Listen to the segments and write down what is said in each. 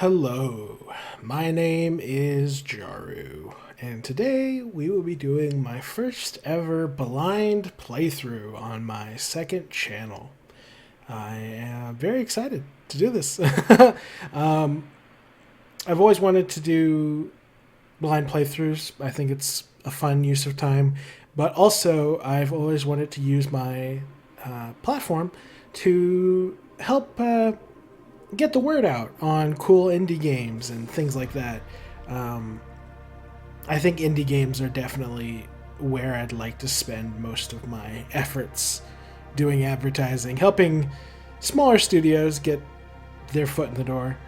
Hello, my name is Jaru, and today we will be doing my first ever blind playthrough on my second channel. I am very excited to do this. I've always wanted to do blind playthroughs. I think it's a fun use of time, but also I've always wanted to use my platform to help get the word out on cool indie games and things like that. Um, I think indie games are definitely where I'd like to spend most of my efforts doing advertising, helping smaller studios get their foot in the door.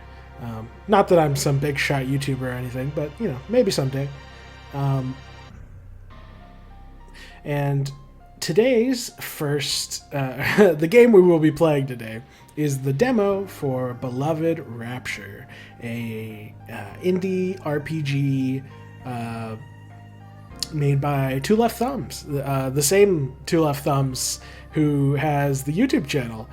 Not that I'm some big shot YouTuber or anything, but maybe someday. Um, and today's first, the game we will be playing today is the demo for Beloved Rapture, a indie RPG made by Two Left Thumbs, the same Two Left Thumbs who has the YouTube channel.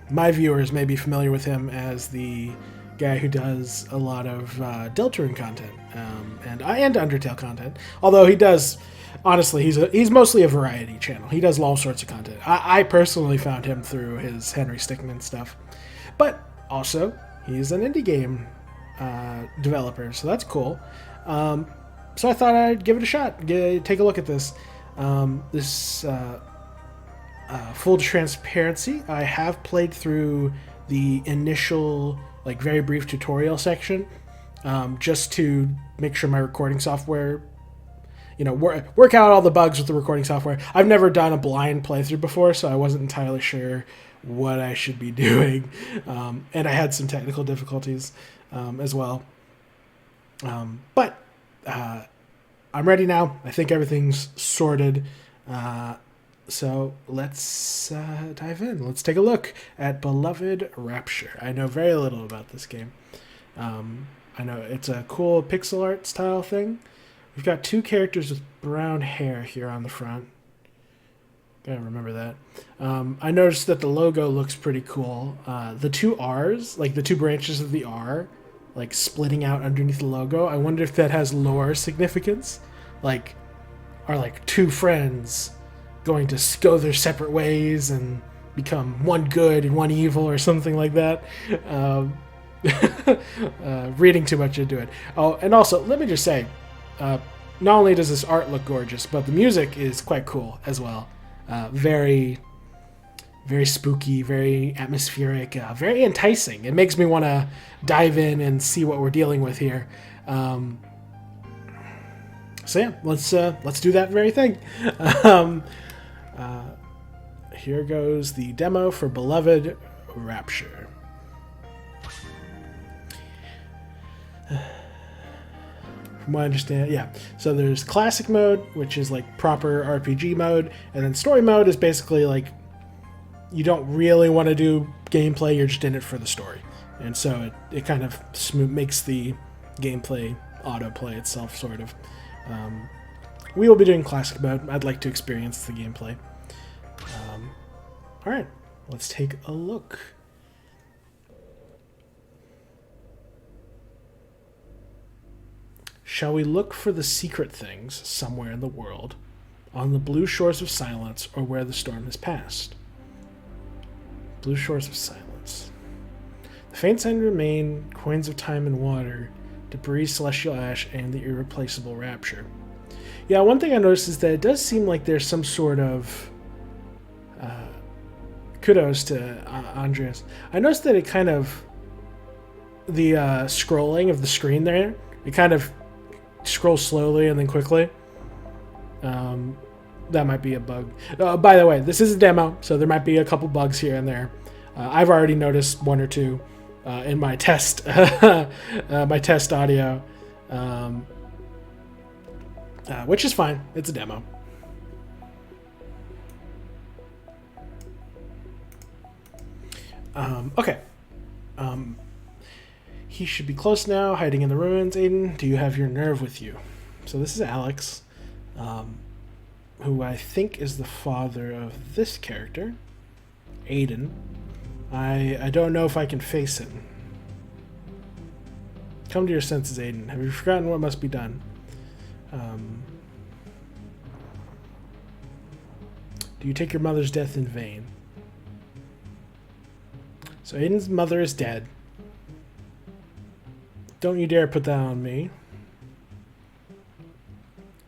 My viewers may be familiar with him as the guy who does a lot of Deltarune content and Undertale content. Although he does, honestly, he's mostly a variety channel. He does all sorts of content. I personally found him through his Henry Stickmin stuff, but also he's an indie game developer, so that's cool. So I thought I'd give it a shot. Take a look at this. Full transparency, I have played through the initial, very brief tutorial section, just to make sure my recording software, work out all the bugs with the recording software. I've never done a blind playthrough before, so I wasn't entirely sure what I should be doing, and I had some technical difficulties as well. But I'm ready now. I think everything's sorted. So let's dive in. Let's take a look at Beloved Rapture. I know very little about this game. I know it's a cool pixel art style thing. We've got two characters with brown hair here on the front. Gotta remember that. I noticed that the logo looks pretty cool. The two R's, the two branches of the R, splitting out underneath the logo. I wonder if that has lore significance. Are two friends going to go their separate ways and become one good and one evil or something like that. Reading too much into it. Oh, and also, let me just say, not only does this art look gorgeous, but the music is quite cool as well. Very, very spooky, very atmospheric, very enticing. It makes me want to dive in and see what we're dealing with here. So yeah, let's do that very thing. Here goes the demo for Beloved Rapture. From what I understand, yeah. So there's classic mode, which is proper RPG mode, and then story mode is basically you don't really want to do gameplay, you're just in it for the story. And so it kind of makes the gameplay autoplay itself, sort of. We will be doing classic mode. I'd like to experience the gameplay. Alright, let's take a look. Shall we look for the secret things somewhere in the world, on the blue shores of silence, or where the storm has passed? Blue shores of silence. The faint sign remain, coins of time and water, debris, celestial ash, and the irreplaceable rapture. Yeah, one thing I noticed is that it does seem like there's some sort of kudos to Andreas. I noticed that it kind of, the scrolling of the screen there, it kind of scrolls slowly and then quickly. That might be a bug. By the way, this is a demo, so there might be a couple bugs here and there. I've already noticed one or two in my test my test audio, which is fine. It's a demo. Okay. He should be close now, hiding in the ruins. Aiden, do you have your nerve with you? So this is Alex, who I think is the father of this character, Aiden. I don't know if I can face it. Come to your senses, Aiden. Have you forgotten what must be done? Do you take your mother's death in vain? So Aiden's mother is dead. Don't you dare put that on me.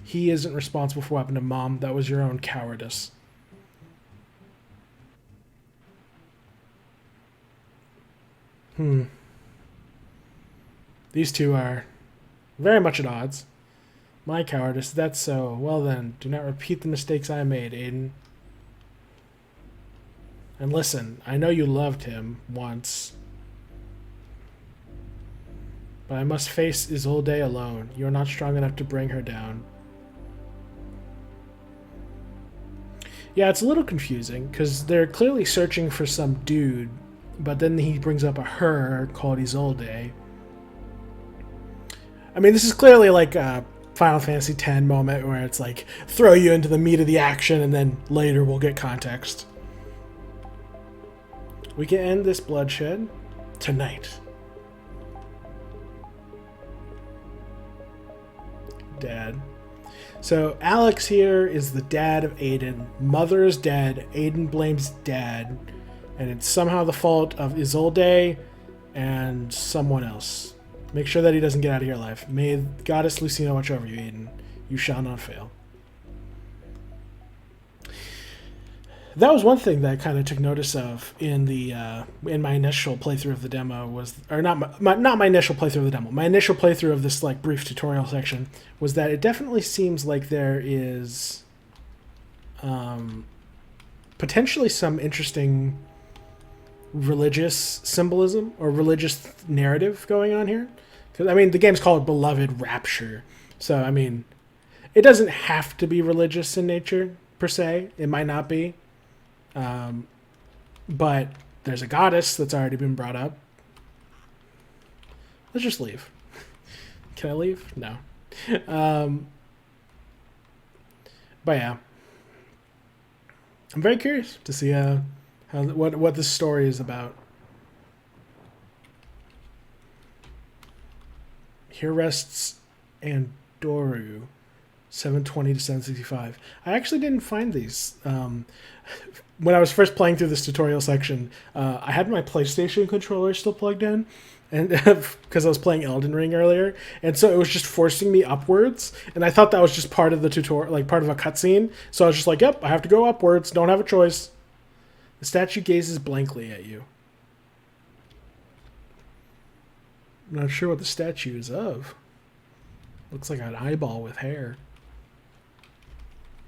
He isn't responsible for what happened to Mom. That was your own cowardice. These two are very much at odds. My cowardice, that's so. Well then, do not repeat the mistakes I made, Aiden. And listen, I know you loved him once. But I must face Isolde alone. You are not strong enough to bring her down. Yeah, it's a little confusing, because they're clearly searching for some dude, but then he brings up a her called Isolde. I mean, this is clearly like a Final Fantasy X moment where it's like, throw you into the meat of the action, and then later we'll get context. We can end this bloodshed tonight. Dad. So Alex here is the dad of Aiden. Mother is dead. Aiden blames dad. And it's somehow the fault of Isolde and someone else. Make sure that he doesn't get out of your life. May Goddess Lucina watch over you, Aiden. You shall not fail. That was one thing that I kind of took notice of in the in my initial playthrough of the demo was, or not my initial playthrough of the demo. My initial playthrough of this like brief tutorial section was that it definitely seems like there is potentially some interesting religious symbolism or religious narrative going on here. Because I mean, the game's called Beloved Rapture, so I mean, it doesn't have to be religious in nature per se. It might not be. But there's a goddess that's already been brought up. Let's just leave. Can I leave? No. But yeah, I'm very curious to see what this story is about. Here rests Andoru, 720 to 765. I actually didn't find these. When I was first playing through this tutorial section, I had my PlayStation controller still plugged in, and because I was playing Elden Ring earlier, and so it was just forcing me upwards, and I thought that was just part of the tutorial, like part of a cutscene. So I was just like, "Yep, I have to go upwards. Don't have a choice." The statue gazes blankly at you. I'm not sure what the statue is of. Looks like an eyeball with hair,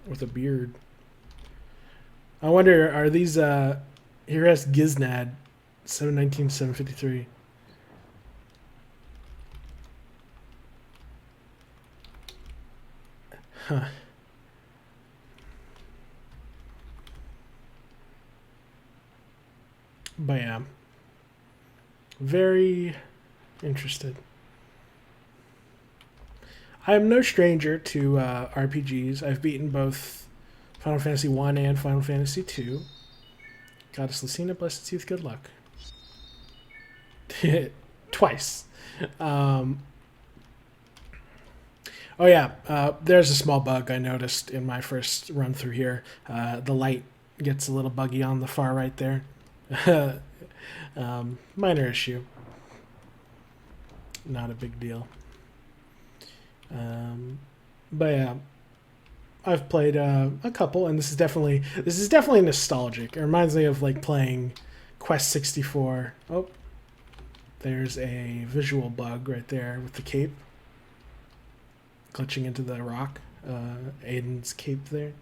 with a beard. I wonder, are these, here has Giznad, 719, 753. Huh. But yeah. Very interested. I am no stranger to RPGs. I've beaten both Final Fantasy 1 and Final Fantasy 2. Goddess Lucina, bless its youth, good luck. Twice. Oh yeah, there's a small bug I noticed in my first run through here. The light gets a little buggy on the far right there. Minor issue. Not a big deal. But yeah, I've played a couple, and this is definitely nostalgic. It reminds me of like playing Quest 64. Oh, there's a visual bug right there with the cape glitching into the rock. Aiden's cape there.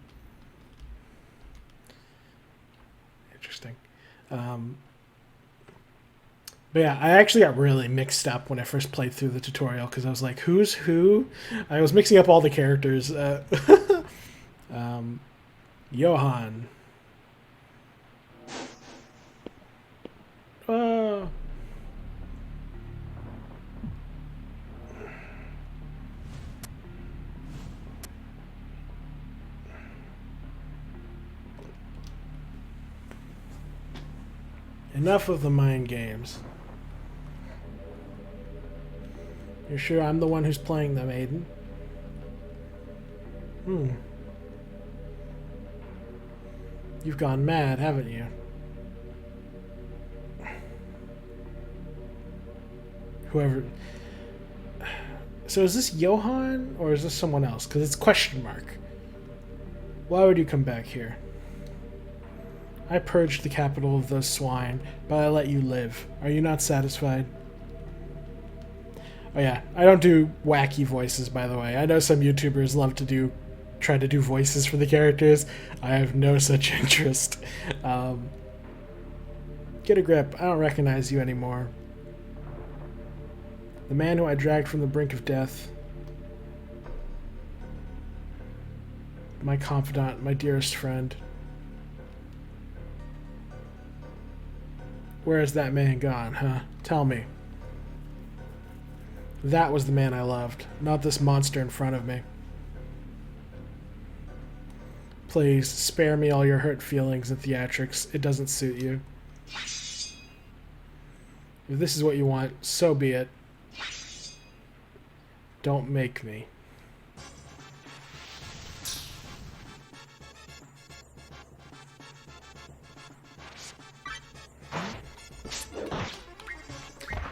Interesting. But yeah, I actually got really mixed up when I first played through the tutorial because I was like, who's who? I was mixing up all the characters. Johan. Enough of the mind games. You're sure I'm the one who's playing them, Aiden? You've gone mad, haven't you? Whoever... So is this Johann, or is this someone else? Because it's question mark. Why would you come back here? I purged the capital of those swine, but I let you live. Are you not satisfied? Oh yeah, I don't do wacky voices, by the way. I know some YouTubers love to try to do voices for the characters. I have no such interest. Get a grip. I don't recognize you anymore. The man who I dragged from the brink of death. My confidant, my dearest friend. Where has that man gone, huh? Tell me. That was the man I loved, not this monster in front of me. Please, spare me all your hurt feelings and theatrics. It doesn't suit you. If this is what you want, so be it. Don't make me.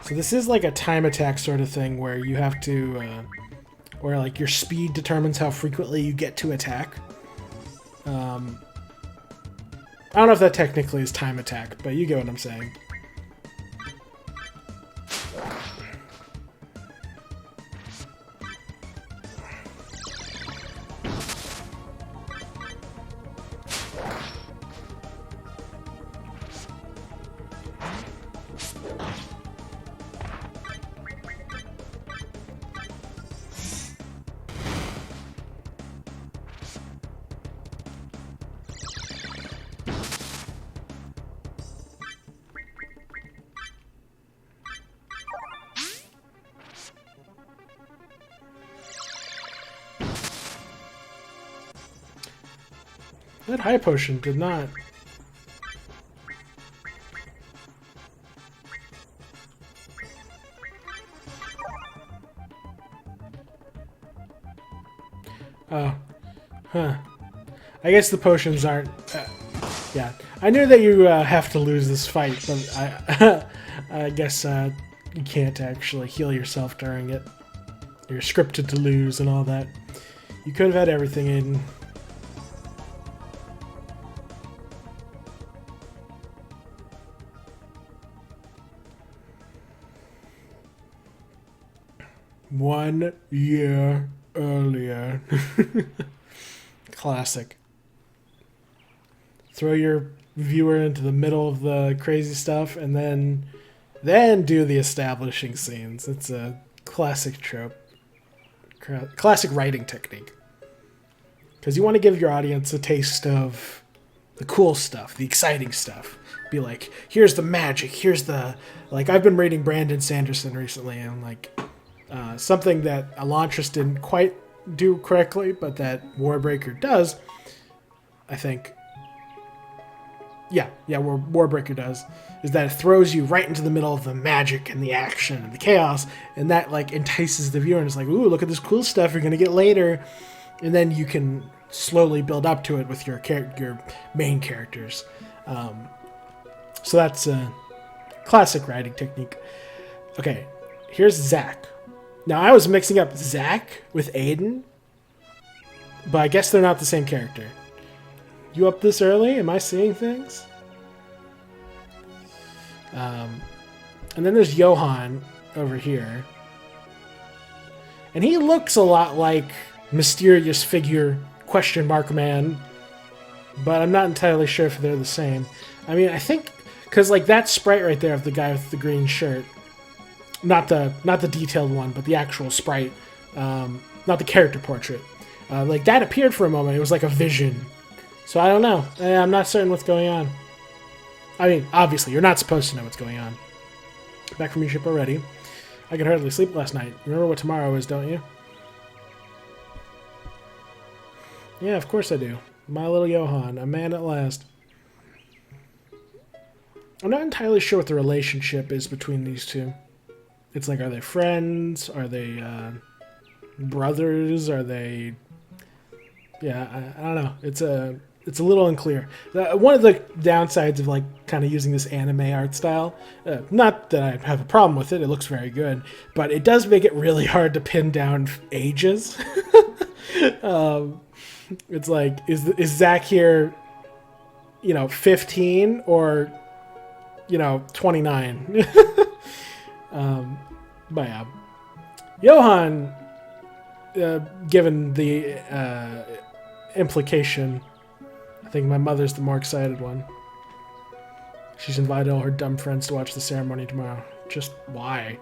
So this is like a time attack sort of thing where you have to, or like your speed determines how frequently you get to attack. I don't know if that technically is time attack, but you get what I'm saying. That high potion did not. Oh. Huh. I guess the potions aren't... yeah. I knew that you have to lose this fight, but I guess you can't actually heal yourself during it. You're scripted to lose and all that. You could have had everything, Aiden. One year earlier. Classic. Throw your viewer into the middle of the crazy stuff and then do the establishing scenes. It's a classic trope. Classic writing technique. Because you want to give your audience a taste of the cool stuff, the exciting stuff. Be like, here's the magic, here's the... Like, I've been reading Brandon Sanderson recently, and like... something that Elantris didn't quite do correctly, but that Warbreaker does, I think. Yeah, Warbreaker does, is that it throws you right into the middle of the magic and the action and the chaos, and that like entices the viewer, and it's like, ooh, look at this cool stuff you're gonna get later, and then you can slowly build up to it with your main characters. So that's a classic writing technique. Okay, here's Zack. Now, I was mixing up Zack with Aiden, but I guess they're not the same character. You up this early? Am I seeing things? And then there's Johann over here. And he looks a lot like mysterious figure, question mark man, but I'm not entirely sure if they're the same. I mean, I think, because like that sprite right there of the guy with the green shirt, not the detailed one, but the actual sprite, not the character portrait. Like that appeared for a moment. It was like a vision. So I don't know. I'm not certain what's going on. I mean, obviously, you're not supposed to know what's going on. Back from your ship already. I could hardly sleep last night. Remember what tomorrow is, don't you? Yeah, of course I do. My little Johann, a man at last. I'm not entirely sure what the relationship is between these two. It's like, are they friends? Are they brothers? Are they... Yeah, I don't know. It's a little unclear. One of the downsides of like kind of using this anime art style, not that I have a problem with it, it looks very good, but it does make it really hard to pin down ages. It's like, is Zach here, 15 or, 29? But yeah, Johan, given the implication, I think my mother's the more excited one. She's invited all her dumb friends to watch the ceremony tomorrow. Just why?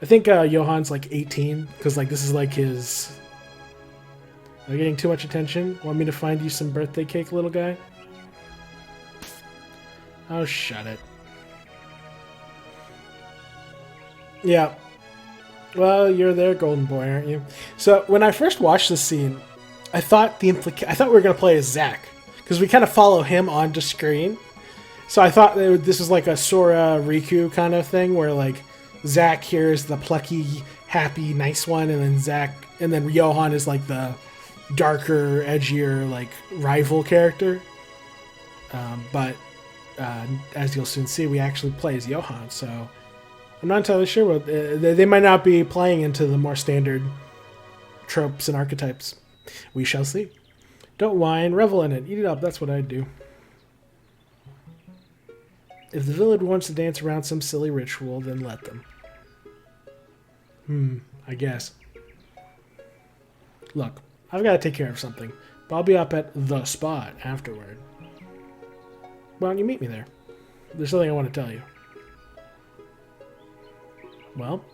I think Johan's like 18, because like this is like his... Are you getting too much attention? Want me to find you some birthday cake, little guy? Oh, shut it. Yeah. Well, you're their golden boy, aren't you? So when I first watched this scene, I thought we were gonna play as Zack, because we kind of follow him onto screen. So I thought this was like a Sora Riku kind of thing, where like Zack here is the plucky, happy, nice one, and then Johan is like the darker, edgier, like rival character. But as you'll soon see, we actually play as Johan. So I'm not entirely sure what they might not be playing into the more standard tropes and archetypes. We shall see. Don't whine, revel in it, eat it up, that's what I'd do. If the village wants to dance around some silly ritual, then let them. I guess. Look, I've got to take care of something, but I'll be up at the spot afterward. Why don't you meet me there? There's something I want to tell you. Well,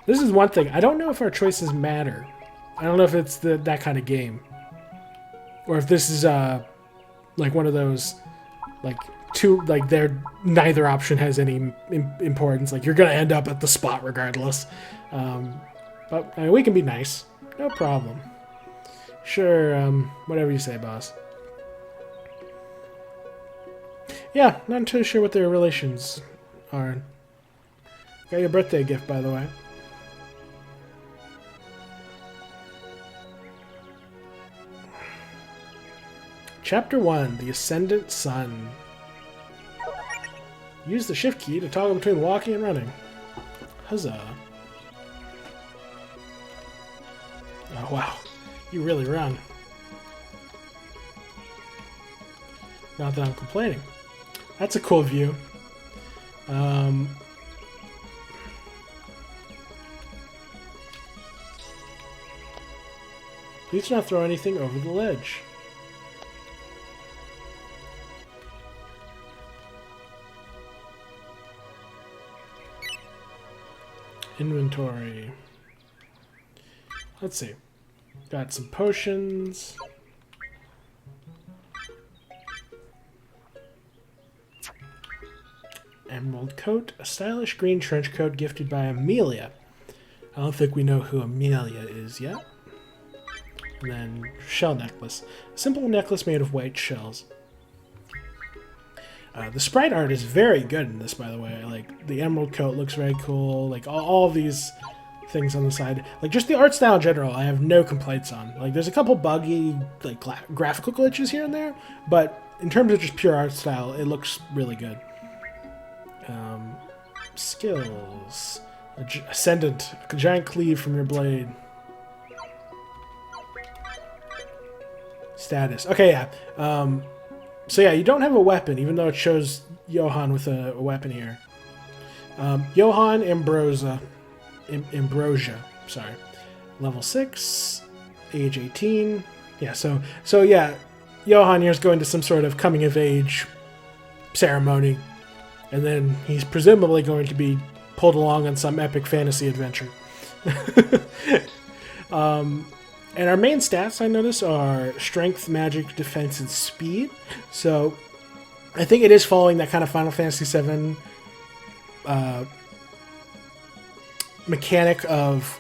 this is one thing. I don't know if our choices matter. I don't know if it's that kind of game, or if this is like one of those neither option has any importance. Like you're gonna end up at the spot regardless. But I mean, we can be nice, no problem. Sure, whatever you say, boss. Yeah, not entirely sure what their relations are. Got your birthday gift, by the way. Chapter 1, The Ascendant Sun. Use the shift key to toggle between walking and running. Huzzah. Oh wow, you really run. Not that I'm complaining. That's a cool view. Please do not throw anything over the ledge. Inventory. Let's see. Got some potions. Emerald coat. A stylish green trench coat gifted by Amelia. I don't think we know who Amelia is yet. And then shell necklace. A simple necklace made of white shells. The sprite art is very good in this, by the way. Like, the emerald coat looks very cool. Like, all these things on the side. Like, just the art style in general, I have no complaints on. Like, there's a couple buggy, like, graphical glitches here and there. But in terms of just pure art style, it looks really good. Skills. Ascendant. A giant cleave from your blade. Status. Okay, yeah. So yeah, you don't have a weapon, even though it shows Johan with a weapon here. Johan Ambrosia, sorry. Level 6, age 18. Yeah, so yeah, Johan here's going to some sort of coming-of-age ceremony, and then he's presumably going to be pulled along on some epic fantasy adventure. And our main stats, I notice, are strength, magic, defense, and speed. So I think it is following that kind of Final Fantasy VII mechanic of,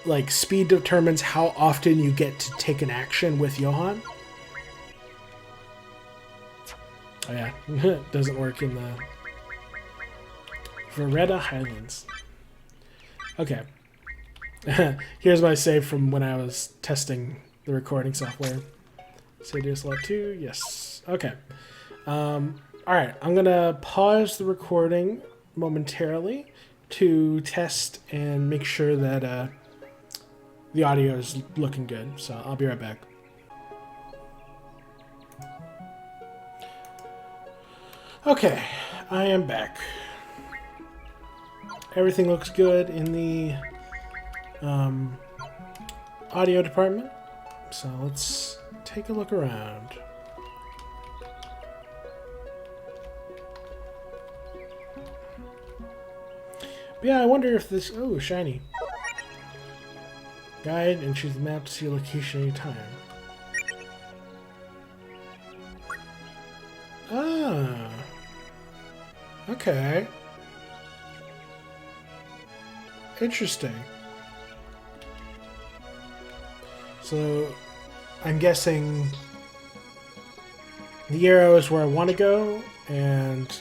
like, speed determines how often you get to take an action with Johan. Oh yeah, it doesn't work in the Veretta Highlands. Okay. Here's my save from when I was testing the recording software. Save to select 2. Yes. Okay. Alright, I'm going to pause the recording momentarily to test and make sure that the audio is looking good. So I'll be right back. Okay, I am back. Everything looks good in the audio department. So let's take a look around. But yeah, I wonder if this... Oh, shiny. Guide and choose the map to see your location anytime. Ah. Okay. Interesting. So, I'm guessing the arrow is where I want to go, and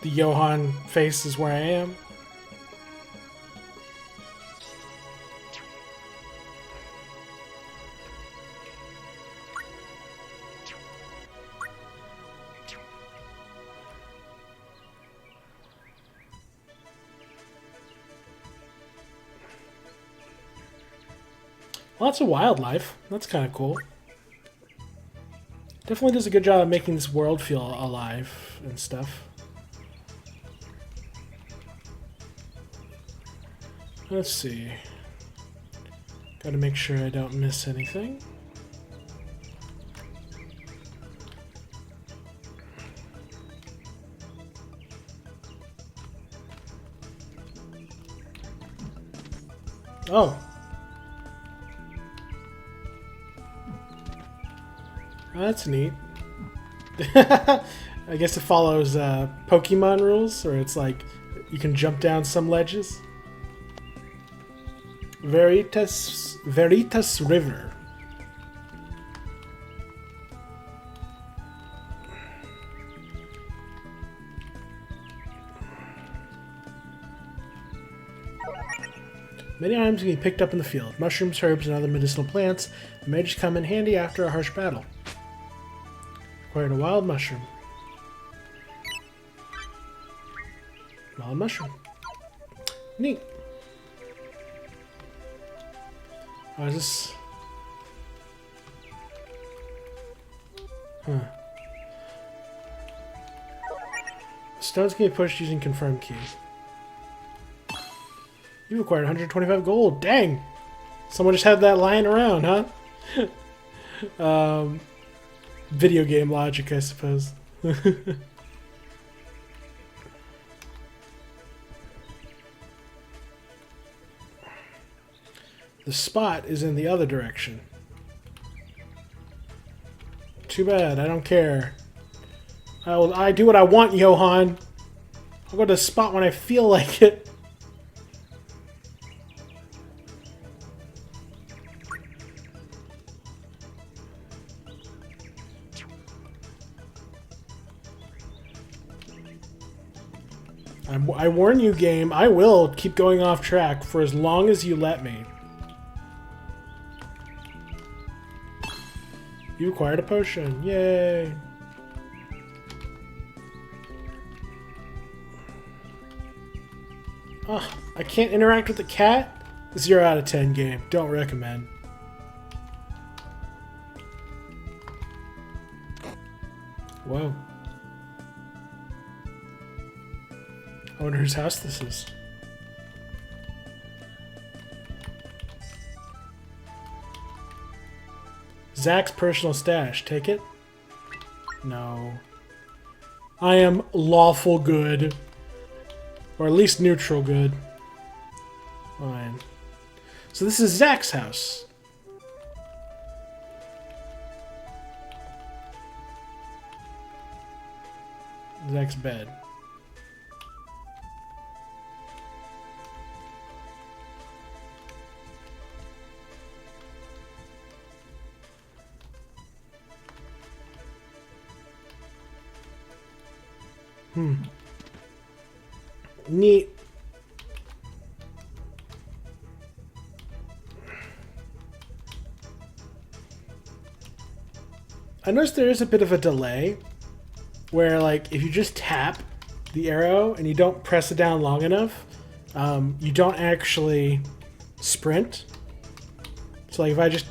the Johann face is where I am. Lots of wildlife. That's kind of cool. Definitely does a good job of making this world feel alive and stuff. Let's see. Gotta make sure I don't miss anything. Oh. That's neat. I guess it follows Pokemon rules, or it's like you can jump down some ledges. Veritas River. Many items can be picked up in the field. Mushrooms, herbs, and other medicinal plants may just come in handy after a harsh battle. Acquired a wild mushroom. Wild mushroom. Neat. Oh, is this... Huh. Stones can be pushed using confirm key. You've acquired 125 gold. Dang! Someone just had that lying around, huh? Video game logic, I suppose. The spot is in the other direction. Too bad, I don't care. I do what I want, Johann. I'll go to the spot when I feel like it. I warn you, game, I will keep going off track for as long as you let me. You acquired a potion. Yay! Oh, I can't interact with the cat? 0 out of 10 game. Don't recommend. Whoa. I wonder whose house this is. Zach's personal stash. Take it? No. I am lawful good. Or at least neutral good. Fine. So this is Zach's house. Zach's bed. Neat. I noticed there is a bit of a delay where, like, if you just tap the arrow and you don't press it down long enough, you don't actually sprint. So, like, if I just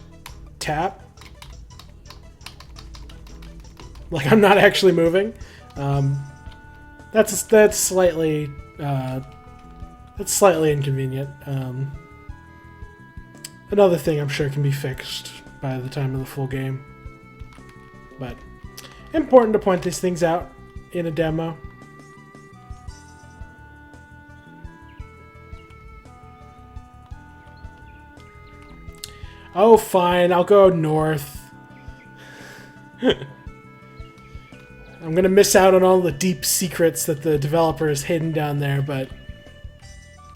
tap, like, I'm not actually moving. That's slightly inconvenient. Another thing I'm sure can be fixed by the time of the full game. But important to point these things out in a demo. Oh, fine. I'll go north. I'm going to miss out on all the deep secrets that the developer has hidden down there, but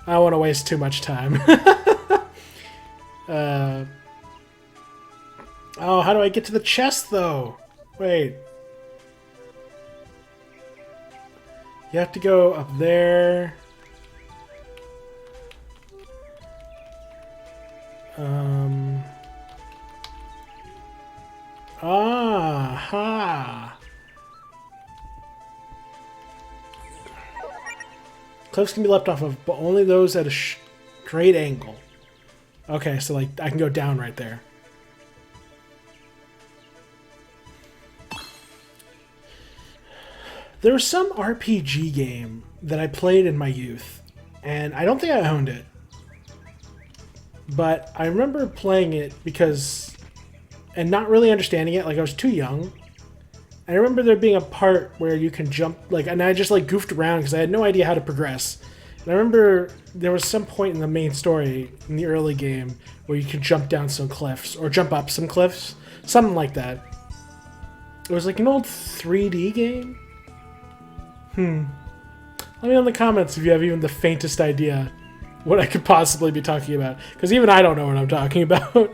I don't want to waste too much time. Oh, how do I get to the chest, though? Wait. You have to go up there. Aha! Cliffs can be leapt off of, but only those at a straight angle. Okay, so like I can go down right there. There was some RPG game that I played in my youth, and I don't think I owned it. But I remember playing it because, and not really understanding it, like I was too young. I remember there being a part where you can jump, like, and I just like goofed around because I had no idea how to progress. And I remember there was some point in the main story in the early game where you could jump down some cliffs or jump up some cliffs, something like that. It was like an old 3D game. Let me know in the comments if you have even the faintest idea what I could possibly be talking about, because even I don't know what I'm talking about.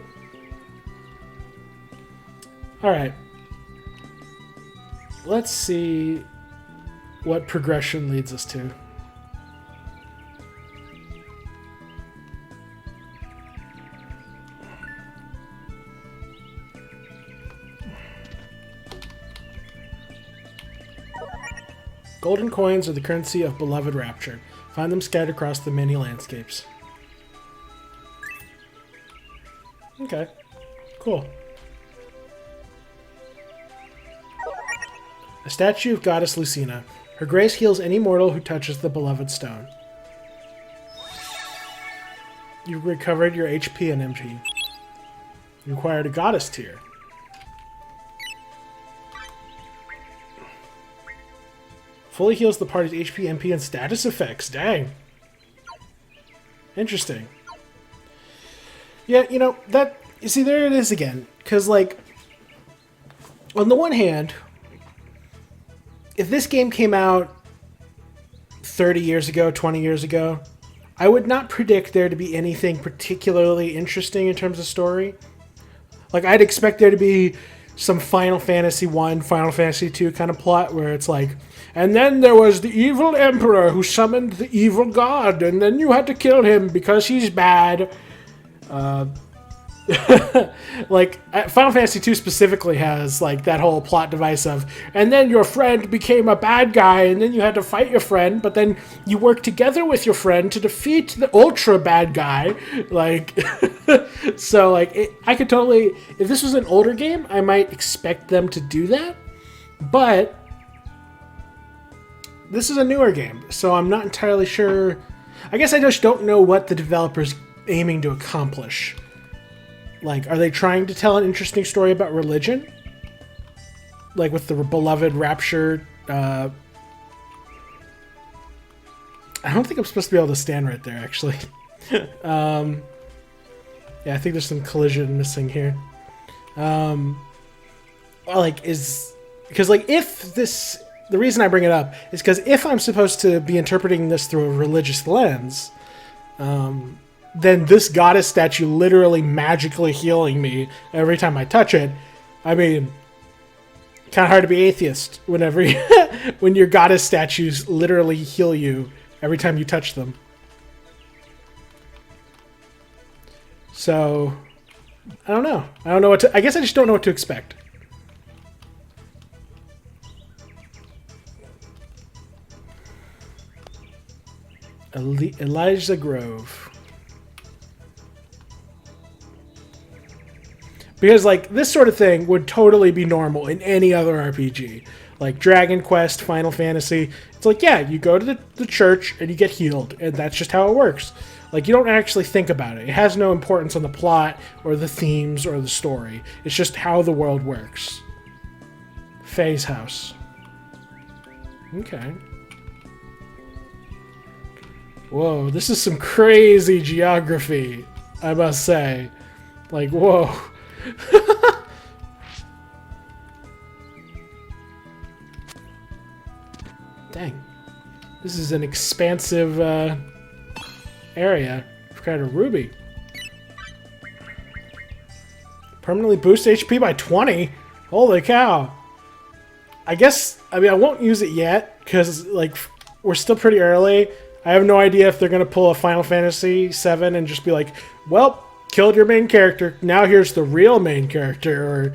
Alright. Let's see what progression leads us to. Golden coins are the currency of Beloved Rapture. Find them scattered across the many landscapes. Okay. Cool. A statue of Goddess Lucina. Her grace heals any mortal who touches the beloved stone. You recovered your HP and MP. You acquired a goddess tier. Fully heals the party's HP, MP, and status effects. Dang. Interesting. Yeah, you know, that... You see, there it is again. Because, like... On the one hand... If this game came out 30 years ago, 20 years ago, I would not predict there to be anything particularly interesting in terms of story. Like, I'd expect there to be some Final Fantasy 1, Final Fantasy 2 kind of plot where it's like, and then there was the evil emperor who summoned the evil god, and then you had to kill him because he's bad. Like, Final Fantasy 2 specifically has, like, that whole plot device of, and then your friend became a bad guy, and then you had to fight your friend, but then you worked together with your friend to defeat the ultra bad guy. Like, so, like, I could totally, if this was an older game, I might expect them to do that, but this is a newer game, so I'm not entirely sure. I guess I just don't know what the developer's aiming to accomplish. Like, are they trying to tell an interesting story about religion? Like with the Beloved Rapture, I don't think I'm supposed to be able to stand right there, actually. Yeah, I think there's some collision missing here. Like, because, like, if this... The reason I bring it up is because if I'm supposed to be interpreting this through a religious lens, then this goddess statue literally magically healing me every time I touch it, I mean, kind of hard to be atheist whenever when your goddess statues literally heal you every time you touch them. So, I don't know. I guess I just don't know what to expect. Elijah Grove. Because, like, this sort of thing would totally be normal in any other RPG. Like Dragon Quest, Final Fantasy. It's like, yeah, you go to the church and you get healed, and that's just how it works. Like, you don't actually think about it. It has no importance on the plot or the themes or the story. It's just how the world works. Faye's house. Okay. Whoa, this is some crazy geography, I must say. Like, whoa. Dang. This is an expansive area. I've got a ruby. Permanently boost HP by 20? Holy cow. I won't use it yet, because, like, we're still pretty early. I have no idea if they're going to pull a Final Fantasy VII and just be like, well, killed your main character. Now here's the real main character. Or,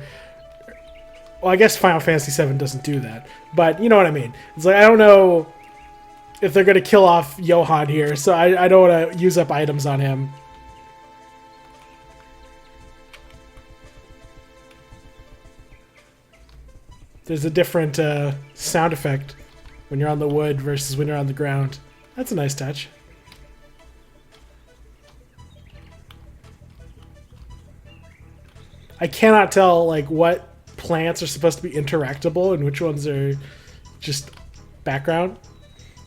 well, I guess Final Fantasy VII doesn't do that. But you know what I mean. It's like, I don't know if they're going to kill off Johann here. So I don't want to use up items on him. There's a different sound effect when you're on the wood versus when you're on the ground. That's a nice touch. I cannot tell, like, what plants are supposed to be interactable and which ones are just background.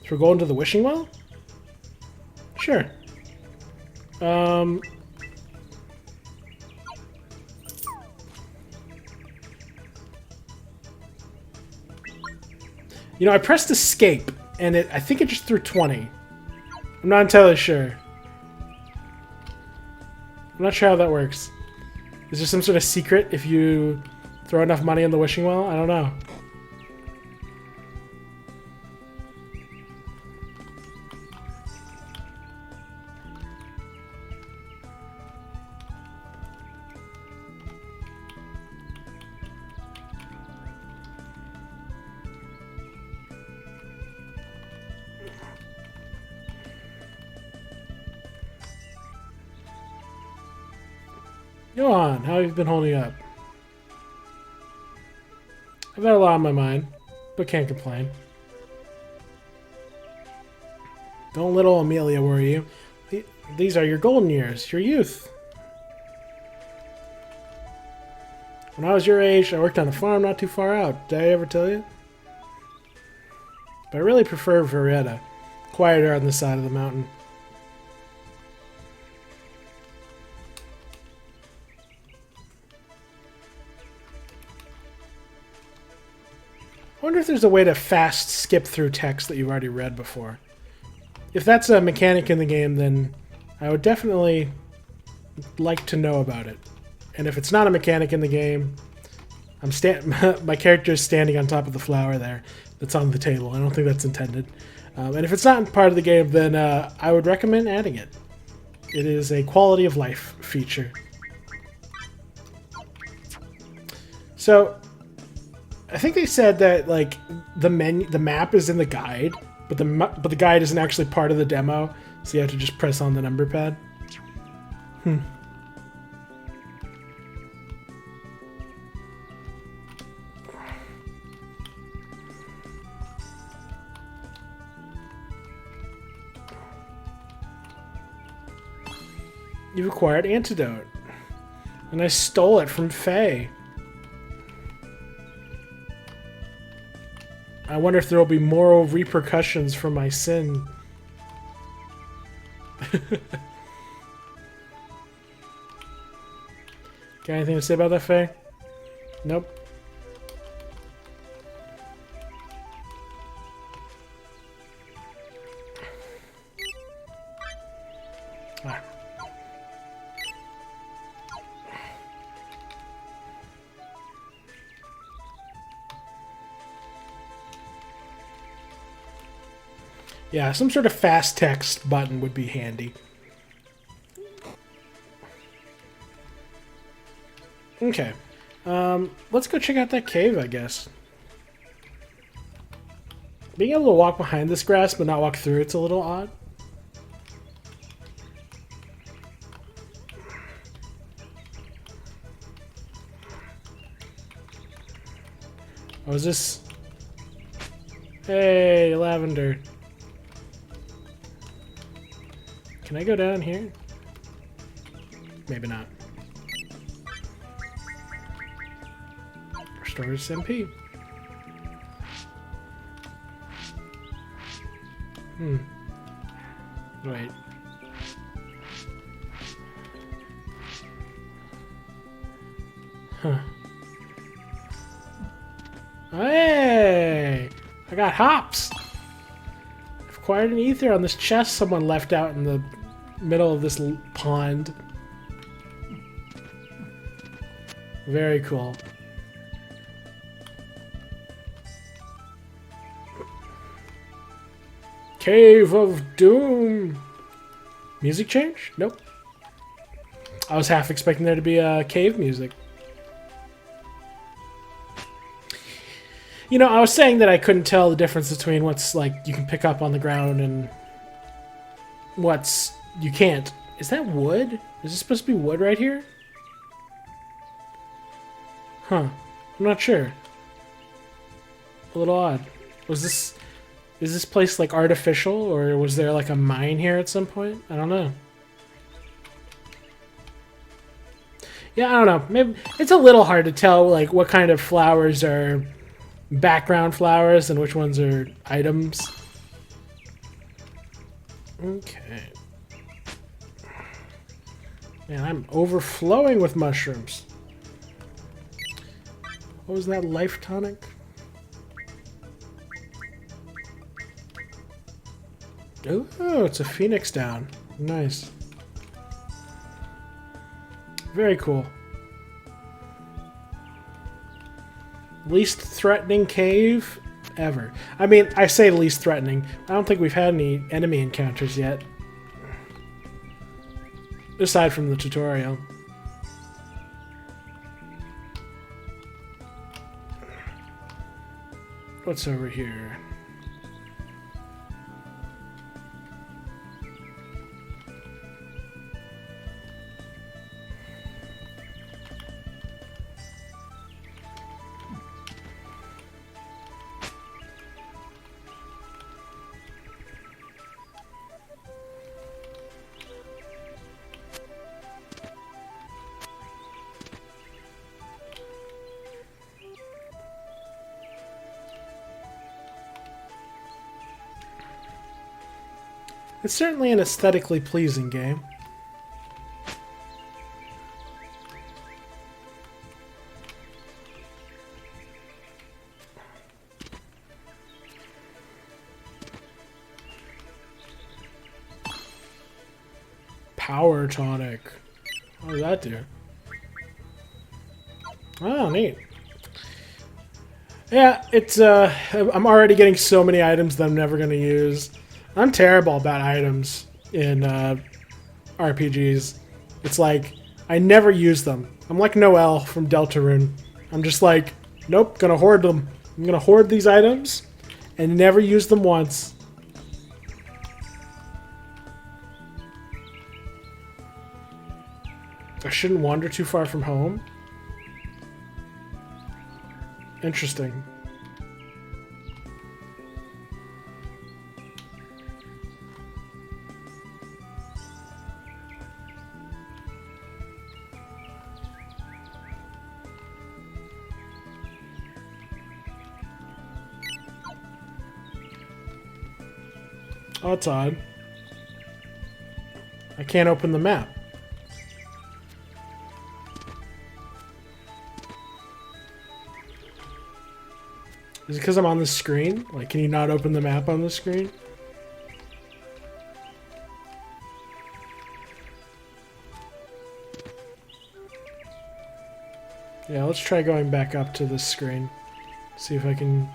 So we're going to the wishing well? Sure. You know, I pressed escape, and I think it just threw 20. I'm not entirely sure. I'm not sure how that works. Is there some sort of secret if you throw enough money in the wishing well? I don't know. Johann, how have you been holding up? I've got a lot on my mind, but can't complain. Don't little Amelia worry you. These are your golden years, your youth. When I was your age, I worked on a farm not too far out. Did I ever tell you? But I really prefer Veretta, quieter on the side of the mountain. I wonder if there's a way to fast skip through text that you've already read before. If that's a mechanic in the game, then I would definitely like to know about it. And if it's not a mechanic in the game, my character is standing on top of the flower there that's on the table. I don't think that's intended. And if it's not part of the game, then I would recommend adding it. It is a quality of life feature. So I think they said that, like, the map is in the guide, but the guide isn't actually part of the demo, so you have to just press on the number pad. You've acquired Antidote, and I stole it from Faye. I wonder if there will be moral repercussions for my sin. Got anything to say about that, Faye? Nope. Ah. Yeah, some sort of fast text button would be handy. Okay. Let's go check out that cave, I guess. Being able to walk behind this grass but not walk through it's a little odd. Oh, is this... Hey, lavender. Can I go down here? Maybe not. Restores MP. Wait. Huh. Hey! I got hops! I've acquired an ether on this chest someone left out in the middle of this pond. Very cool. Cave of Doom! Music change? Nope. I was half expecting there to be cave music. You know, I was saying that I couldn't tell the difference between what's, like, you can pick up on the ground and what's you can't. Is that wood? Is this supposed to be wood right here? Huh. I'm not sure. A little odd. Was this... Is this place, like, artificial, or was there, like, a mine here at some point? I don't know. Yeah, I don't know. Maybe it's a little hard to tell, like, what kind of flowers are background flowers and which ones are items. Okay. Man, I'm overflowing with mushrooms. What was that, life tonic? Oh, it's a phoenix down. Nice. Very cool. Least threatening cave ever. I mean, I say least threatening. I don't think we've had any enemy encounters yet. Aside from the tutorial. What's over here? It's certainly an aesthetically pleasing game. Power tonic. What does that do? Oh, neat. Yeah, it's I'm already getting so many items that I'm never going to use. I'm terrible about items in RPGs. It's like, I never use them. I'm like Noelle from Deltarune. I'm just like, nope, gonna hoard them. I'm gonna hoard these items and never use them once. I shouldn't wander too far from home. Interesting. Oh, that's odd. I can't open the map. Is it because I'm on the screen? Like, can you not open the map on the screen? Yeah, let's try going back up to this screen. See if I can...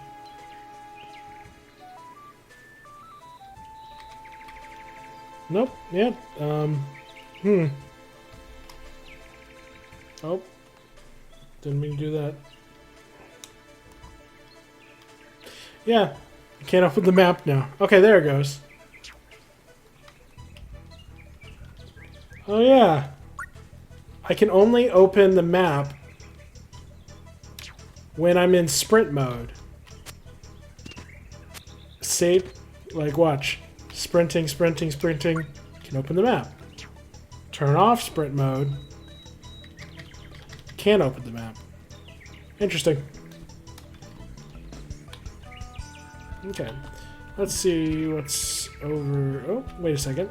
Nope. Yep. Hmm. Oh. Didn't mean to do that. Yeah. Can't open the map now. Okay, there it goes. Oh yeah. I can only open the map when I'm in sprint mode. See? Like, watch. Sprinting, sprinting, sprinting. Can open the map. Turn off sprint mode. Can't open the map. Interesting. Okay. Let's see what's over... Oh, wait a second.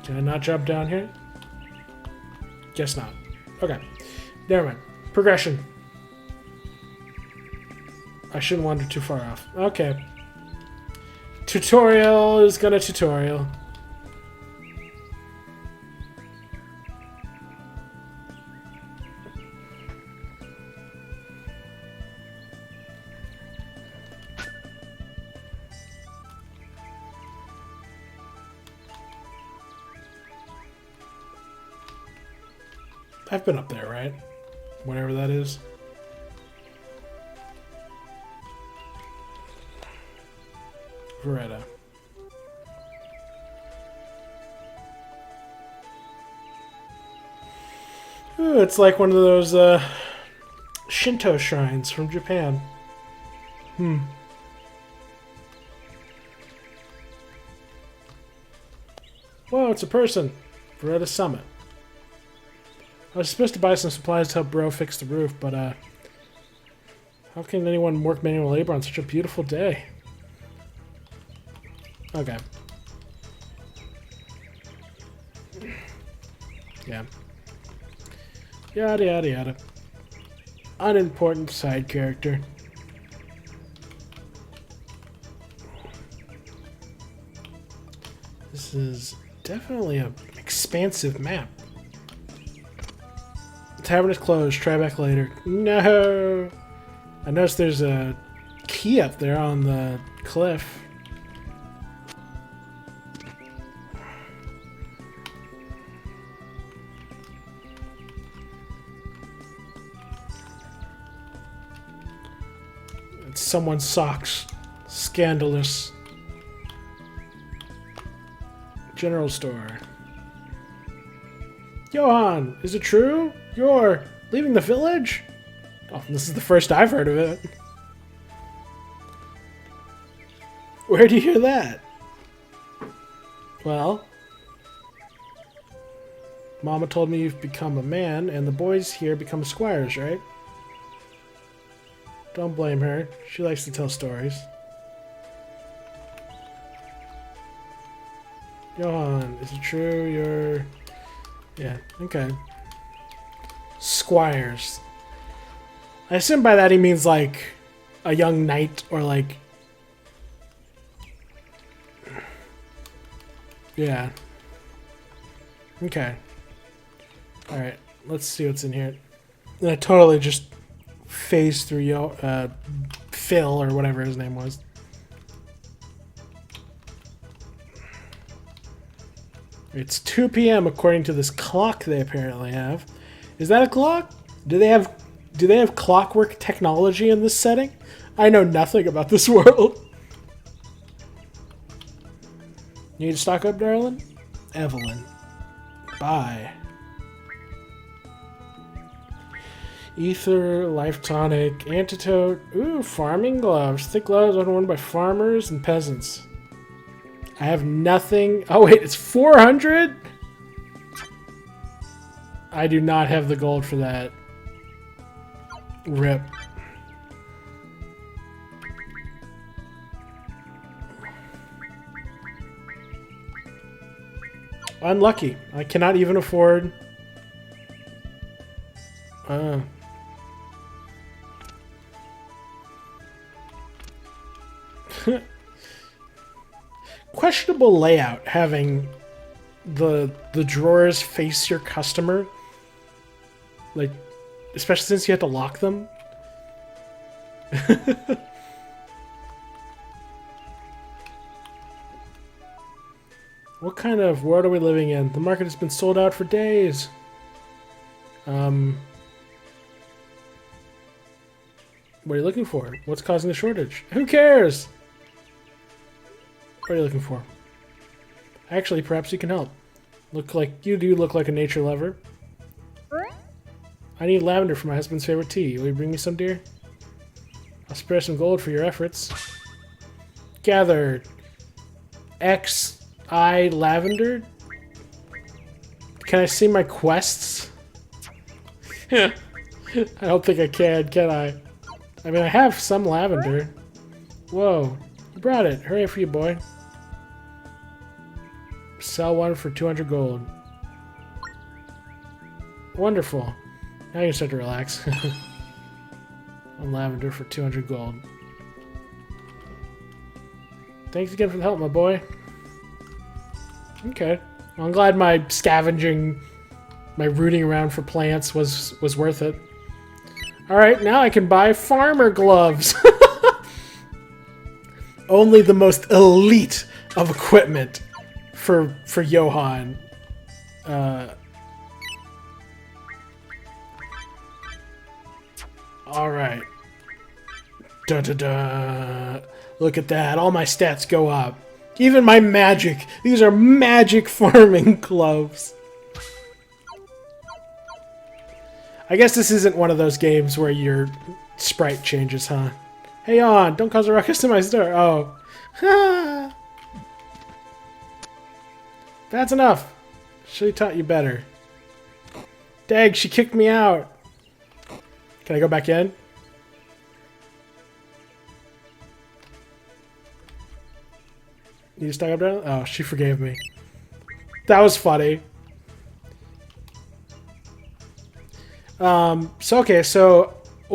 Can I not jump down here? Guess not. Okay. Never mind. Progression. I shouldn't wander too far off. Okay. Tutorial is gonna tutorial. I've been up there, right? Whatever that is. Veretta. Ooh, it's like one of those Shinto shrines from Japan. Hmm. Whoa, it's a person. Veretta Summit. I was supposed to buy some supplies to help Bro fix the roof, but how can anyone work manual labor on such a beautiful day? Okay. Yeah. Yada yada yada. Unimportant side character. This is definitely an expansive map. The tavern is closed. Try back later. No! I noticed there's a key up there on the cliff. It's someone's socks. Scandalous. General store. Johan, is it true? You're leaving the village? Oh, this is the first I've heard of it. Where do you hear that? Well, Mama told me you've become a man, and the boys here become squires, right? Don't blame her. She likes to tell stories. Johan, is it true you're... Yeah, okay. Squires. I assume by that he means like a young knight or like... Yeah. Okay. Alright, let's see what's in here. And I totally just phased through Phil or whatever his name was. It's 2 p.m. according to this clock they apparently have. Is that a clock? Do they have clockwork technology in this setting? I know nothing about this world. You need to stock up, darling? Evelyn. Bye. Ether, life tonic, antidote. Ooh, farming gloves. Thick gloves are worn by farmers and peasants. I have nothing. Oh wait, it's 400? I do not have the gold for that. Rip. Unlucky. I cannot even afford... Questionable layout, having the drawers face your customer. Like, especially since you have to lock them. What kind of world are we living in? The market has been sold out for days. What are you looking for? What's causing the shortage? Who cares? What are you looking for? Actually, perhaps you can help. You do look like a nature lover. I need lavender for my husband's favorite tea. Will you bring me some, dear? I'll spare some gold for your efforts. Gather XI lavender? Can I see my quests? I don't think I can I? I mean, I have some lavender. Whoa. You brought it. Hurry up for you, boy. Sell one for 200 gold. Wonderful. Now you can start to relax. One lavender for 200 gold. Thanks again for the help, my boy. Okay. Well, I'm glad my scavenging, my rooting around for plants was worth it. Alright, now I can buy farmer gloves. Only the most elite of equipment for Johan. Alright. Da-da-da. Look at that. All my stats go up. Even my magic. These are magic farming gloves. I guess this isn't one of those games where your sprite changes, huh? Hey, on! Don't cause a ruckus to my store. Oh. Ha! That's enough. Should've taught you better. Dag, she kicked me out. Can I go back in? You stuck up there? Oh, she forgave me. That was funny. Well,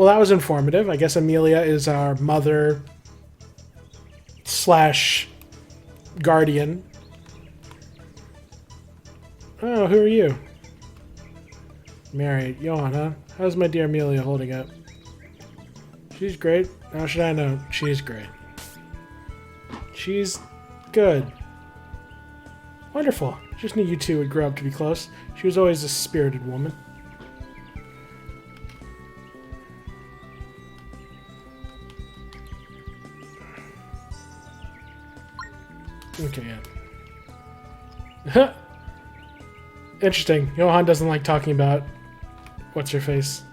that was informative. I guess Amelia is our mother / guardian. Oh, who are you? Married. Johan, huh? How's my dear Amelia holding up? She's great. How should I know? She's great. She's good. Wonderful. Just knew you two would grow up to be close. She was always a spirited woman. Okay, yeah. Interesting. Johan doesn't like talking about what's her face.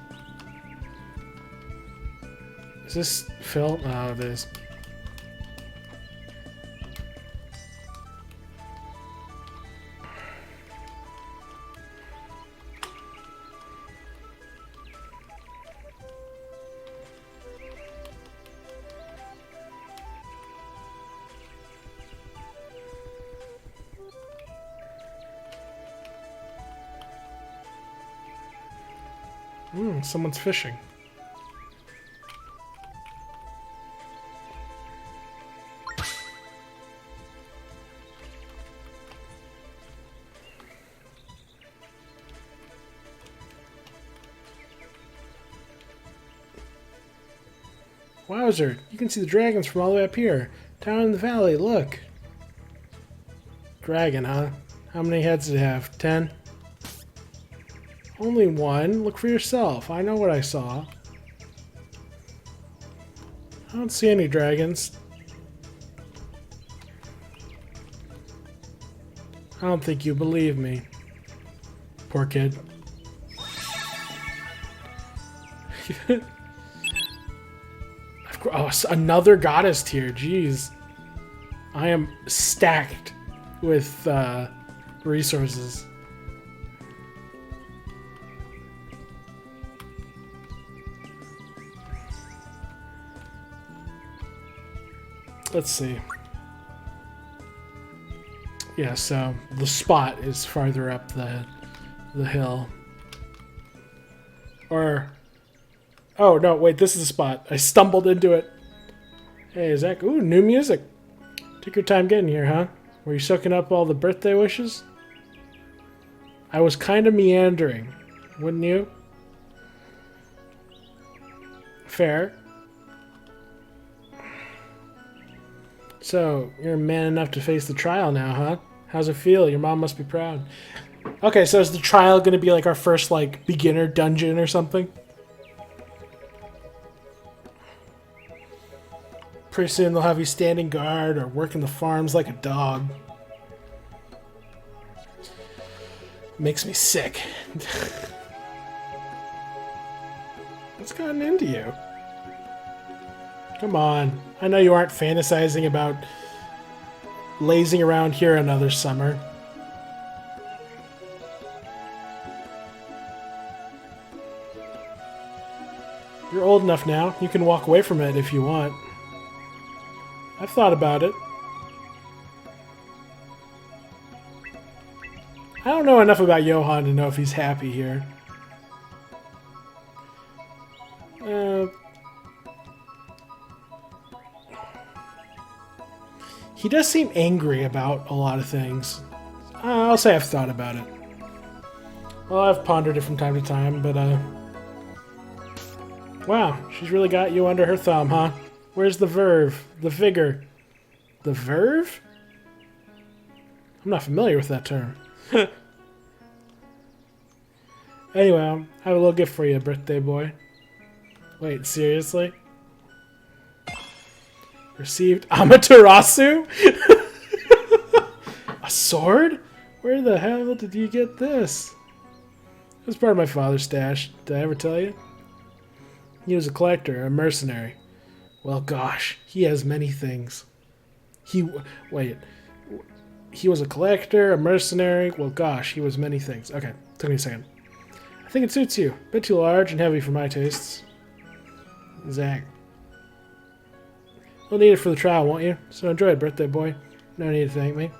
Is this Phil? Oh, it is. Someone's fishing. Wowzer, you can see the dragons from all the way up here. Down in the valley, look. Dragon, huh? How many heads does it have? 10? Only one? Look for yourself. I know what I saw. I don't see any dragons. I don't think you believe me. Poor kid. Oh, another goddess tier. Jeez. I am stacked with resources. Let's see. Yeah, so the spot is farther up the hill. Or... Oh, no, wait, this is the spot. I stumbled into it. Hey, Zach. Ooh, new music. Took your time getting here, huh? Were you soaking up all the birthday wishes? I was kind of meandering, wouldn't you? Fair. So, you're man enough to face the trial now, huh? How's it feel? Your mom must be proud. Okay, so is the trial going to be like our first like beginner dungeon or something? Pretty soon they'll have you standing guard or working the farms like a dog. Makes me sick. What's gotten into you? Come on. I know you aren't fantasizing about lazing around here another summer. You're old enough now. You can walk away from it if you want. I've thought about it. I don't know enough about Johann to know if he's happy here. He does seem angry about a lot of things. I'll say I've thought about it. Well, I've pondered it from time to time, but wow, she's really got you under her thumb, huh? Where's the verve? The vigor? The verve? I'm not familiar with that term. Anyway, I have a little gift for you, birthday boy. Wait, seriously? Received Amaterasu? A sword? Where the hell did you get this? It was part of my father's stash. Did I ever tell you? He was a collector, a mercenary. Well, gosh, he has many things. Wait. He was a collector, a mercenary. Well, gosh, he was many things. Okay, took me a second. I think it suits you. A bit too large and heavy for my tastes. Zach. You'll need it for the trial, won't you? So enjoy it, birthday boy. No need to thank me.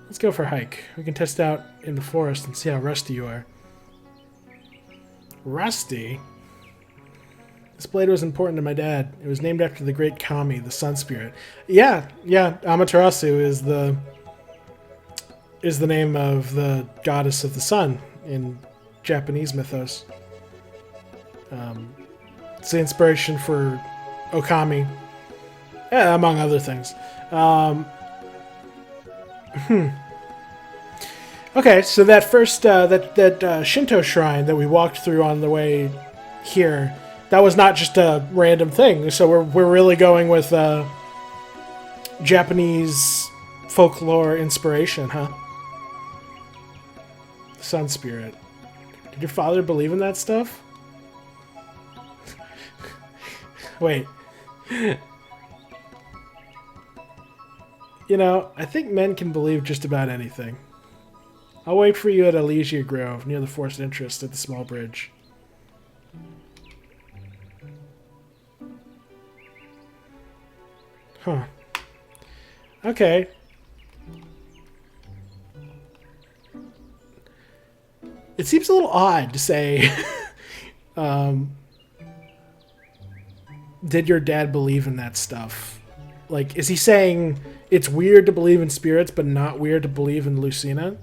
Let's go for a hike. We can test out in the forest and see how rusty you are. Rusty? This blade was important to my dad. It was named after the great kami, the sun spirit. Yeah, Amaterasu is the name of the goddess of the sun in Japanese mythos. It's the inspiration for Okami, among other things. Okay, so that first that Shinto shrine that we walked through on the way here, that was not just a random thing. So we're really going with Japanese folklore inspiration, huh? Sun spirit. Did your father believe in that stuff? Wait. You know, I think men can believe just about anything. I'll wait for you at Elysia Grove, near the Forest Interest at the small bridge. Huh. Okay. It seems a little odd to say, did your dad believe in that stuff? Like, is he saying it's weird to believe in spirits, but not weird to believe in Lucina?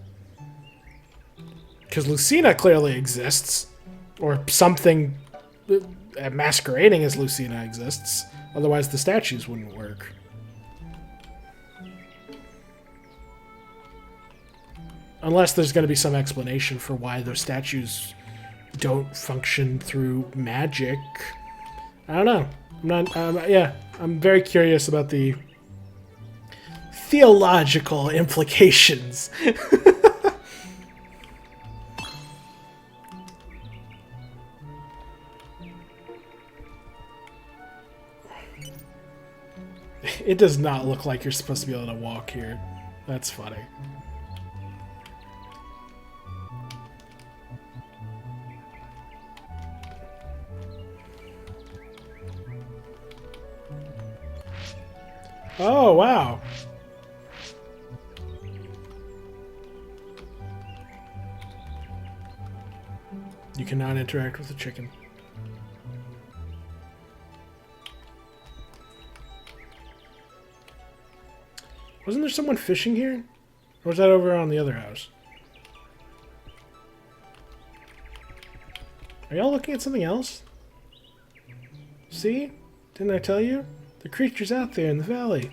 Because Lucina clearly exists. Or something masquerading as Lucina exists. Otherwise the statues wouldn't work. Unless there's going to be some explanation for why those statues don't function through magic. I don't know. I'm very curious about the theological implications. It does not look like you're supposed to be able to walk here. That's funny. Oh, wow. You cannot interact with the chicken. Wasn't there someone fishing here? Or was that over on the other house? Are y'all looking at something else? See? Didn't I tell you? The creature's out there in the valley.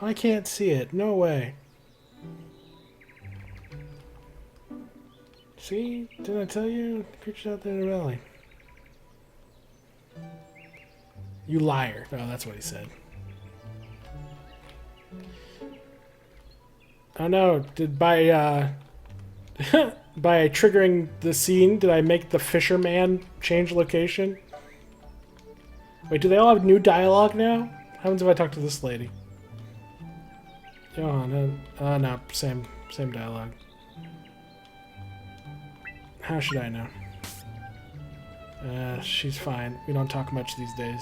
I can't see it. No way. See? Didn't I tell you? Creatures out there in the valley. You liar. Oh, that's what he said. Oh no, by triggering the scene, did I make the fisherman change location? Wait, do they all have new dialogue now? What happens if I talk to this lady? Oh, no, same dialogue. How should I know? She's fine. We don't talk much these days.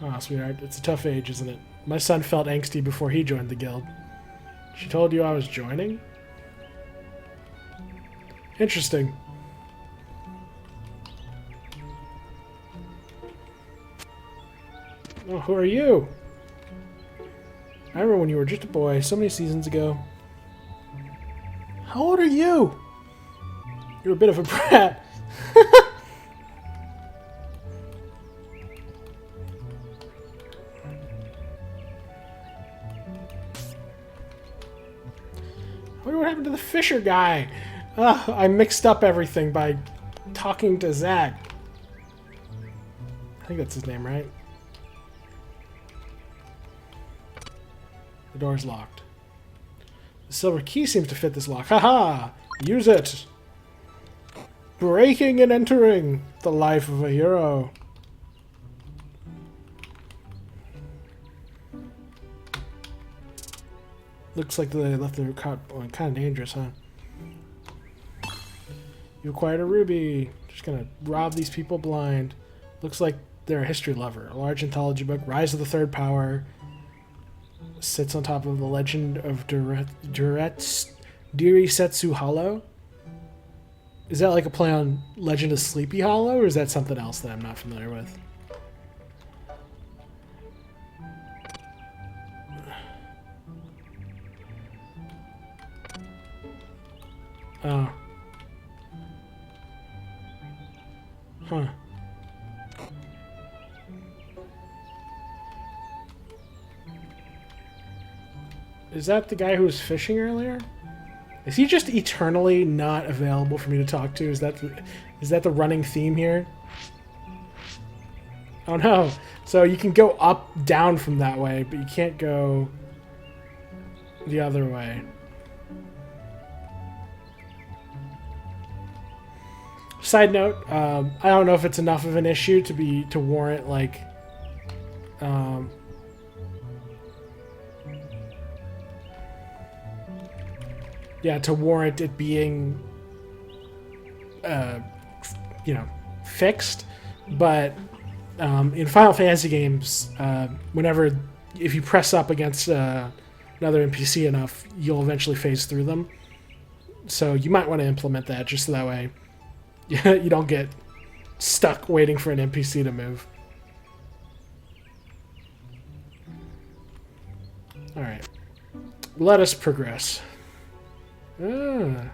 Oh, sweetheart, it's a tough age, isn't it? My son felt angsty before he joined the guild. She told you I was joining? Interesting. Oh, who are you? I remember when you were just a boy, so many seasons ago. How old are you? You're a bit of a brat. I wonder what happened to the Fisher guy. I mixed up everything by talking to Zach. I think that's his name, right? The door's locked. The silver key seems to fit this lock. Haha! Use it! Breaking and entering the life of a hero. Looks like they left their caught. Kind of dangerous, huh? You acquired a ruby. Just gonna rob these people blind. Looks like they're a history lover. A large anthology book, Rise of the Third Power, sits on top of the Legend of Dirisetsu Hollow. Is that like a play on Legend of Sleepy Hollow, or is that something else that I'm not familiar with? Oh. Huh. Is that the guy who was fishing earlier? Is he just eternally not available for me to talk to? Is that the running theme here? Oh no. So you can go up, down from that way, but you can't go the other way. Side note, I don't know if it's enough of an issue to warrant like to warrant it being fixed, but in Final Fantasy games, if you press up against another NPC enough, you'll eventually phase through them. So you might want to implement that just so that way you don't get stuck waiting for an NPC to move. Alright. Let us progress. To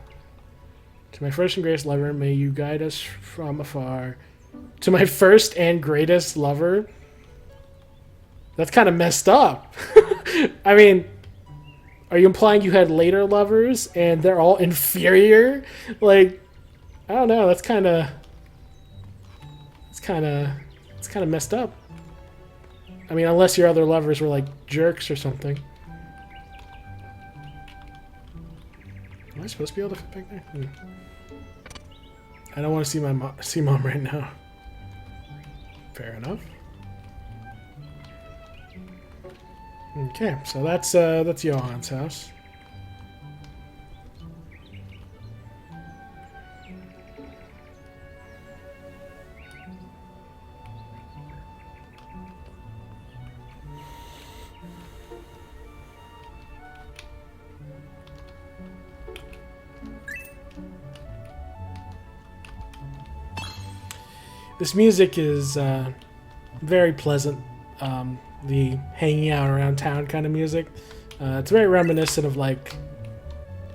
my first and greatest lover, may you guide us from afar. To my first and greatest lover? That's kind of messed up. I mean, are you implying you had later lovers and they're all inferior? Like, I don't know. That's kind of messed up. I mean, unless your other lovers were like jerks or something. Am I supposed to be able to fit back there? I don't want to see mom right now. Fair enough. Okay, so that's Johan's house. This music is very pleasant. The hanging out around town kind of music. It's very reminiscent of like...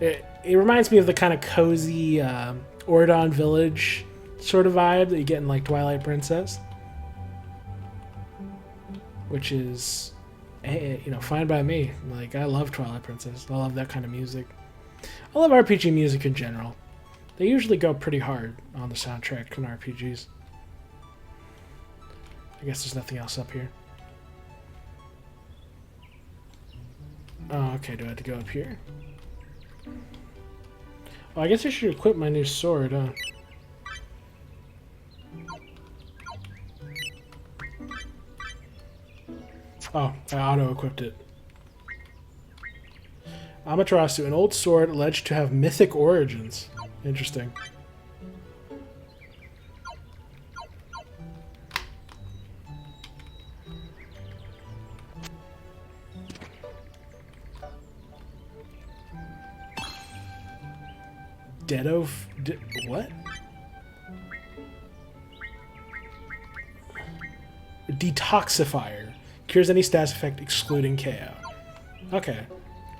It reminds me of the kind of cozy Ordon Village sort of vibe that you get in like Twilight Princess. Which is Hey, fine by me. Like, I love Twilight Princess. I love that kind of music. I love RPG music in general. They usually go pretty hard on the soundtrack in RPGs. I guess there's nothing else up here. Oh, okay. Do I have to go up here? Oh, I guess I should equip my new sword, huh? Oh, I auto-equipped it. Amaterasu, an old sword alleged to have mythic origins. Interesting. What? Detoxifier. Cures any status effect excluding KO. Okay.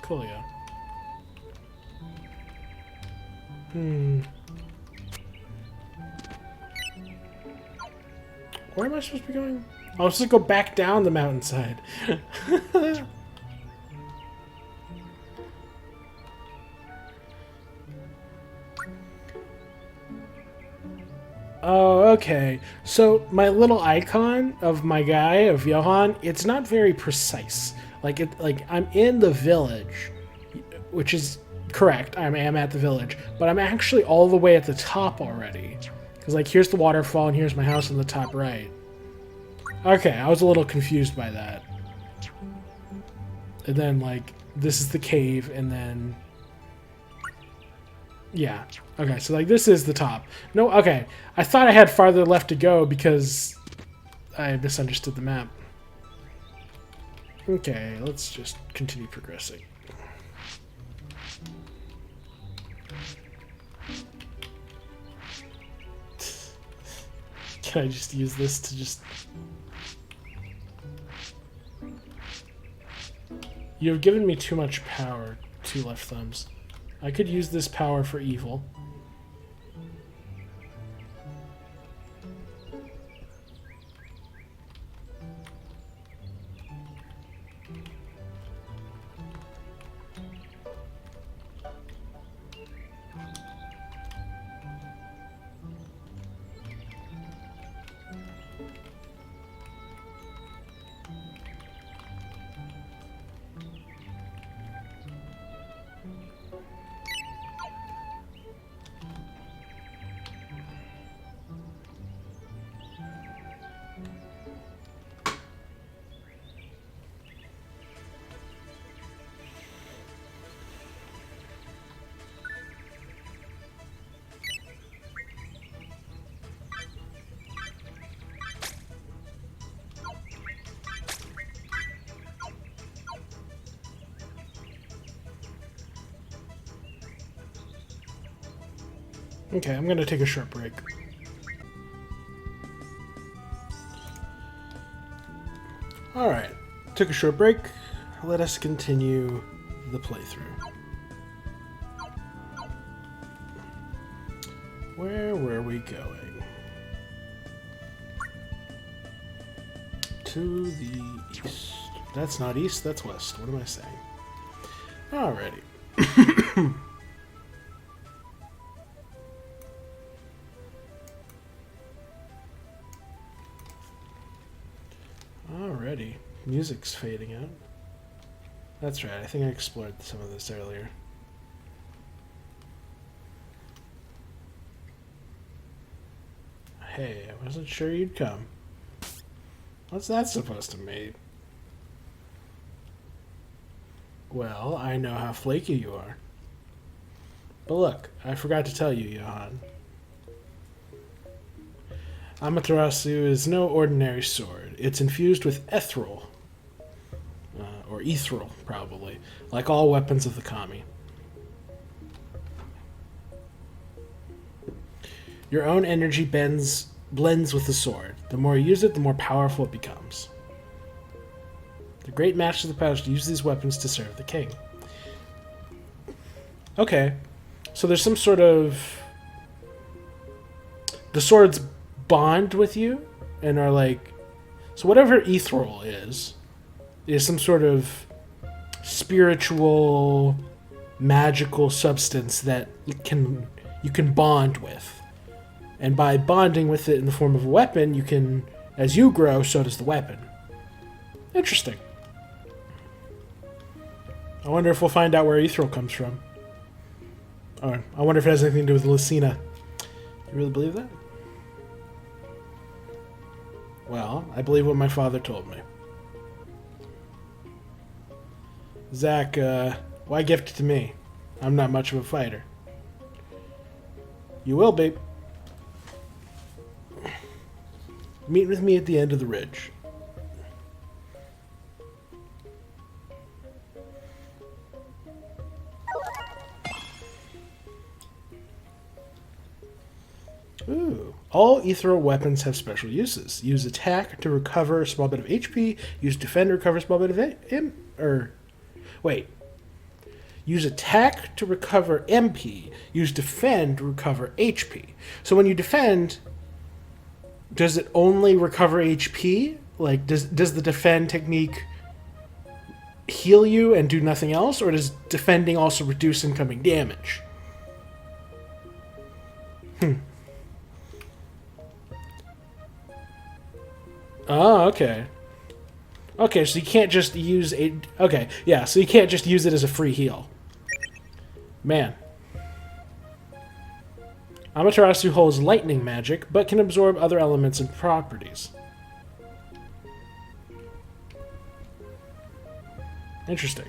Cool, yeah. Where am I supposed to be going? Oh, I'm supposed to go back down the mountainside. Oh, okay. So my little icon of my guy, of Johann, it's not very precise. Like I'm in the village, which is correct. I am at the village, but I'm actually all the way at the top already. Because like here's the waterfall and here's my house on the top right. Okay, I was a little confused by that. And then like this is the cave, and then yeah. Okay, so like this is the top. No, okay. I thought I had farther left to go because I misunderstood the map. Okay, let's just continue progressing. Can I just use this to just... You have given me too much power, two left thumbs. I could use this power for evil. Okay, I'm gonna take a short break. Alright, took a short break. Let us continue the playthrough. Where were we going? To the east. That's not east, that's west. What am I saying? Alrighty. Alrighty. Music's fading out. That's right, I think I explored some of this earlier. Hey, I wasn't sure you'd come. What's that supposed to mean? Well, I know how flaky you are. But look, I forgot to tell you, Johann. Amaterasu is no ordinary sword. It's infused with ethereal, or ethereal, probably, like all weapons of the kami. Your own energy blends with the sword. The more you use it, the more powerful it becomes. The great masters of the past use these weapons to serve the king. Okay, so there's some sort of... The swords bond with you and are like... So whatever ethereal is is some sort of spiritual, magical substance that you can bond with. And by bonding with it in the form of a weapon, you can, as you grow, so does the weapon. Interesting. I wonder if we'll find out where Ethereal comes from. Oh, I wonder if it has anything to do with Lucina. You really believe that? Well, I believe what my father told me. Zach, why gift it to me? I'm not much of a fighter. You will be. Meet with me at the end of the ridge. Ooh. All ethereal weapons have special uses. Use attack to recover a small bit of HP. Use defend to recover a small bit of Use attack to recover MP. Use defend to recover HP. So when you defend, does it only recover HP? Like, does the defend technique heal you and do nothing else? Or does defending also reduce incoming damage? Oh, okay. Okay, so you can't just use a... Okay, yeah, so you can't just use it as a free heal. Man. Amaterasu holds lightning magic, but can absorb other elements and properties. Interesting.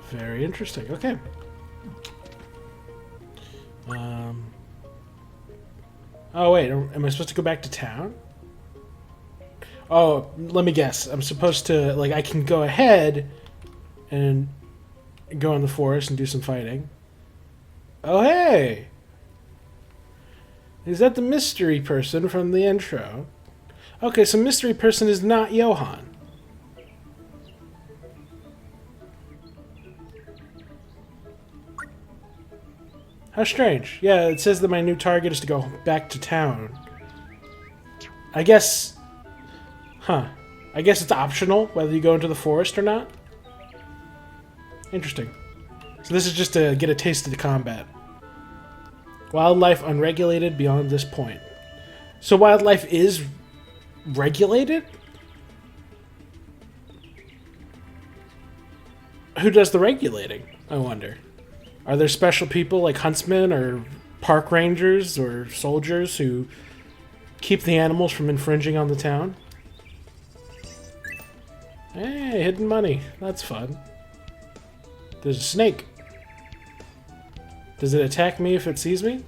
Very interesting. Okay. Oh, wait. Am I supposed to go back to town? Oh, let me guess. I'm supposed to... Like, I can go ahead and go in the forest and do some fighting. Oh, hey! Is that the mystery person from the intro? Okay, so mystery person is not Johan. How strange. Yeah, it says that my new target is to go back to town. I guess... Huh. I guess it's optional whether you go into the forest or not. Interesting. So this is just to get a taste of the combat. Wildlife unregulated beyond this point. So wildlife is regulated? Who does the regulating, I wonder? Are there special people like huntsmen or park rangers or soldiers who keep the animals from infringing on the town? Hey, hidden money. That's fun. There's a snake. Does it attack me if it sees me?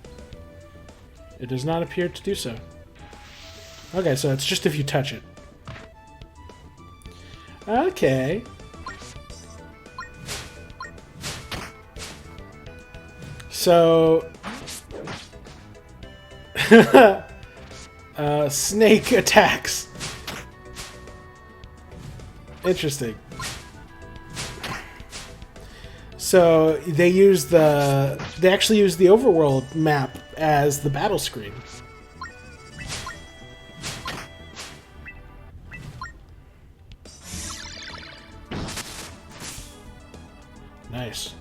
It does not appear to do so. Okay, so it's just if you touch it. Okay. So, snake attacks. Interesting. So they actually use the overworld map as the battle screen. Nice.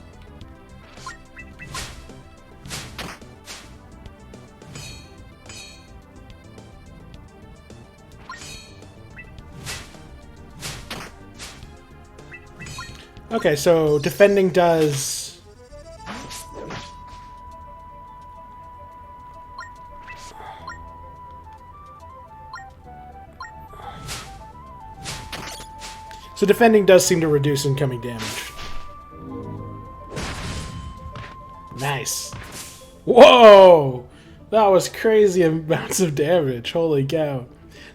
Okay, so defending does... So defending does seem to reduce incoming damage. Nice. Whoa! That was crazy amounts of damage. Holy cow.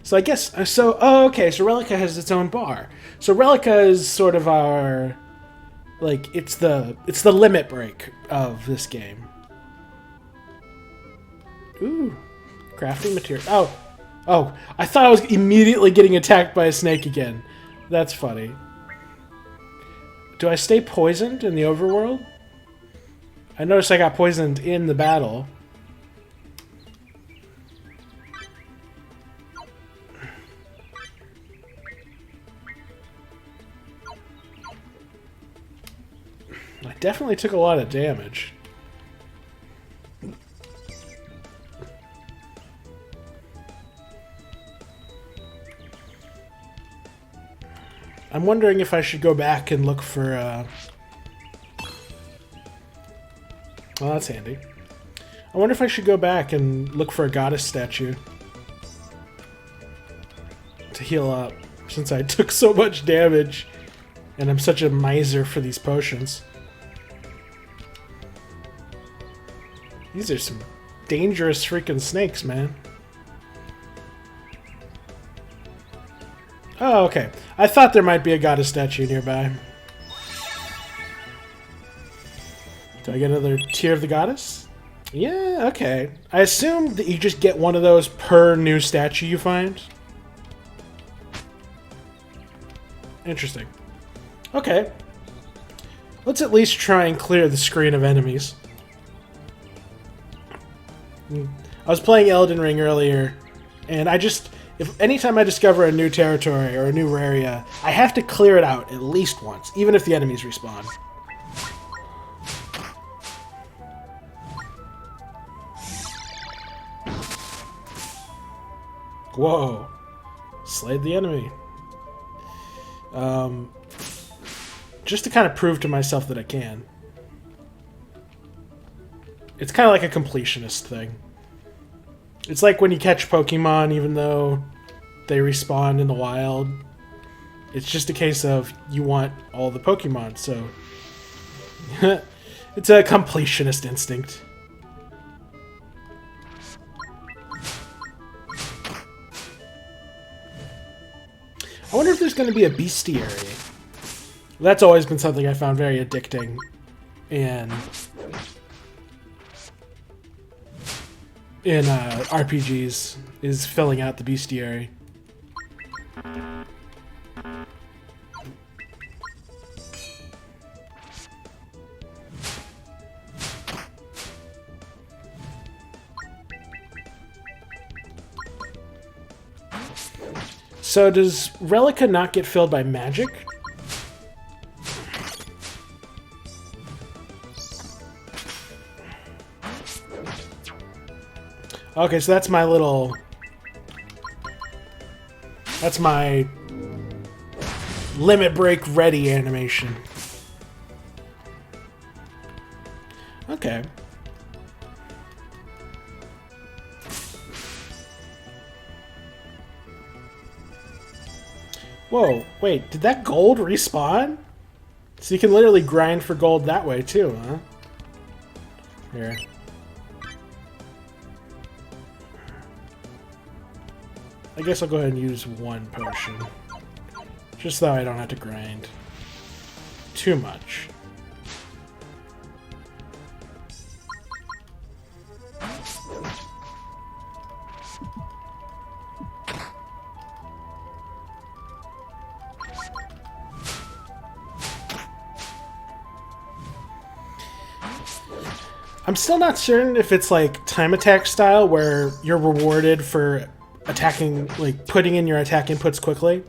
So I guess... So, oh, okay, so Relica has its own bar. So Relica is sort of our... Like, it's the limit break of this game. Ooh. Crafting material. Oh, I thought I was immediately getting attacked by a snake again. That's funny. Do I stay poisoned in the overworld? I noticed I got poisoned in the battle. I definitely took a lot of damage. I'm wondering if I should go back and look for, well, that's handy. I wonder if I should go back and look for a goddess statue to heal up, since I took so much damage and I'm such a miser for these potions. These are some dangerous freaking snakes, man. Oh, okay. I thought there might be a goddess statue nearby. Do I get another Tear of the Goddess? Yeah, okay. I assume that you just get one of those per new statue you find. Interesting. Okay. Let's at least try and clear the screen of enemies. I was playing Elden Ring earlier, and anytime I discover a new territory or a new area, I have to clear it out at least once, even if the enemies respawn. Whoa. Slayed the enemy. Just to kind of prove to myself that I can. It's kind of like a completionist thing. It's like when you catch Pokemon, even though they respawn in the wild. It's just a case of you want all the Pokemon, so... it's a completionist instinct. I wonder if there's going to be a bestiary. That's always been something I found very addicting in RPGs, is filling out the bestiary. So does Relica not get filled by magic? Okay, so that's my little... That's my limit break ready animation. Okay. Whoa, wait, did that gold respawn? So you can literally grind for gold that way too, huh? Here. I guess I'll go ahead and use one potion. Just so I don't have to grind too much. I'm still not certain if it's like time attack style where you're rewarded for attacking, like putting in your attack inputs quickly.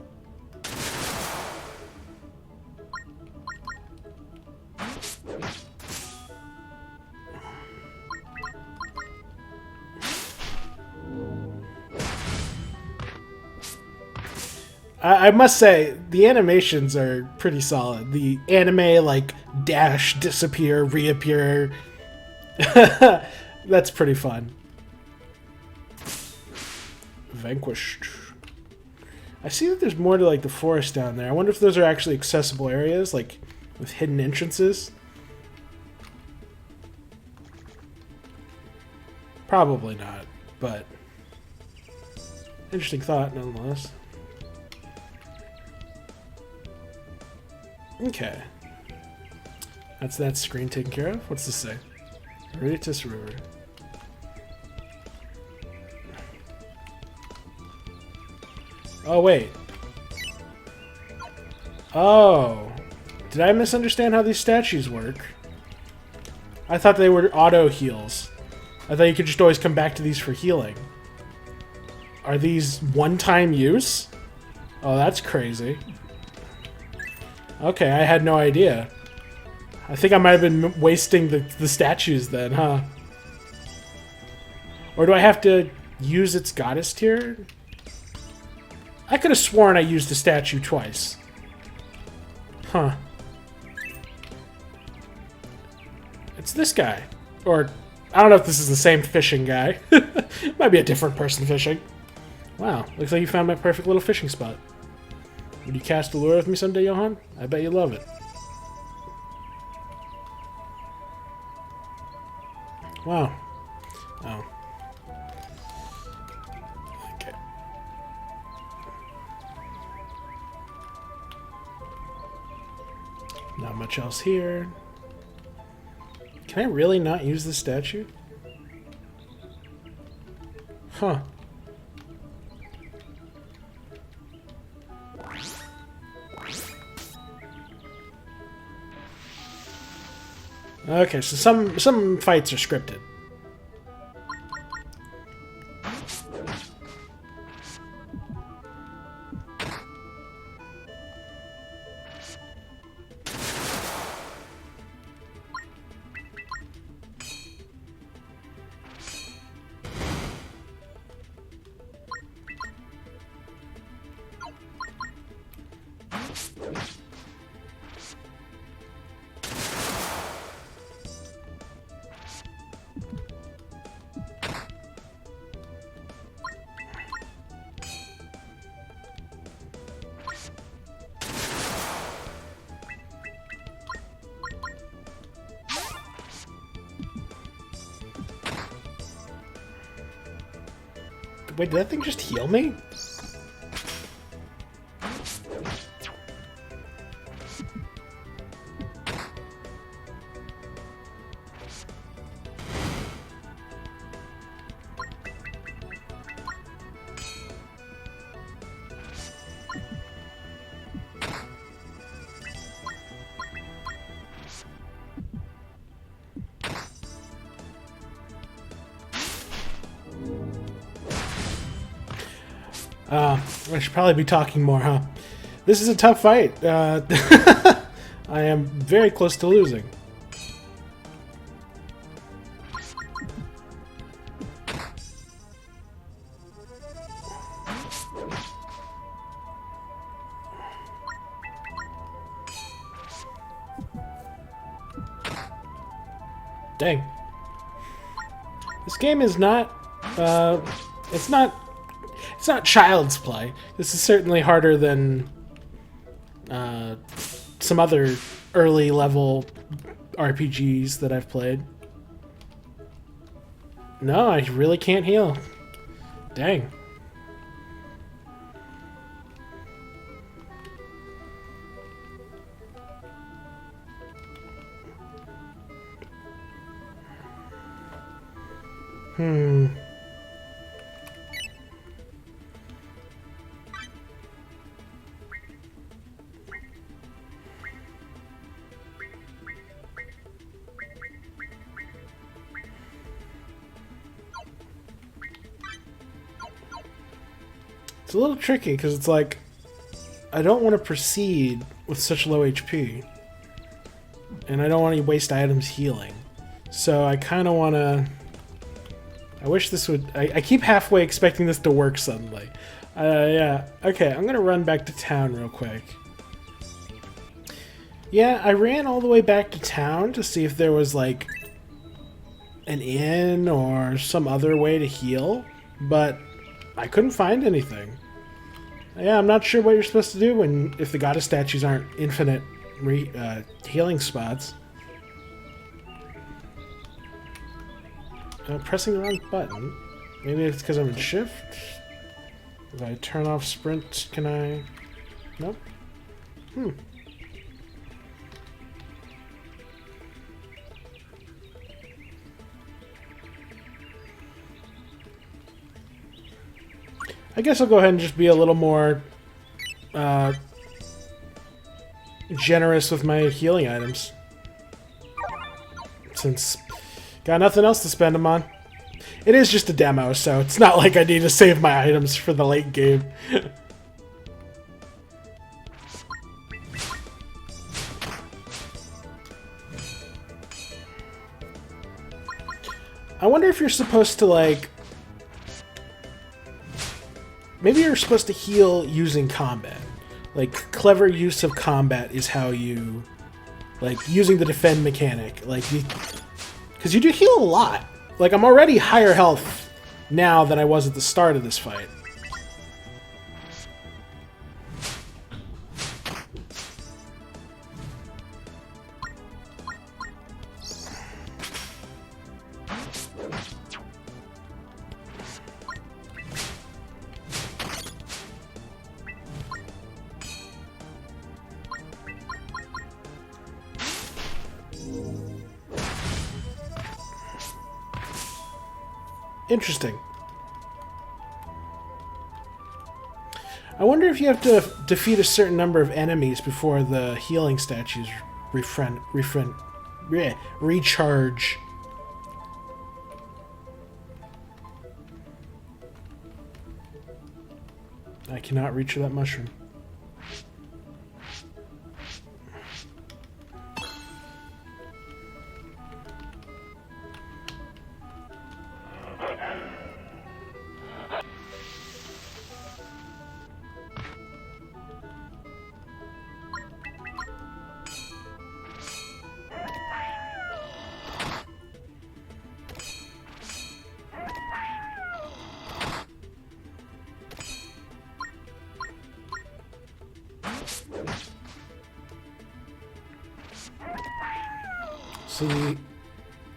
I must say, the animations are pretty solid. The anime, like, dash, disappear, reappear. That's pretty fun. Vanquished. I see that there's more to, like, the forest down there. I wonder if those are actually accessible areas, like, with hidden entrances. Probably not, but interesting thought, nonetheless. Okay. That's that screen taken care of. What's this say? Ritus River. Oh, wait. Oh. Did I misunderstand how these statues work? I thought they were auto heals. I thought you could just always come back to these for healing. Are these one-time use? Oh, that's crazy. Okay, I had no idea. I think I might have been wasting the statues then, huh? Or do I have to use its goddess tier? I could have sworn I used the statue twice. Huh. It's this guy. Or, I don't know if this is the same fishing guy. Might be a different person fishing. Wow, looks like you found my perfect little fishing spot. Would you cast a lure with me someday, Johan? I bet you love it. Wow. Oh. Okay. Not much else here. Can I really not use this statue? Huh. Okay, so some fights are scripted. Wait, did that thing just heal me? I should probably be talking more, huh? This is a tough fight. I am very close to losing. Dang. This game is not, it's not child's play. This is certainly harder than some other early level RPGs that I've played. No, I really can't heal. Dang. It's a little tricky because it's like I don't want to proceed with such low HP, and I don't want to waste items healing. So I kind of want to. I wish this would. I keep halfway expecting this to work suddenly. Yeah. Okay, I'm gonna run back to town real quick. Yeah, I ran all the way back to town to see if there was like an inn or some other way to heal, but I couldn't find anything. Yeah, I'm not sure what you're supposed to do if the goddess statues aren't infinite healing spots. Pressing the wrong button. Maybe it's because I'm in shift. If I turn off sprint, can I? Nope. I guess I'll go ahead and just be a little more, generous with my healing items. Since got nothing else to spend them on. It is just a demo, so it's not like I need to save my items for the late game. I wonder if you're supposed to, like... Maybe you're supposed to heal using combat. Like, clever use of combat is how you... Like, using the defend mechanic. Like, because you do heal a lot. Like, I'm already higher health now than I was at the start of this fight. Interesting. I wonder if you have to defeat a certain number of enemies before the healing statues recharge. I cannot reach that mushroom.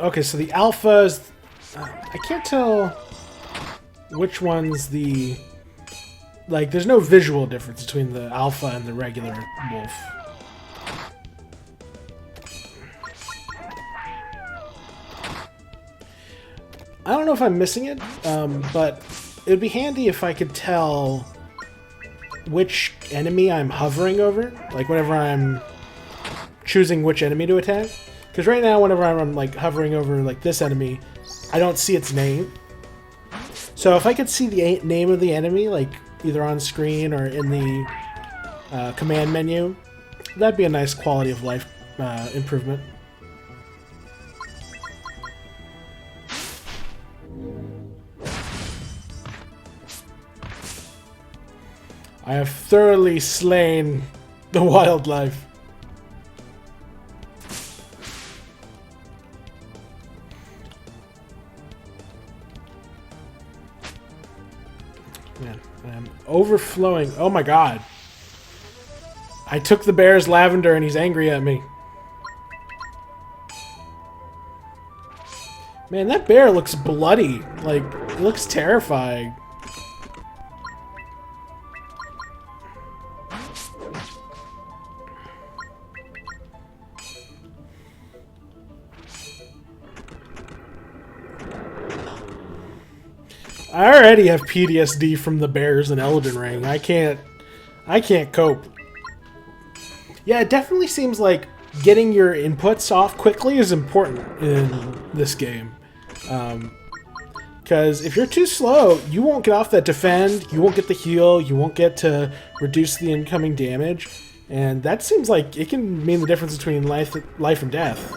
Okay, so the alpha is... I can't tell which one's the... Like, there's no visual difference between the alpha and the regular wolf. I don't know if I'm missing it, but it would be handy if I could tell which enemy I'm hovering over. Like, whenever I'm choosing which enemy to attack. Because right now, whenever I'm like hovering over like this enemy, I don't see its name. So if I could see the name of the enemy, like either on screen or in the command menu, that'd be a nice quality of life improvement. I have thoroughly slain the wildlife. Man, I'm overflowing. Oh my god. I took the bear's lavender and he's angry at me. Man, that bear looks bloody. Like, it looks terrifying. I already have PTSD from the bears in Elden Ring. I can't cope. Yeah, it definitely seems like getting your inputs off quickly is important in this game. Because if you're too slow, you won't get off that defend, you won't get the heal, you won't get to reduce the incoming damage. And that seems like it can mean the difference between life and death.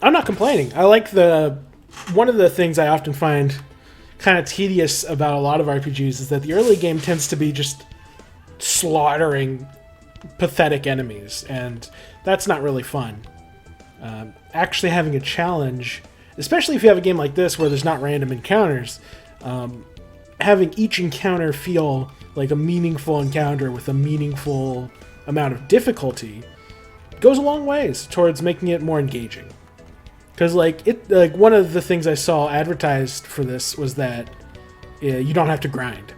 I'm not complaining. I like one of the things I often find kind of tedious about a lot of RPGs is that the early game tends to be just slaughtering pathetic enemies, and that's not really fun. Actually having a challenge, especially if you have a game like this where there's not random encounters, having each encounter feel like a meaningful encounter with a meaningful amount of difficulty goes a long ways towards making it more engaging. Because like one of the things I saw advertised for this was that you don't have to grind,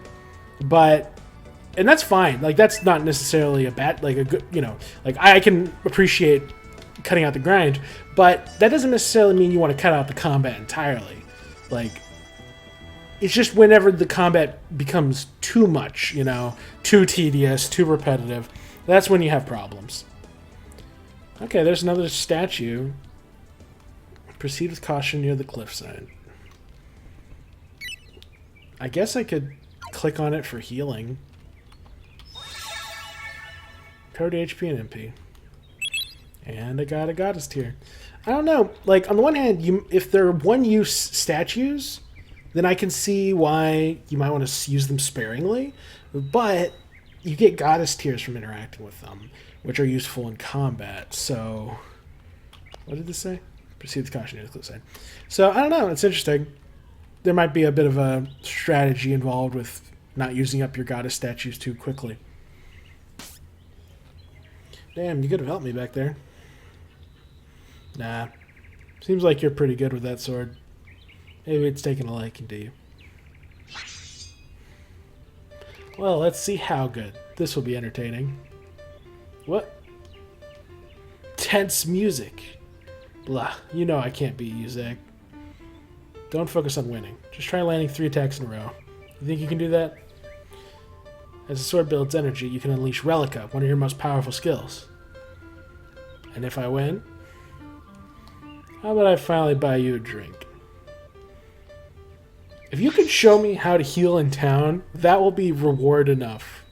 and that's fine. Like that's not necessarily a bad, like a good, like I can appreciate cutting out the grind, but that doesn't necessarily mean you want to cut out the combat entirely. Like It's just whenever the combat becomes too much, you know, too tedious, too repetitive, that's when you have problems. Okay, there's another statue. Proceed with caution near the cliffside. I guess I could click on it for healing. Code HP and MP. And I got a goddess tier. I don't know. Like, on the one hand, if they're one-use statues, then I can see why you might want to use them sparingly. But you get goddess tiers from interacting with them, which are useful in combat. So, what did this say? Proceed with caution near the cliffside. So, I don't know. It's interesting. There might be a bit of a strategy involved with not using up your goddess statues too quickly. Damn, you could have helped me back there. Nah. Seems like you're pretty good with that sword. Maybe it's taken a liking to you. Well, let's see how good. This will be entertaining. What? Tense music. Blah. You know I can't beat you, Zach. Don't focus on winning. Just try landing 3 attacks in a row. You think you can do that? As the sword builds energy, you can unleash Relica, one of your most powerful skills. And if I win, how about I finally buy you a drink? If you could show me how to heal in town, that will be reward enough.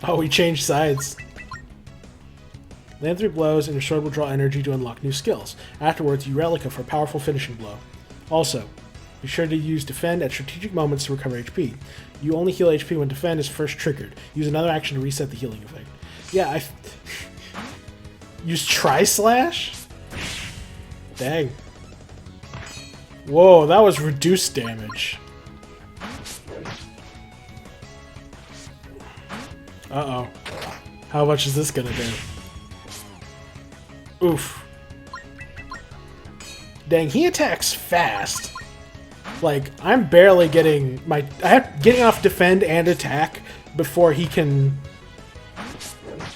Oh, we changed sides. Land 3 blows and your sword will draw energy to unlock new skills. Afterwards, you Relica for a powerful finishing blow. Also, be sure to use Defend at strategic moments to recover HP. You only heal HP when Defend is first triggered. Use another action to reset the healing effect. Yeah, use Tri-Slash? Dang. Whoa, that was reduced damage. Uh-oh. How much is this gonna do? Oof. Dang, he attacks fast. Like, I'm barely getting getting off defend and attack before he can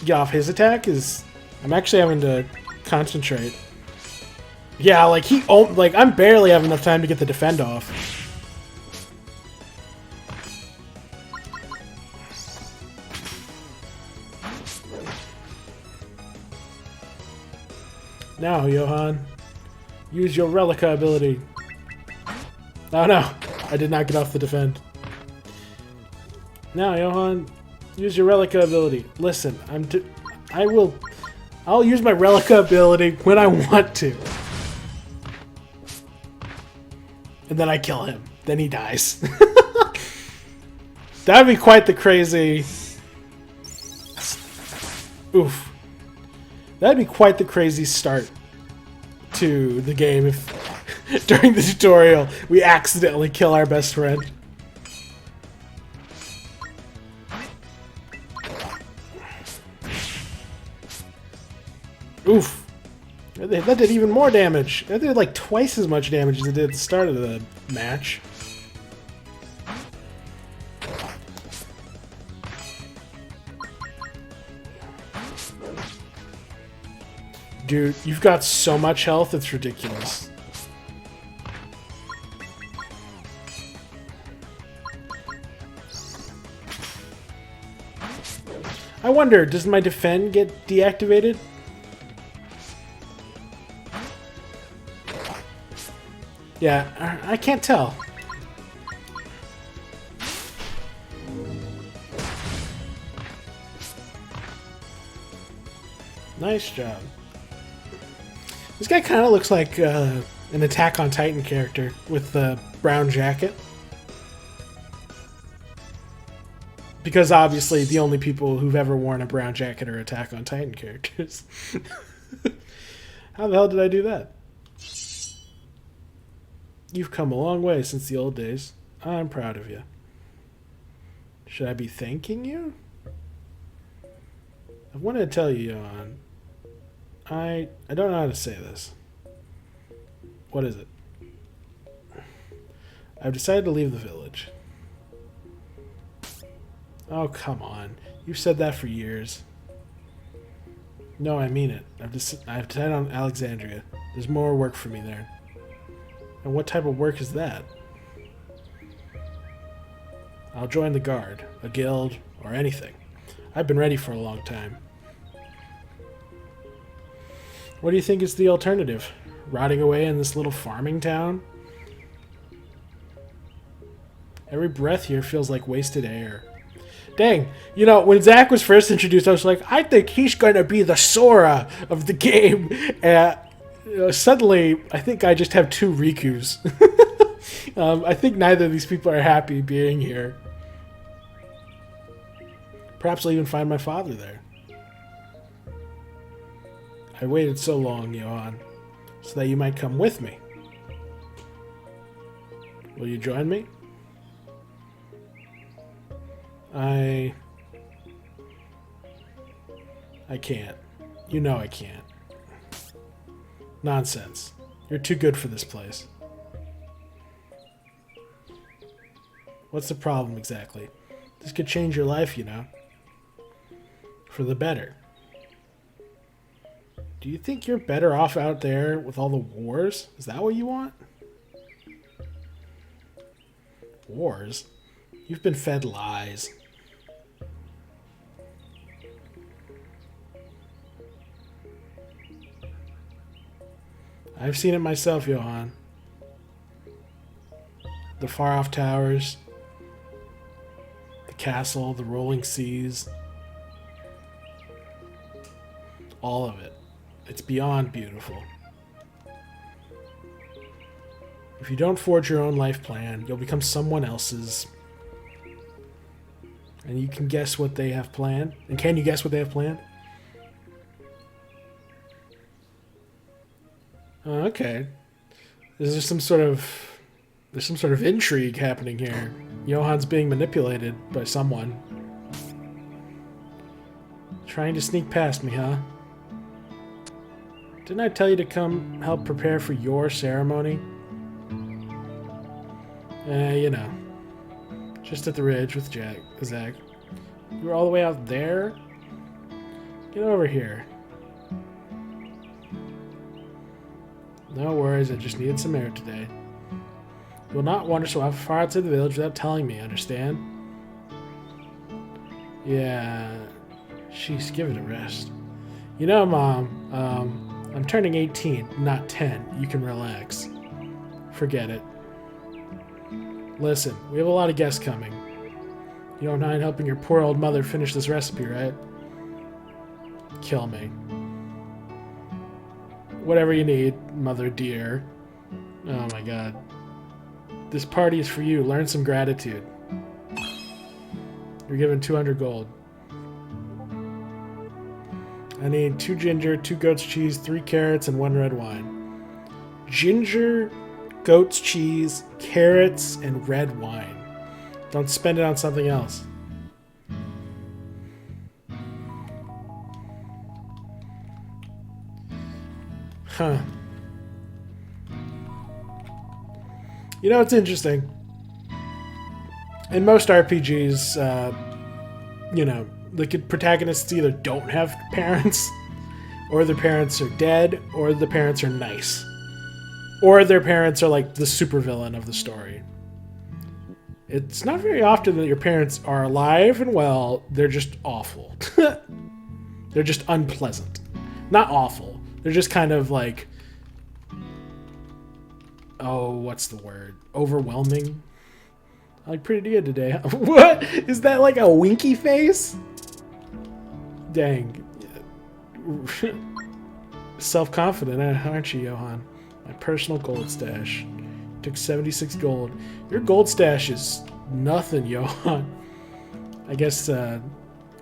get off his attack is... I'm actually having to concentrate. Yeah, like, I'm barely having enough time to get the defend off. Now, Johan, use your Relica ability. Oh no, I did not get off the defend. Now, Johan, use your Relica ability. Listen, I'll use my Relica ability when I want to. And then I kill him. Then he dies. That would be quite the crazy... Oof. That'd be quite the crazy start to the game if during the tutorial we accidentally kill our best friend. Oof. That did even more damage. That did like twice as much damage as it did at the start of the match. Dude, you've got so much health, it's ridiculous. I wonder, does my defend get deactivated? Yeah, I can't tell. Nice job. This guy kind of looks like an Attack on Titan character with the brown jacket. Because obviously the only people who've ever worn a brown jacket are Attack on Titan characters. How the hell did I do that? You've come a long way since the old days. I'm proud of you. Should I be thanking you? I wanted to tell you, Johan. I don't know how to say this. What is it? I've decided to leave the village. Oh, come on. You've said that for years. No, I mean it. I've decided on Alexandria. There's more work for me there. And what type of work is that? I'll join the guard, a guild, or anything. I've been ready for a long time. What do you think is the alternative? Rotting away in this little farming town? Every breath here feels like wasted air. Dang, you know, when Zach was first introduced, I was like, I think he's going to be the Sora of the game. And suddenly, I think I just have 2 Rikus. I think neither of these people are happy being here. Perhaps I'll even find my father there. I waited so long, Johan, so that you might come with me. Will you join me? I can't. You know I can't. Nonsense. You're too good for this place. What's the problem exactly? This could change your life, you know. For the better. Do you think you're better off out there with all the wars? Is that what you want? Wars? You've been fed lies. I've seen it myself, Johan. The far-off towers, the castle, the rolling seas. All of it. It's beyond beautiful. If you don't forge your own life plan, you'll become someone else's. And you can guess what they have planned? And can you guess what they have planned? Okay. There's some sort of intrigue happening here. Johan's being manipulated by someone. Trying to sneak past me, huh? Didn't I tell you to come help prepare for your ceremony? You know. Just at the ridge with Zach. You were all the way out there? Get over here. No worries, I just needed some air today. You will not wander so far outside the village without telling me, understand? Yeah. Jeez, give it a rest. You know, Mom, I'm turning 18, not 10. You can relax. Forget it. Listen, we have a lot of guests coming. You don't mind helping your poor old mother finish this recipe, right? Kill me. Whatever you need, mother dear. Oh my god. This party is for you. Learn some gratitude. You're given 200 gold. I need 2 ginger, 2 goat's cheese, 3 carrots, and 1 red wine. Ginger, goat's cheese, carrots, and red wine. Don't spend it on something else. Huh. You know, it's interesting. In most RPGs, you know, the protagonists either don't have parents, or their parents are dead, or the parents are nice. Or their parents are like the supervillain of the story. It's not very often that your parents are alive and well, they're just awful. They're just unpleasant. Not awful. They're just kind of like, oh, what's the word? Overwhelming? I look pretty good today. What? Is that like a winky face? Dang. Self-confident, aren't you, Johan? My personal gold stash. Took 76 gold. Your gold stash is nothing, Johan. I guess,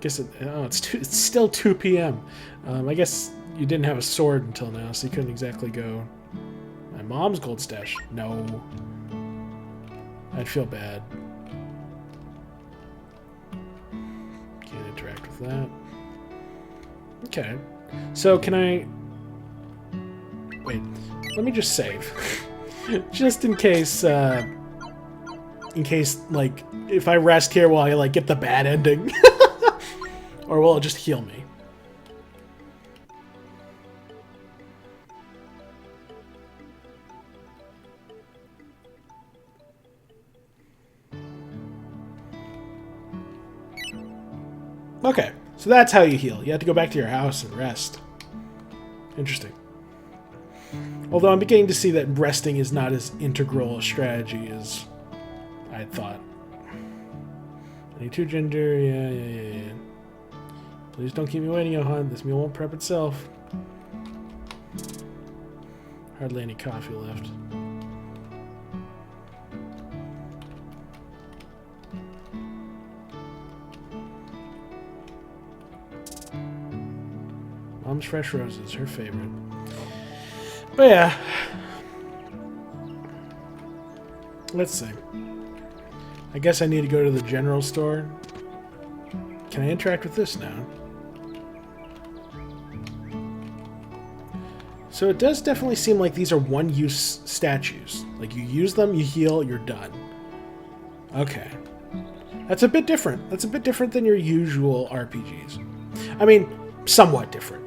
it's still 2 p.m. I guess you didn't have a sword until now, so you couldn't exactly go. My mom's gold stash. No. I'd feel bad. Can't interact with that. Okay. So can I... Wait. Let me just save. Just in case, like, if I rest here while I, like, get the bad ending. Or will it just heal me? Okay, so that's how you heal. You have to go back to your house and rest. Interesting. Although I'm beginning to see that resting is not as integral a strategy as I thought. I need 2 ginger. Yeah. Please don't keep me waiting, Johan. This meal won't prep itself. Hardly any coffee left. Mom's fresh roses, her favorite. But yeah. Let's see. I guess I need to go to the general store. Can I interact with this now? So it does definitely seem like these are one-use statues. Like you use them, you heal, you're done. Okay. That's a bit different. That's a bit different than your usual RPGs. I mean, somewhat different.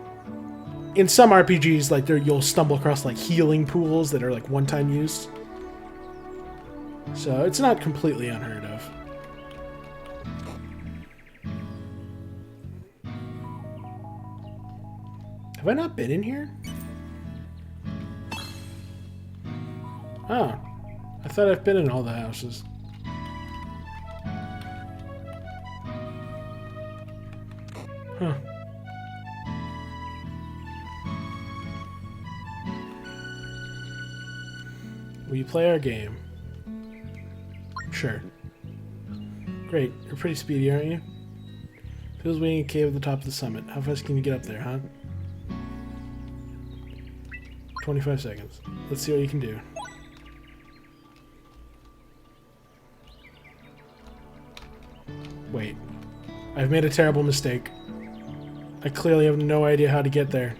In some RPGs, like you'll stumble across like healing pools that are like one-time use. So it's not completely unheard of. Have I not been in here? Oh. I thought I've been in all the houses. Huh. Will you play our game? Sure. Great. You're pretty speedy, aren't you? Feels waiting in a cave at the top of the summit. How fast can you get up there, huh? 25 seconds. Let's see what you can do. Wait. I've made a terrible mistake. I clearly have no idea how to get there.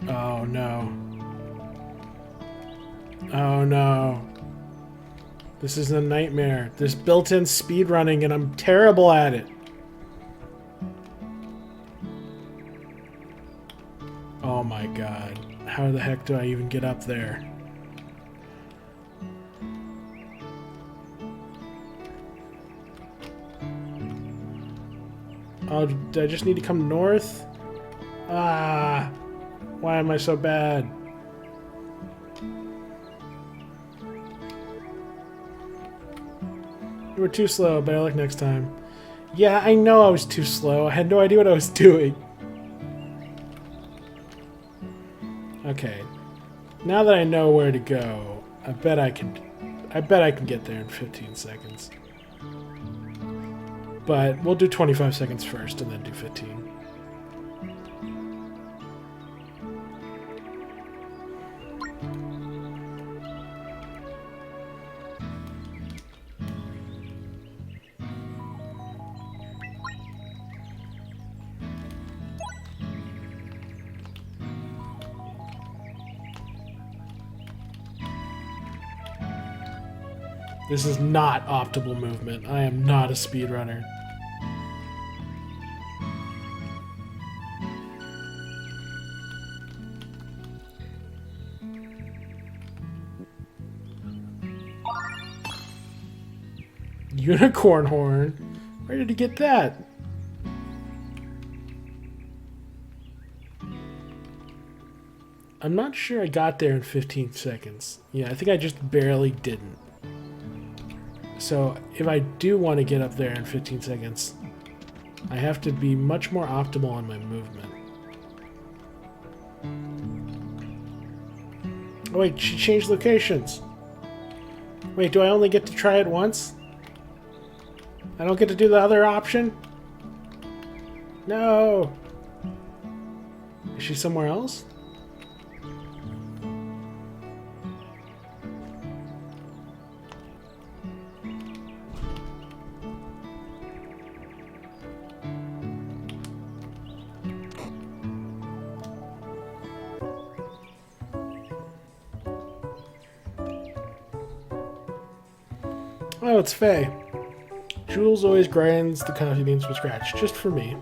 Oh no. Oh no. This is a nightmare. There's built-in speedrunning and I'm terrible at it. Oh my god. How the heck do I even get up there? Oh, do I just need to come north? Ah! Why am I so bad? You were too slow. Better luck next time. Yeah, I know I was too slow. I had no idea what I was doing. Okay. Now that I know where to go, I bet I can get there in 15 seconds. But we'll do 25 seconds first and then do 15. This is not optimal movement. I am not a speedrunner. Unicorn horn? Where did he get that? I'm not sure I got there in 15 seconds. Yeah, I think I just barely didn't. So if I do want to get up there in 15 seconds, I have to be much more optimal on my movement. Oh wait, she changed locations. Wait, do I only get to try it once? I don't get to do the other option? No! Is she somewhere else? Oh, it's Faye. Jules always grinds the coffee beans from scratch, just for me.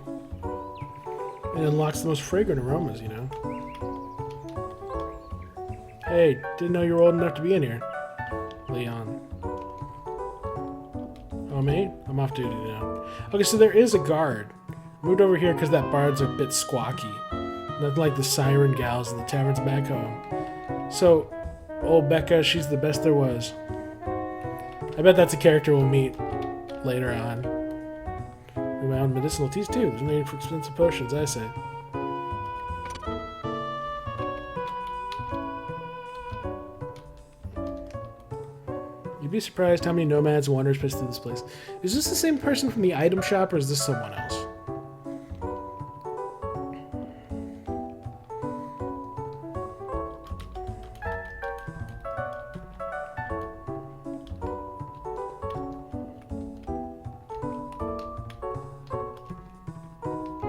And unlocks the most fragrant aromas, you know. Hey, didn't know you were old enough to be in here. Leon. Oh, me? I'm off duty now. Okay, so there is a guard. Moved over here because that bard's a bit squawky. Not like the siren gals in the taverns back home. So, old Becca, she's the best there was. I bet that's a character we'll meet later on. Around medicinal teas too. There's no need for expensive potions, I say. You'd be surprised how many nomads and wanderers pass through this place. Is this the same person from the item shop, or is this someone else?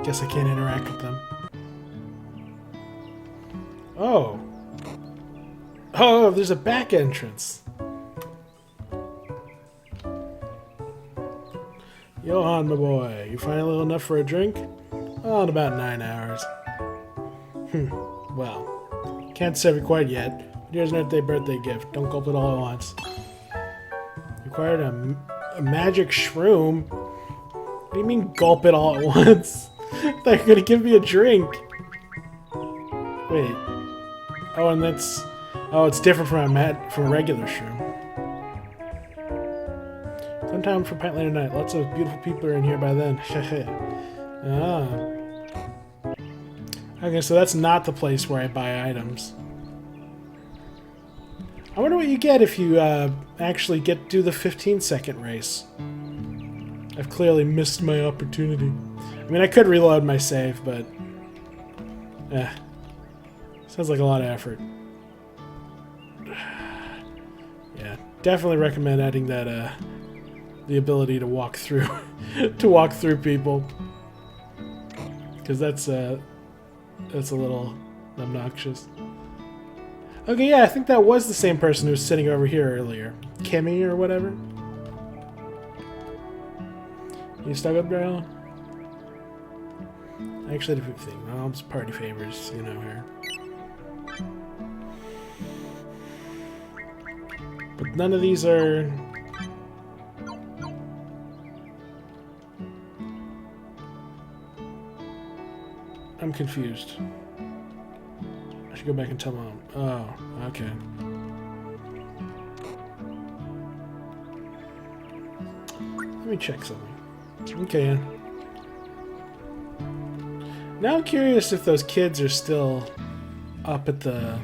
Guess I can't interact with them. Oh. Oh, there's a back entrance. Johan, my boy, you finally enough for a drink? Oh, in about 9 hours. Well, can't serve it quite yet. Here's an birthday gift. Don't gulp it all at once. Required a magic shroom? What do you mean gulp it all at once? They're gonna give me a drink. Wait. Oh, and that's... Oh, it's different from a regular shroom. Sometime for pint later tonight. Lots of beautiful people are in here by then. Ah. Okay, so that's not the place where I buy items. I wonder what you get if you actually do the 15-second race. I've clearly missed my opportunity. I mean, I could reload my save, but... sounds like a lot of effort. Yeah, definitely recommend adding that, the ability to walk through, people. Because that's a little obnoxious. Okay, yeah, I think that was the same person who was sitting over here earlier. Kimmy or whatever. You stuck up, Daryl? Actually, the thing. Mom's party favors, you know her. But none of these are... I'm confused. I should go back and tell Mom. Oh, okay. Let me check something. Okay. Now I'm curious if those kids are still up at the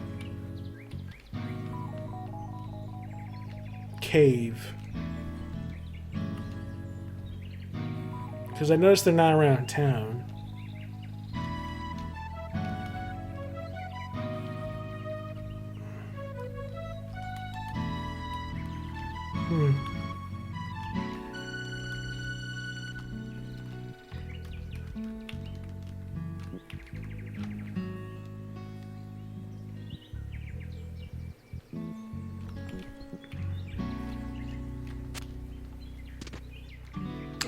cave. Because I noticed they're not around town.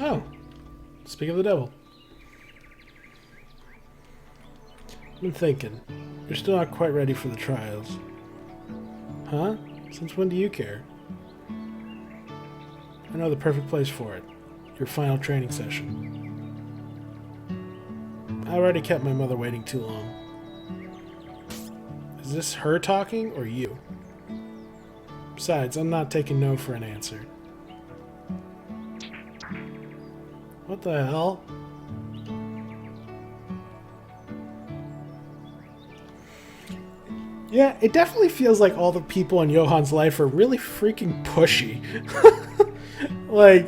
Oh, speak of the devil. I've been thinking, you're still not quite ready for the trials. Huh? Since when do you care? I know the perfect place for it. Your final training session. I already kept my mother waiting too long. Is this her talking, or you? Besides, I'm not taking no for an answer. What the hell? Yeah, it definitely feels like all the people in Johan's life are really freaking pushy. Like,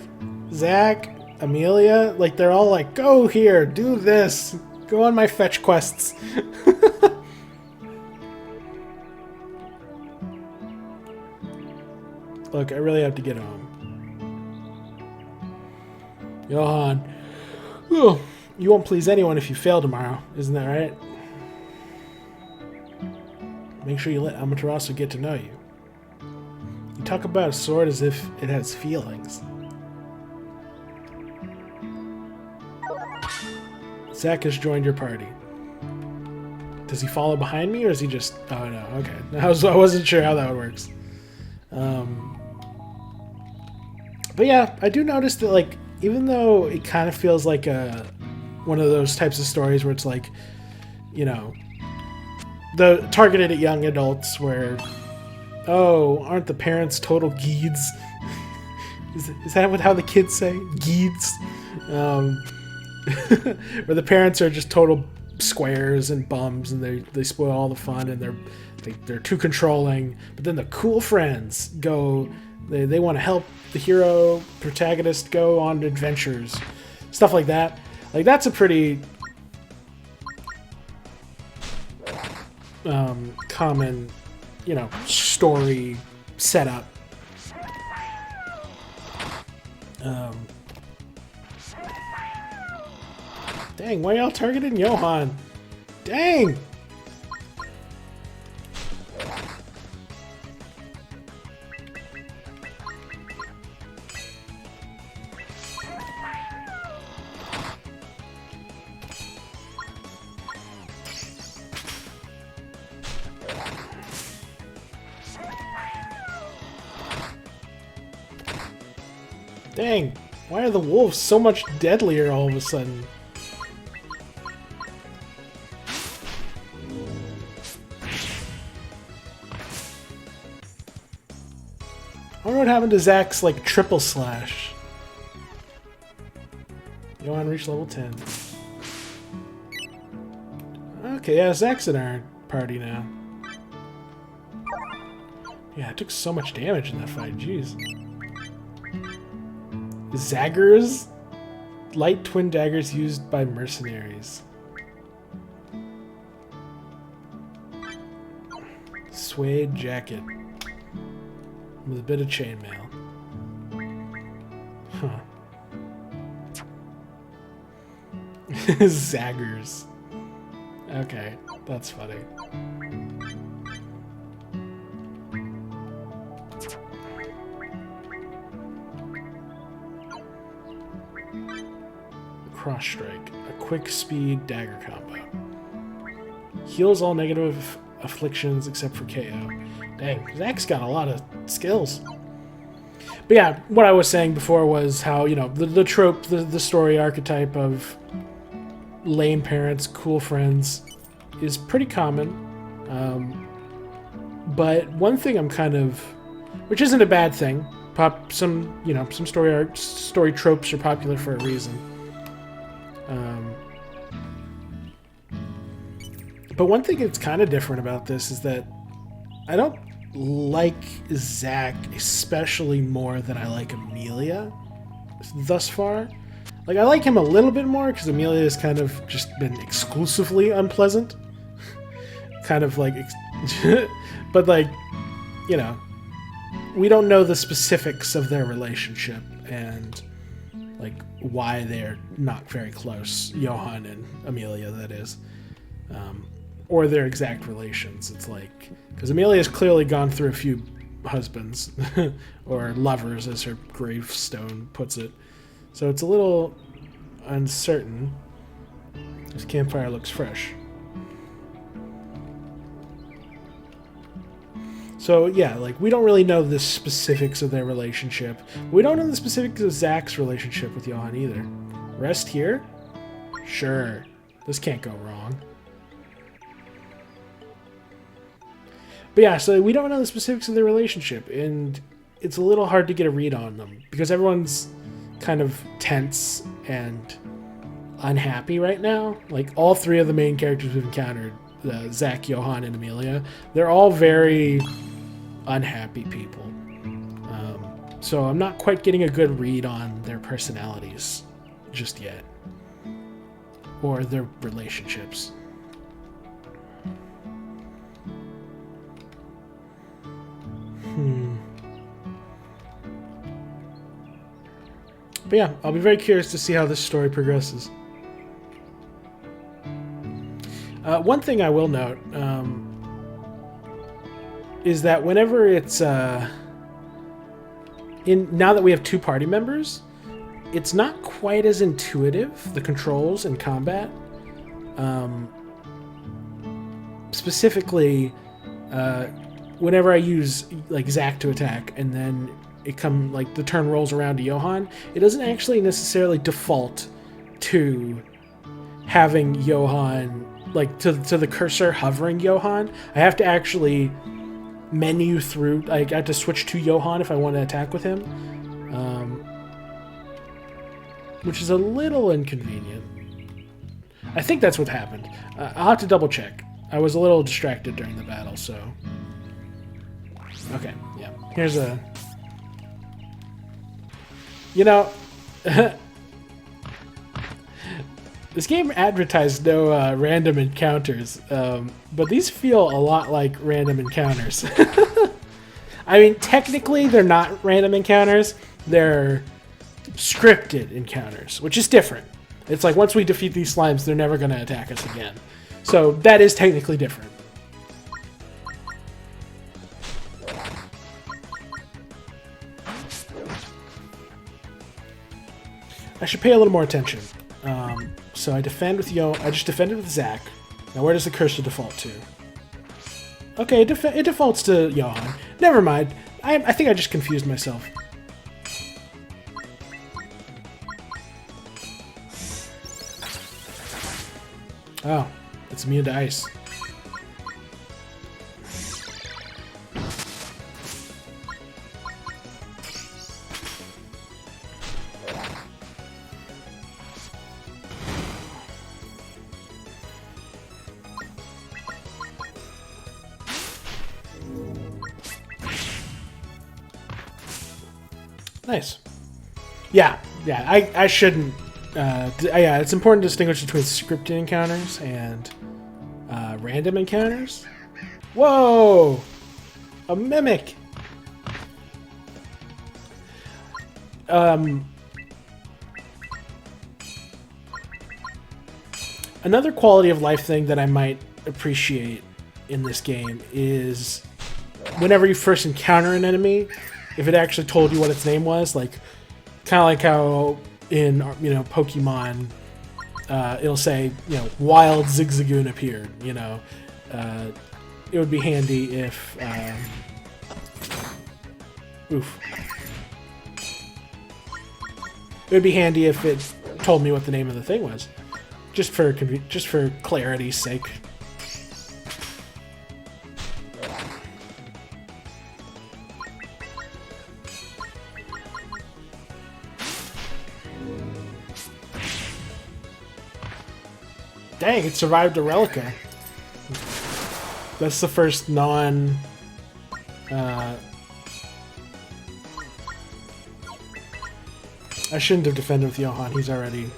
Zach, Amelia, like they're all like, go here, do this, go on my fetch quests. Look, I really have to get home. Johan, oh, you won't please anyone if you fail tomorrow, isn't that right? Make sure you let Amaterasu get to know you. You talk about a sword as if it has feelings. Zach has joined your party. Does he follow behind me, or is he just... Oh, no, okay. I wasn't sure how that works. But yeah, I do notice that, like, even though it kind of feels like one of those types of stories where it's like, you know, the targeted at young adults where, oh, aren't the parents total geeds? Is that how the kids say? Geeds? Where the parents are just total squares and bums, and they spoil all the fun, and they're too controlling. But then the cool friends go, they want to help the hero protagonist go on adventures, stuff like that. Like, that's a pretty common, you know, story setup. Dang, why y'all targeting Johan? Dang! Dang, why are the wolves so much deadlier all of a sudden? I wonder what happened to Zach's, like, triple slash. Johan reached level 10. Okay, yeah, Zach's in our party now. Yeah, it took so much damage in that fight, jeez. Zaggers? Light twin daggers used by mercenaries. Suede jacket. With a bit of chainmail. Huh. Zaggers. Okay, that's funny. Cross strike. A quick speed dagger combo. Heals all negative afflictions except for KO. Dang, Zach's got a lot of skills. But yeah, what I was saying before was how, you know, the trope, the story archetype of lame parents, cool friends is pretty common. But one thing I'm kind of, which isn't a bad thing, some story tropes are popular for a reason. But one thing that's kind of different about this is that I don't like Zach especially more than I like Amelia thus far. Like, I like him a little bit more because Amelia has kind of just been exclusively unpleasant. Kind of like, but like, you know, we don't know the specifics of their relationship and like why they're not very close, Johan and Amelia, that is. Or their exact relations. It's like, because Amelia's clearly gone through a few husbands, or lovers, as her gravestone puts it. So it's a little uncertain. This campfire looks fresh. So yeah, like, we don't really know the specifics of their relationship. We don't know the specifics of Zach's relationship with Johan either. Rest here? Sure. This can't go wrong. But yeah, so we don't know the specifics of their relationship, and it's a little hard to get a read on them, because everyone's kind of tense and unhappy right now. Like, all three of the main characters we've encountered, Zach, Johan, and Amelia, they're all very unhappy people. So I'm not quite getting a good read on their personalities just yet, or their relationships. But yeah, I'll be very curious to see how this story progresses. One thing I will note is that whenever it's now that we have two party members, it's not quite as intuitive, the controls and combat. Specifically, whenever I use like Zach to attack, and then like the turn rolls around to Johann, it doesn't actually necessarily default to having Johann, like to the cursor hovering Johann. I have to actually menu through. I have to switch to Johann if I want to attack with him, which is a little inconvenient. I think that's what happened. I'll have to double check. I was a little distracted during the battle, so. Okay, yeah. Here's a. You know, this game advertised no random encounters, but these feel a lot like random encounters. I mean, technically they're not random encounters, they're scripted encounters, which is different. It's like once we defeat these slimes, they're never going to attack us again. So that is technically different. I should pay a little more attention. So I defend with I just defended with Zack. Now where does the cursor default to? Okay, it defaults to Johann. Never mind. I think I just confused myself. Oh, it's immune to ice. Nice. Yeah, I shouldn't. Yeah, it's important to distinguish between scripted encounters and random encounters. Whoa! A mimic! Another quality of life thing that I might appreciate in this game is whenever you first encounter an enemy, if it actually told you what its name was, like kind of like how in Pokemon, it'll say Wild Zigzagoon appeared. It would be handy if oof. It would be handy if it told me what the name of the thing was, just for clarity's sake. Dang, it survived a Relica. That's the first non... I shouldn't have defended with Johann, he's already...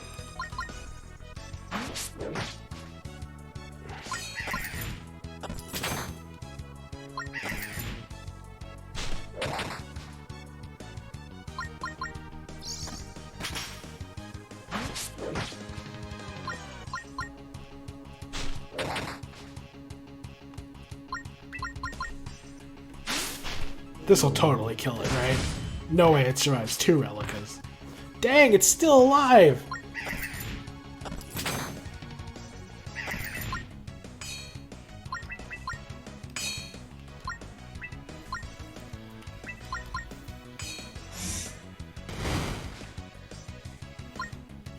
This'll totally kill it, right? No way it survives 2 Relicas. Dang, it's still alive!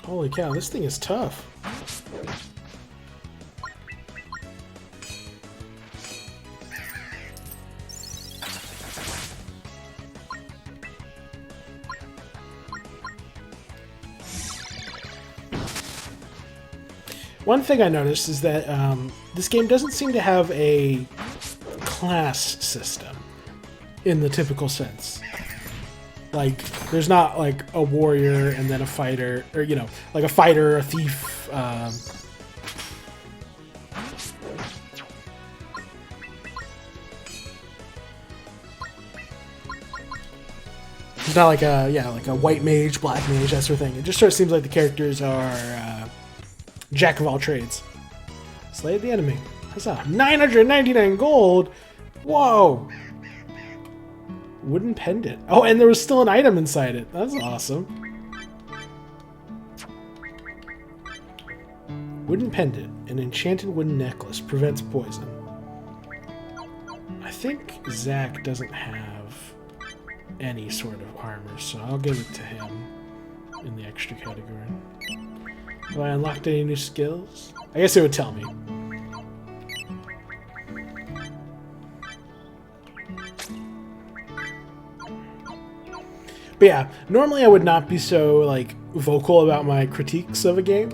Holy cow, this thing is tough. One thing I noticed is that this game doesn't seem to have a class system in the typical sense. Like, there's not like a warrior and then a fighter, or like a fighter, a thief. It's not like like a white mage, black mage, that sort of thing. It just sort of seems like the characters are jack of all trades. Slay the enemy. Huzzah. 999 gold! Whoa! Wooden pendant. Oh, and there was still an item inside it. That's awesome. Wooden pendant. An enchanted wooden necklace. Prevents poison. I think Zack doesn't have any sort of armor, so I'll give it to him in the extra category. Have I unlocked any new skills? I guess it would tell me. But yeah, normally I would not be so like vocal about my critiques of a game,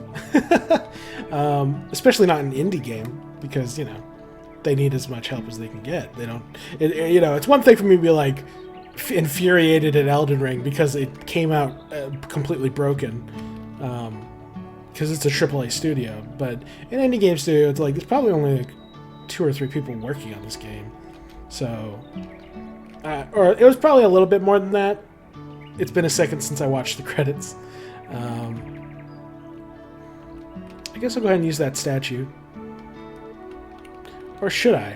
especially not an indie game, because you know they need as much help as they can get. They don't, you know, it's one thing for me to be like infuriated at Elden Ring because it came out completely broken, because it's a AAA studio. But in indie game studio, it's like there's probably only like 2 or 3 people working on this game, so or it was probably a little bit more than that. It's been a second since I watched the credits. I guess I'll go ahead and use that statue. Or should I?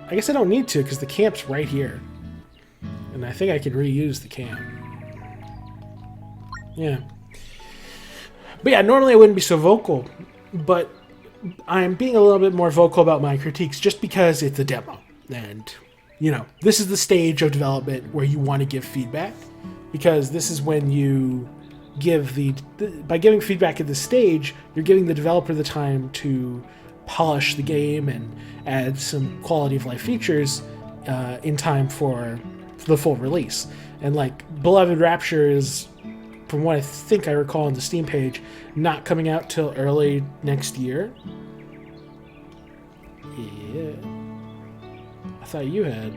I guess I don't need to because the camp's right here. And I think I can reuse the camp. Yeah. But yeah, normally I wouldn't be so vocal. But I'm being a little bit more vocal about my critiques just because it's a demo. And you know, this is the stage of development where you want to give feedback, because this is when you give by giving feedback at this stage, you're giving the developer the time to polish the game and add some quality of life features in time for the full release. And like Beloved Rapture is, from what I think I recall on the Steam page, not coming out till early next year. Yeah. I thought you had.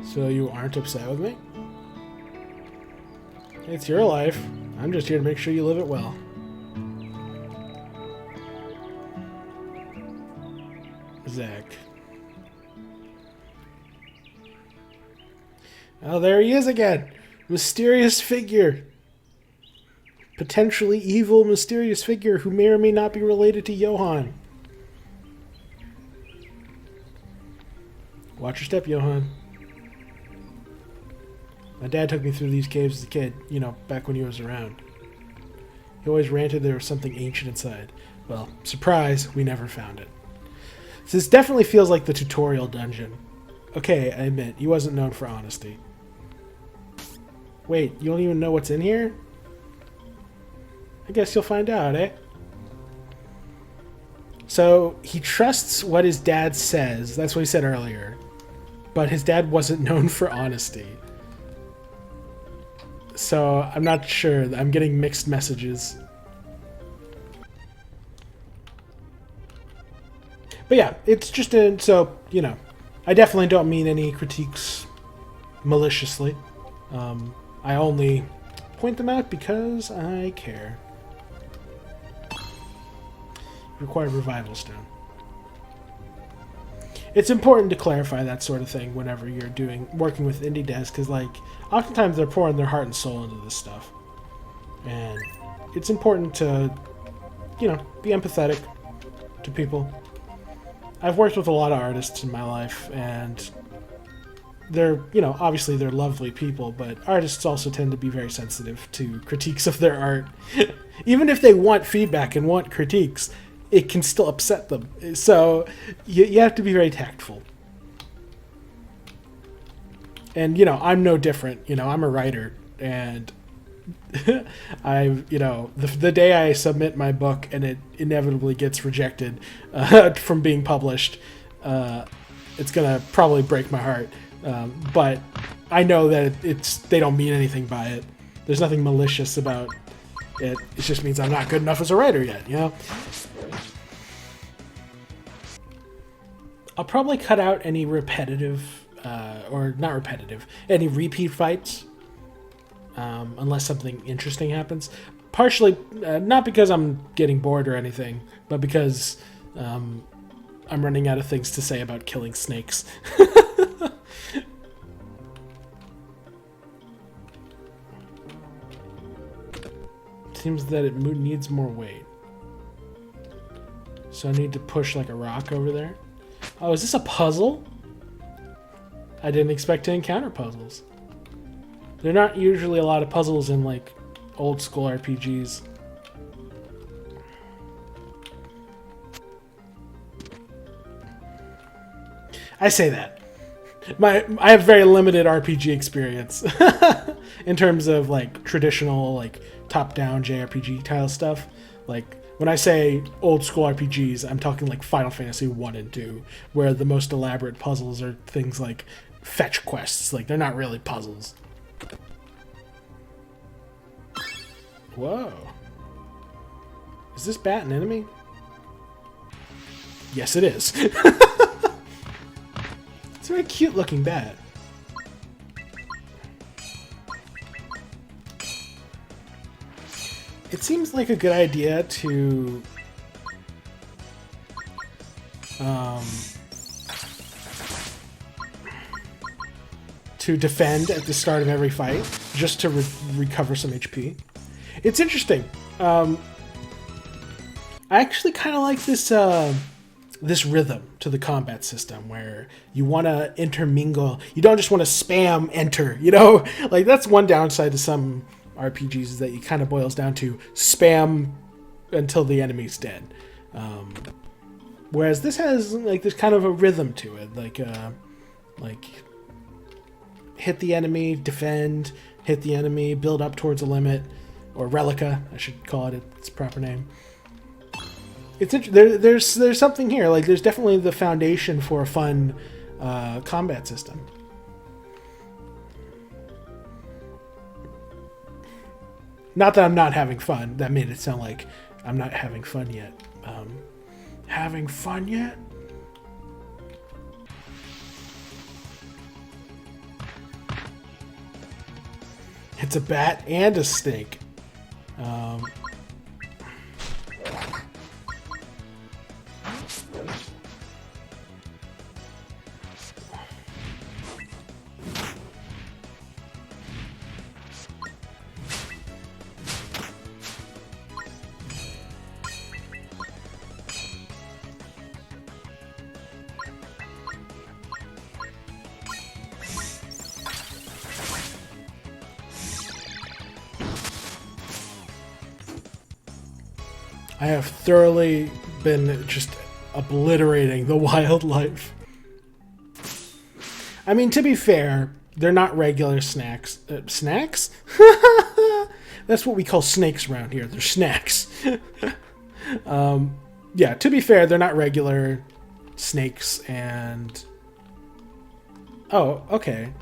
So you aren't upset with me? It's your life. I'm just here to make sure you live it well. Zach. Oh, there he is again. Mysterious figure. Potentially evil, mysterious figure who may or may not be related to Johan. Watch your step, Johan. My dad took me through these caves as a kid, you know, back when he was around. He always ranted there was something ancient inside. Well, surprise, we never found it. So this definitely feels like the tutorial dungeon. Okay, I admit, he wasn't known for honesty. Wait, you don't even know what's in here? I guess you'll find out, eh? So, he trusts what his dad says. That's what he said earlier. But his dad wasn't known for honesty. So, I'm not sure. I'm getting mixed messages. But yeah, it's just so, you know, I definitely don't mean any critiques maliciously. I only point them out because I care. Required revival stone. It's important to clarify that sort of thing whenever you're working with indie devs, because like oftentimes they're pouring their heart and soul into this stuff, and it's important to, you know, be empathetic to people. I've worked with a lot of artists in my life, and they're, you know, obviously they're lovely people, but artists also tend to be very sensitive to critiques of their art. Even if they want feedback and want critiques, it can still upset them. So you have to be very tactful. And, you know, I'm no different. You know, I'm a writer, and you know, the day I submit my book and it inevitably gets rejected from being published, it's gonna probably break my heart. But I know that they don't mean anything by it. There's nothing malicious about it. It just means I'm not good enough as a writer yet, you know? I'll probably cut out any repetitive, or not repetitive, any repeat fights, unless something interesting happens. Partially, not because I'm getting bored or anything, but because I'm running out of things to say about killing snakes. Seems that it needs more weight. So I need to push like a rock over there. Oh, is this a puzzle? I didn't expect to encounter puzzles. There are not usually a lot of puzzles in like old school RPGs. I say that. I have very limited RPG experience in terms of like traditional like top-down JRPG style stuff. Like when I say old school RPGs, I'm talking like Final Fantasy 1 and 2, where the most elaborate puzzles are things like fetch quests. Like they're not really puzzles. Whoa. Is this bat an enemy? Yes, it is. It's a very cute looking bat. It seems like a good idea to defend at the start of every fight, just to recover some HP. It's interesting. I actually kind of like this this rhythm to the combat system, where you want to intermingle. You don't just want to spam enter, you know? Like, that's one downside to some RPGs, is that it kind of boils down to spam until the enemy's dead. Whereas this has, like, there's kind of a rhythm to it. Like hit the enemy, defend, hit the enemy, build up towards a limit, or Relica, I should call it its proper name. It's there's something here. Like, there's definitely the foundation for a fun combat system. Not that I'm not having fun. That made it sound like I'm not having fun yet. Having fun yet? It's a bat and a snake. I have thoroughly been just obliterating the wildlife. I mean, to be fair, they're not regular snacks. Snacks? That's what we call snakes around here. They're snacks. Yeah, to be fair, they're not regular snakes, and... Oh, okay.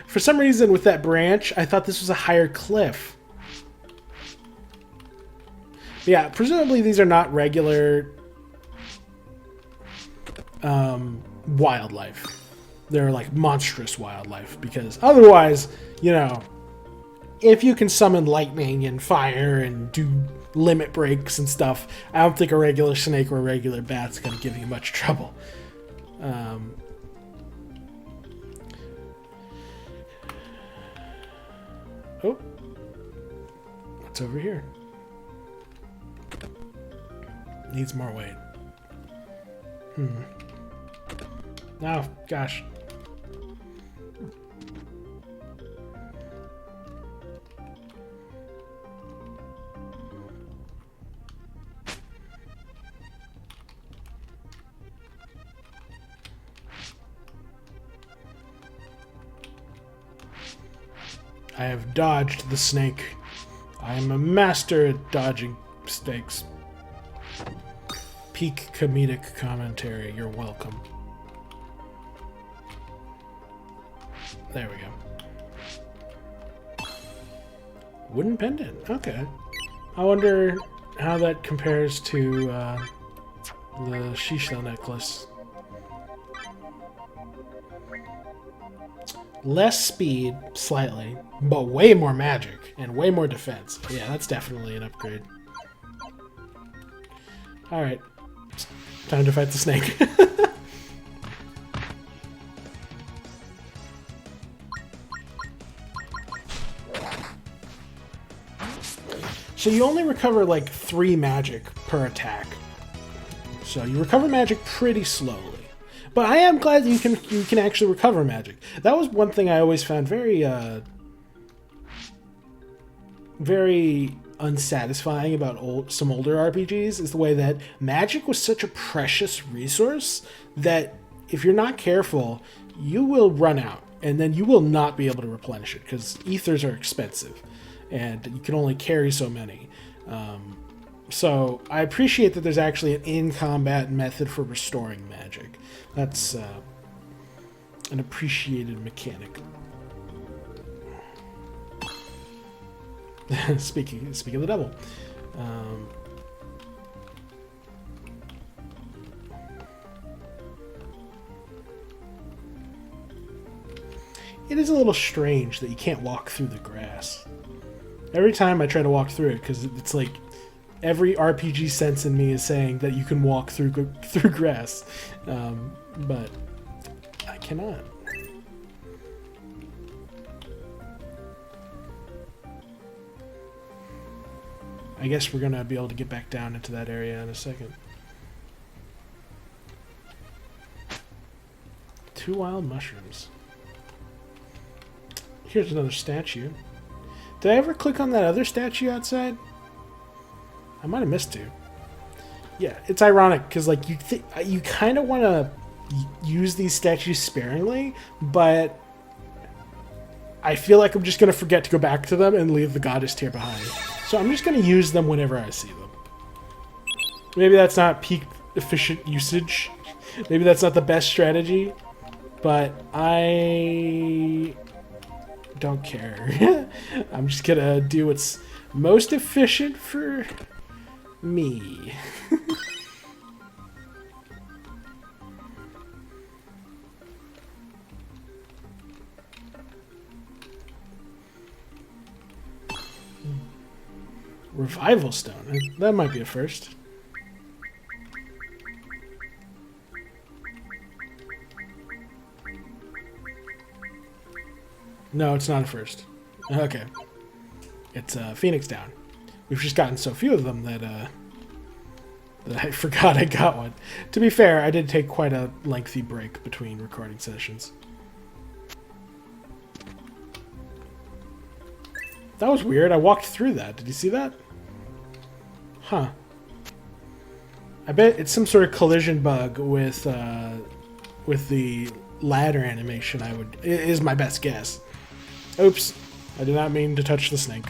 For some reason, with that branch, I thought this was a higher cliff. Yeah, presumably these are not regular wildlife. They're like monstrous wildlife, because otherwise, you know, if you can summon lightning and fire and do limit breaks and stuff, I don't think a regular snake or a regular bat's going to give you much trouble. Oh, what's over here? Needs more weight. Oh, gosh. I have dodged the snake. I am a master at dodging snakes. Peak comedic commentary. You're welcome. There we go. Wooden pendant. Okay. I wonder how that compares to the Shisho necklace. Less speed, slightly, but way more magic and way more defense. Yeah, that's definitely an upgrade. Alright. Time to fight the snake. So you only recover like 3 magic per attack. So you recover magic pretty slowly. But I am glad that you can actually recover magic. That was one thing I always found very very unsatisfying about some older RPGs, is the way that magic was such a precious resource that if you're not careful, you will run out, and then you will not be able to replenish it because ethers are expensive, and you can only carry so many. So I appreciate that there's actually an in-combat method for restoring magic. That's an appreciated mechanic. Speaking of the devil. It is a little strange that you can't walk through the grass. Every time I try to walk through it, because it's like every RPG sense in me is saying that you can walk through grass, but I cannot. I guess we're gonna be able to get back down into that area in a second. 2 wild mushrooms. Here's another statue. Did I ever click on that other statue outside? I might have missed to. Yeah, it's ironic because like you kind of want to use these statues sparingly, but I feel like I'm just gonna forget to go back to them and leave the goddess tier behind. So I'm just gonna use them whenever I see them. Maybe that's not peak efficient usage. Maybe that's not the best strategy, but I don't care. I'm just gonna do what's most efficient for me. Revival stone. That might be a first. No, it's not a first. Okay. It's Phoenix Down. We've just gotten so few of them that I forgot I got one. To be fair, I did take quite a lengthy break between recording sessions. That was weird. I walked through that. Did you see that? Huh. I bet it's some sort of collision bug with the ladder animation. Is my best guess. Oops. I did not mean to touch the snake.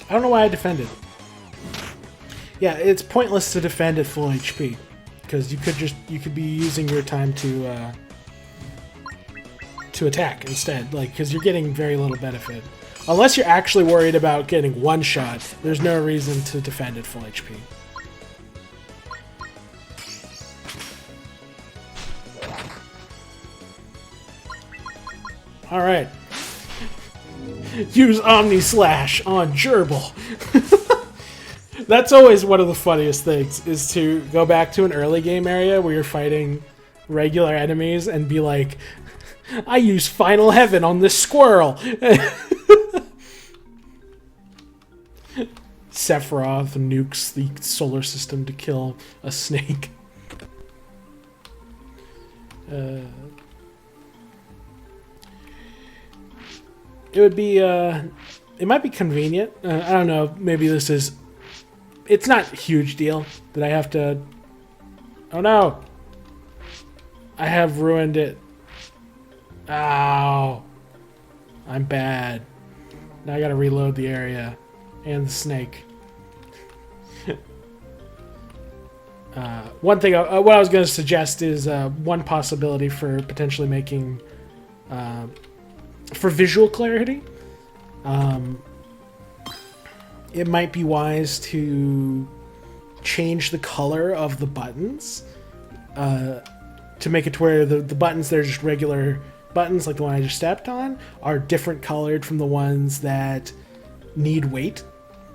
I don't know why I defended. Yeah, it's pointless to defend at full HP because you could be using your time to attack instead, like because you're getting very little benefit. Unless you're actually worried about getting one shot, there's no reason to defend at full HP. All right. Use Omni Slash on Gerbil. That's always one of the funniest things, is to go back to an early game area where you're fighting regular enemies and be like, I use Final Heaven on this squirrel. Sephiroth nukes the solar system to kill a snake. It would be, it might be convenient. I don't know, maybe this is... It's not a huge deal that I have to... Oh no! I have ruined it. Ow! I'm bad. Now I gotta reload the area. And the snake. One thing, what I was going to suggest is one possibility for potentially making... for visual clarity, it might be wise to change the color of the buttons to make it to where the buttons that are just regular buttons, like the one I just stepped on, are different colored from the ones that need weight.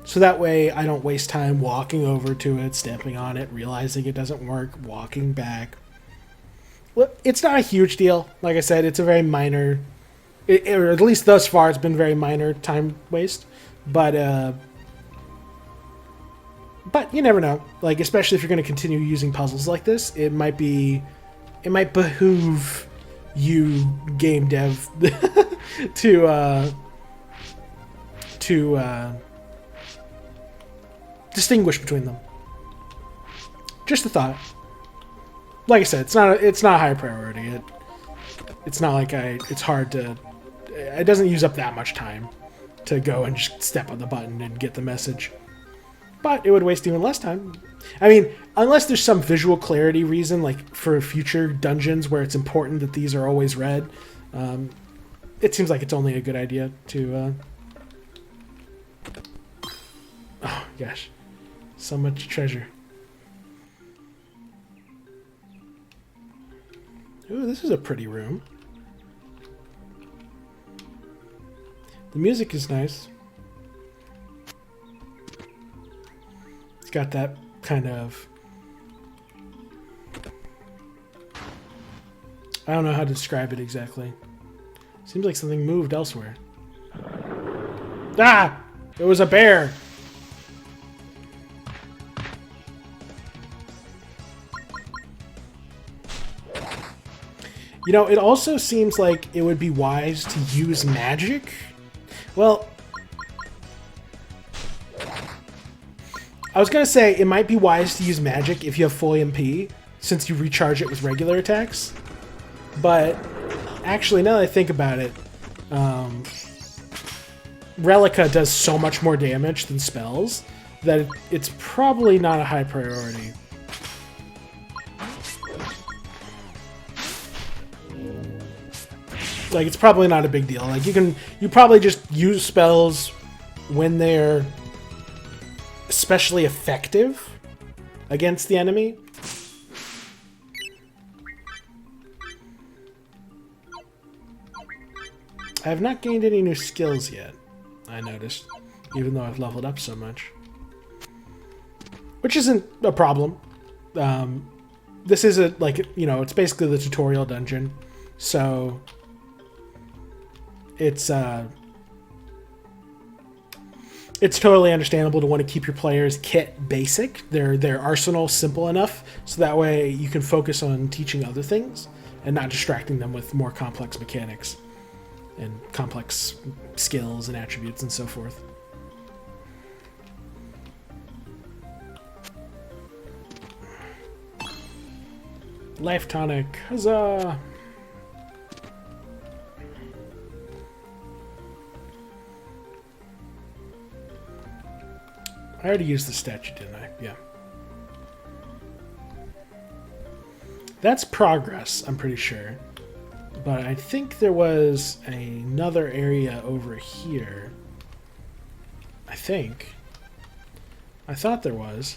So that way I don't waste time walking over to it, stepping on it, realizing it doesn't work, walking back. Well, it's not a huge deal. Like I said, it's a very minor... or at least thus far, it's been very minor time waste. But you never know. Like, especially if you're going to continue using puzzles like this, it might behoove you, game dev, to distinguish between them. Just a thought. like I said, it's not a high priority. It's not like it's hard to. It doesn't use up that much time to go and just step on the button and get the message. But it would waste even less time. I mean, unless there's some visual clarity reason, like for future dungeons where it's important that these are always read, it seems like it's only a good idea to... Oh, gosh. So much treasure. Ooh, this is a pretty room. The music is nice. It's got that kind of... I don't know how to describe it exactly. Seems like something moved elsewhere. Ah! It was a bear! You know, it also seems like it would be wise to use magic. Well, I was going to say it might be wise to use magic if you have full MP, since you recharge it with regular attacks. But actually, now that I think about it, Relica does so much more damage than spells that it's probably not a high priority. Like, it's probably not a big deal. Like, you probably just use spells when they're especially effective against the enemy. I have not gained any new skills yet, I noticed, even though I've leveled up so much. Which isn't a problem. This is it's basically the tutorial dungeon, so... It's totally understandable to want to keep your players' kit basic, their arsenal simple enough, so that way you can focus on teaching other things and not distracting them with more complex mechanics and complex skills and attributes and so forth. Life tonic, huzzah! I already used the statue, didn't I? Yeah. That's progress, I'm pretty sure. But I think there was another area over here. I think. I thought there was.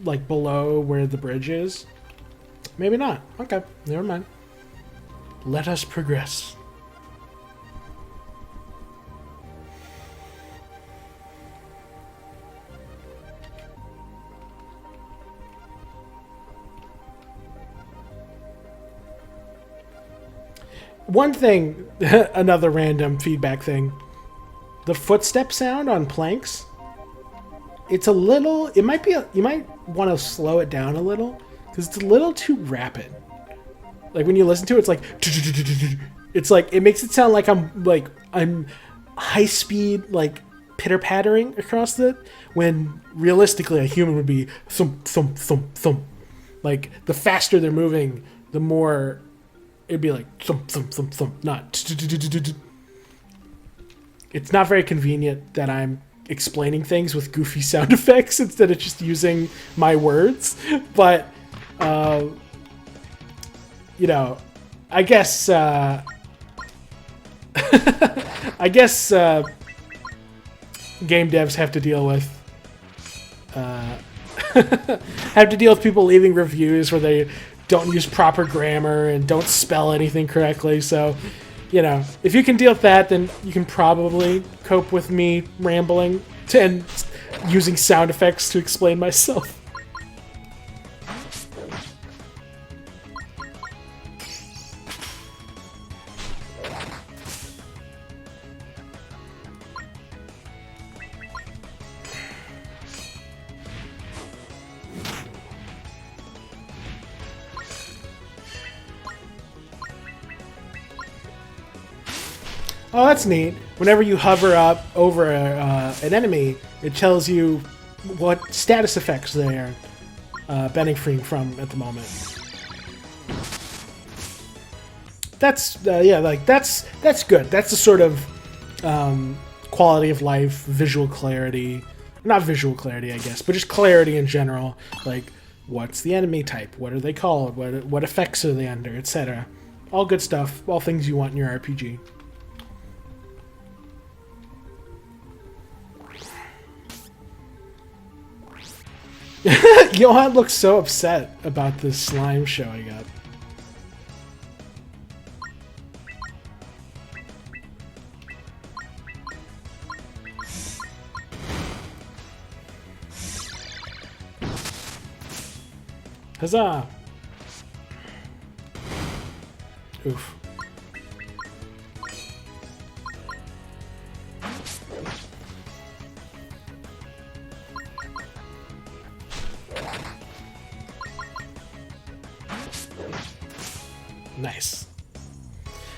Like below where the bridge is. Maybe not. Okay, never mind. Let us progress. One thing, another random feedback thing. The footstep sound on planks, it's a little, you might want to slow it down a little, because it's a little too rapid. Like when you listen to it, it's like, it makes it sound like I'm high speed, like pitter-pattering across it, when realistically a human would be thump, thump, thump, thump. Like the faster they're moving, the more... It'd be like thump, thump, thump, thump, not. It's not very convenient that I'm explaining things with goofy sound effects instead of just using my words. But, you know, I guess, I guess game devs have to deal with, people leaving reviews where they don't use proper grammar and don't spell anything correctly. So, you know, if you can deal with that, then you can probably cope with me rambling and using sound effects to explain myself. Oh, that's neat. Whenever you hover up over an enemy, it tells you what status effects they are. benefiting from at the moment. That's that's good. That's the sort of quality of life, visual clarity, not visual clarity, I guess, but just clarity in general. Like, what's the enemy type? What are they called? What effects are they under, etc. All good stuff. All things you want in your RPG. Johan looks so upset about this slime showing up. Huzzah! Oof. Nice.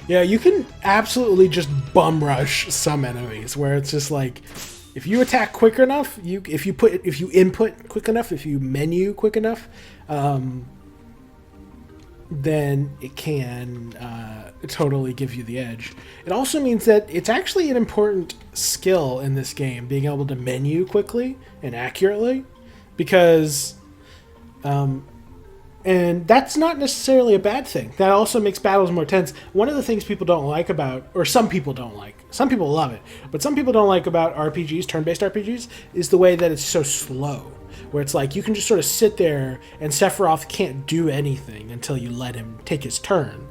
Yeah, you can absolutely just bum rush some enemies where it's just like, if you attack quick enough, if you input quick enough, if you menu quick enough, then it can totally give you the edge. It also means that it's actually an important skill in this game, being able to menu quickly and accurately, because and that's not necessarily a bad thing. That also makes battles more tense. One of the things people don't like about, or some people don't like, some people love it, but some people don't like about RPGs, turn-based RPGs, is the way that it's so slow. Where it's like, you can just sort of sit there and Sephiroth can't do anything until you let him take his turn.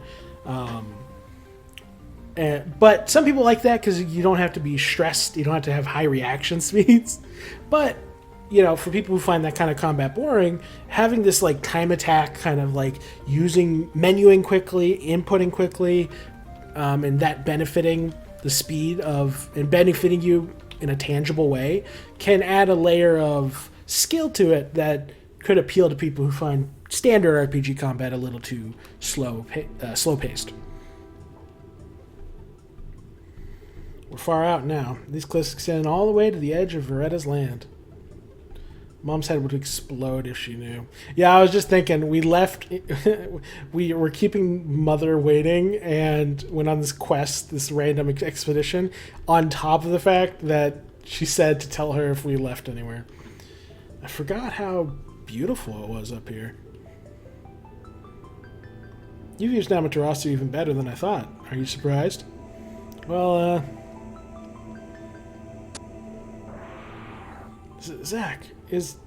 But some people like that because you don't have to be stressed, you don't have to have high reaction speeds. But you know, for people who find that kind of combat boring, having this like time attack kind of like menuing quickly, inputting quickly, and that benefiting the speed of and benefiting you in a tangible way can add a layer of skill to it that could appeal to people who find standard RPG combat a little too slow paced. We're far out now. These cliffs extend all the way to the edge of Veretta's land. Mom's head would explode if she knew. Yeah, I was just thinking, we left, we were keeping Mother waiting and went on this quest, this random expedition, on top of the fact that she said to tell her if we left anywhere. I forgot how beautiful it was up here. You've used Amaterasu even better than I thought. Are you surprised? Well, Zach, is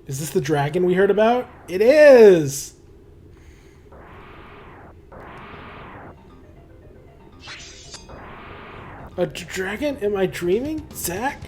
this the dragon we heard about? It is! A dragon? Am I dreaming? Zach?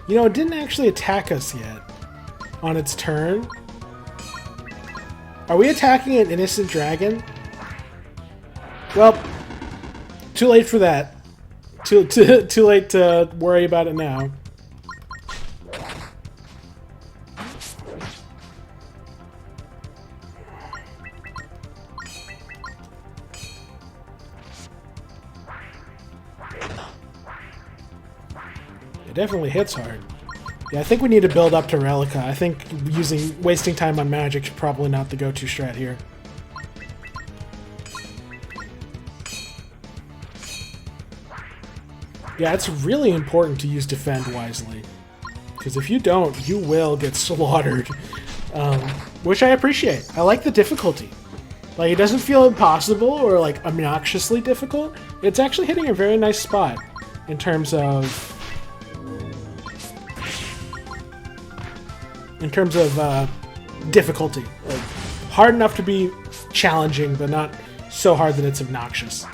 You know, it didn't actually attack us yet on its turn. Are we attacking an innocent dragon? Well, too late for that. Too late to worry about it now. It definitely hits hard. Yeah, I think we need to build up to Relica. I think wasting time on magic is probably not the go-to strat here. Yeah, it's really important to use defend wisely. Because if you don't, you will get slaughtered. Which I appreciate. I like the difficulty. Like, it doesn't feel impossible or like obnoxiously difficult. It's actually hitting a very nice spot in terms of difficulty. Like, hard enough to be challenging, but not so hard that it's obnoxious.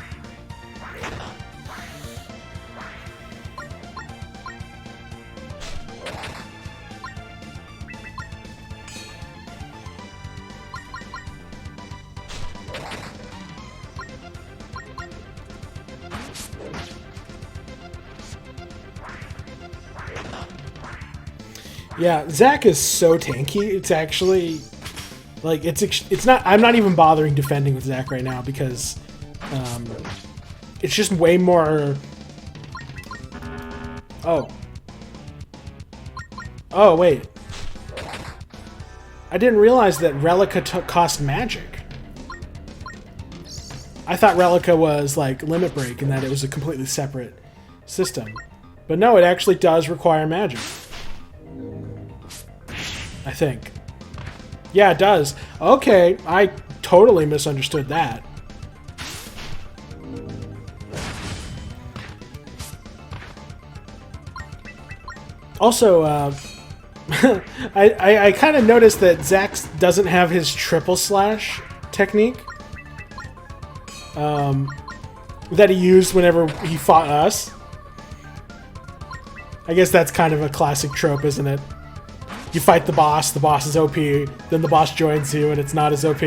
Yeah, Zac is so tanky. It's actually like it's not. I'm not even bothering defending with Zac right now because it's just way more. Oh. Oh wait. I didn't realize that Relica cost magic. I thought Relica was like Limit Break and that it was a completely separate system. But no, it actually does require magic. I think. Yeah, it does. Okay, I totally misunderstood that. Also, I kind of noticed that Zac doesn't have his triple slash technique that he used whenever he fought us. I guess that's kind of a classic trope, isn't it? You fight the boss is OP, then the boss joins you and it's not as OP.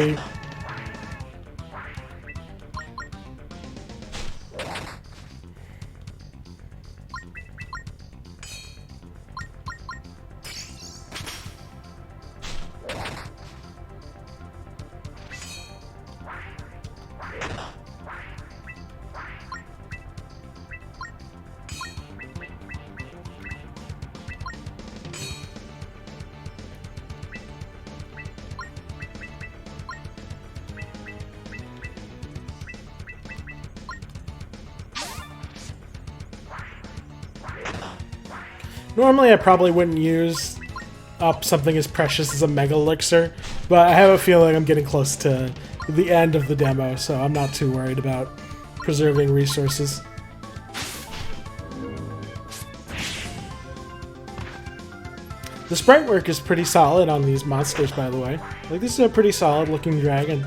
Normally I probably wouldn't use up something as precious as a Mega Elixir, but I have a feeling I'm getting close to the end of the demo, so I'm not too worried about preserving resources. The sprite work is pretty solid on these monsters, by the way. Like, this is a pretty solid looking dragon.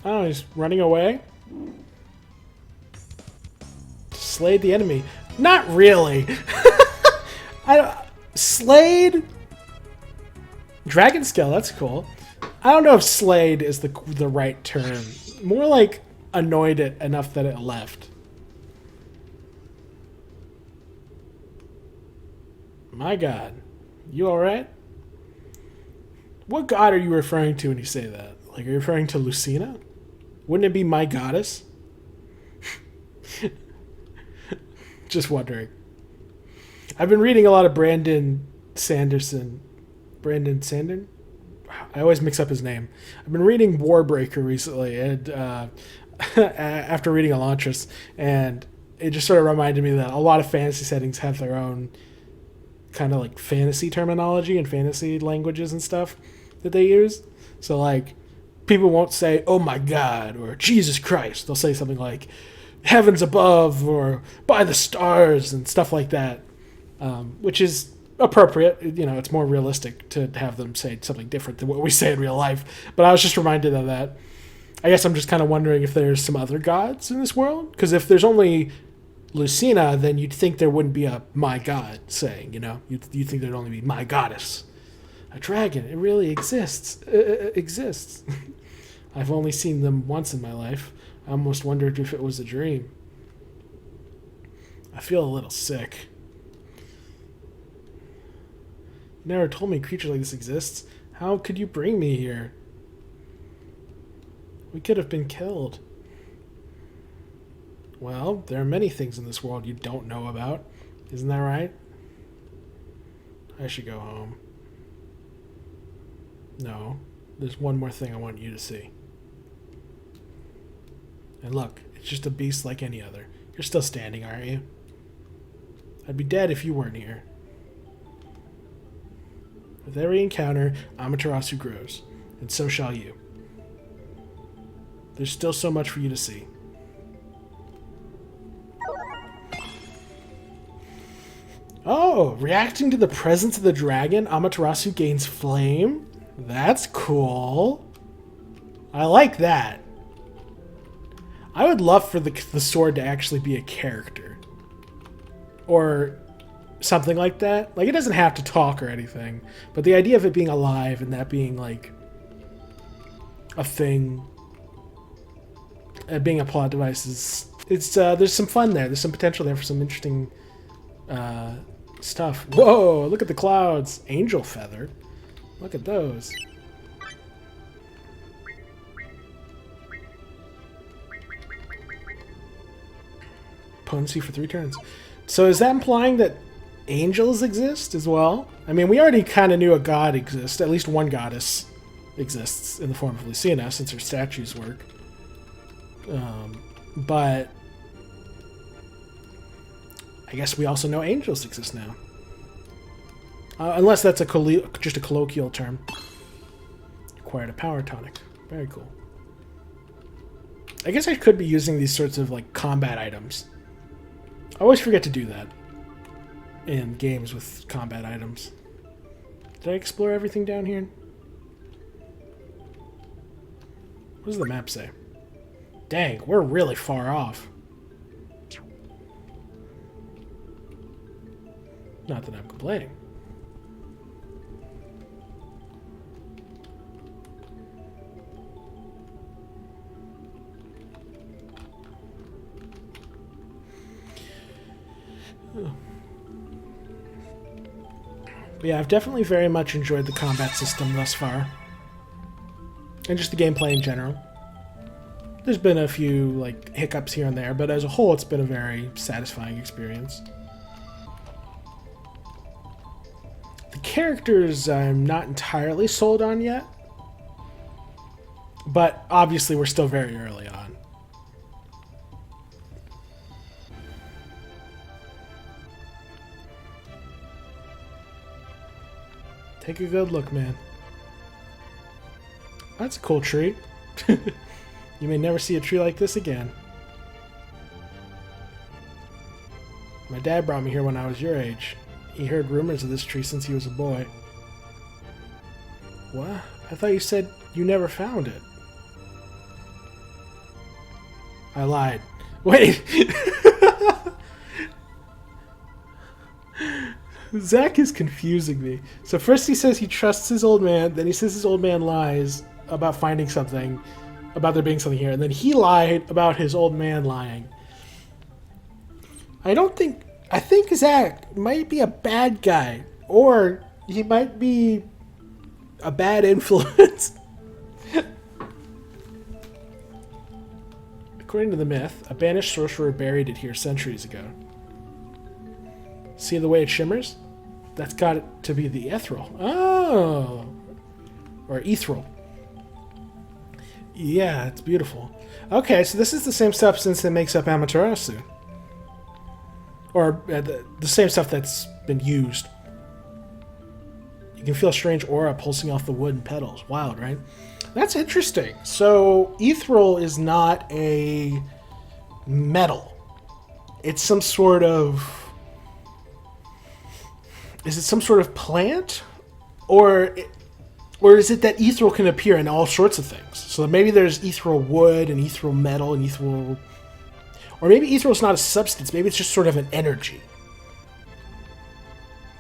Oh, he's running away? Slayed the enemy. Not really. Slayed? Dragon scale, that's cool. I don't know if slayed is the right term. More like annoyed it enough that it left. My god. You alright? What god are you referring to when you say that? Like, are you referring to Lucina? Wouldn't it be my goddess? Just wondering. I've been reading a lot of Brandon Sanderson. Brandon Sandern? I always mix up his name. I've been reading Warbreaker recently, and after reading Elantris, and it just sort of reminded me that a lot of fantasy settings have their own kind of like fantasy terminology and fantasy languages and stuff that they use. So like, people won't say, "Oh my God," or "Jesus Christ." They'll say something like "heavens above" or "by the stars" and stuff like that, which is appropriate. You know, it's more realistic to have them say something different than what we say in real life. But I was just reminded of that. I guess I'm just kind of wondering if there's some other gods in this world, because if there's only Lucina, then you'd think there wouldn't be a "my god" saying, you know? You'd think there'd only be "my goddess." A dragon, it really exists. Exists. I've only seen them once in my life. I almost wondered if it was a dream. I feel a little sick. You never told me a creature like this exists. How could you bring me here? We could have been killed. Well, there are many things in this world you don't know about. Isn't that right? I should go home. No, there's one more thing I want you to see. And look, it's just a beast like any other. You're still standing, aren't you? I'd be dead if you weren't here. With every encounter, Amaterasu grows, and so shall you. There's still so much for you to see. Oh, reacting to the presence of the dragon, Amaterasu gains flame? That's cool. I like that. I would love for the sword to actually be a character. Or something like that. Like, it doesn't have to talk or anything, but the idea of it being alive and that being like a thing, being a plot device is there's some fun there. There's some potential there for some interesting stuff. Whoa! Look at the clouds. Angel feather. Look at those. Potency for 3 turns. So is that implying that angels exist as well? I mean, we already kind of knew a god exists. At least one goddess exists in the form of Lucina, since her statues work. But I guess we also know angels exist now. Unless that's just a colloquial term. Acquired a power tonic. Very cool. I guess I could be using these sorts of like combat items. I always forget to do that in games with combat items. Did I explore everything down here? What does the map say? Dang, we're really far off. Not that I'm complaining. But yeah, I've definitely very much enjoyed the combat system thus far. And just the gameplay in general. There's been a few like hiccups here and there, but as a whole it's been a very satisfying experience. The characters I'm not entirely sold on yet. But obviously we're still very early on. Take a good look, man. That's a cool tree. You may never see a tree like this again. My dad brought me here when I was your age. He heard rumors of this tree since he was a boy. What? I thought you said you never found it. I lied. Wait! Zach is confusing me. So first he says he trusts his old man, then he says his old man lies about finding something, about there being something here, and then he lied about his old man lying. I think Zach might be a bad guy, or he might be a bad influence. According to the myth, a banished sorcerer buried it here centuries ago. See the way it shimmers? That's got to be the ethereal. Oh! Or ethereal. Yeah, it's beautiful. Okay, so this is the same substance that makes up Amaterasu. Or the same stuff that's been used. You can feel a strange aura pulsing off the wood and petals. Wild, right? That's interesting. So, ethereal is not a metal. It's some sort of... Is it some sort of plant? Or is it that ethereal can appear in all sorts of things? So maybe there's ethereal wood and ethereal metal and ethereal... Or maybe ethereal is not a substance. Maybe it's just sort of an energy.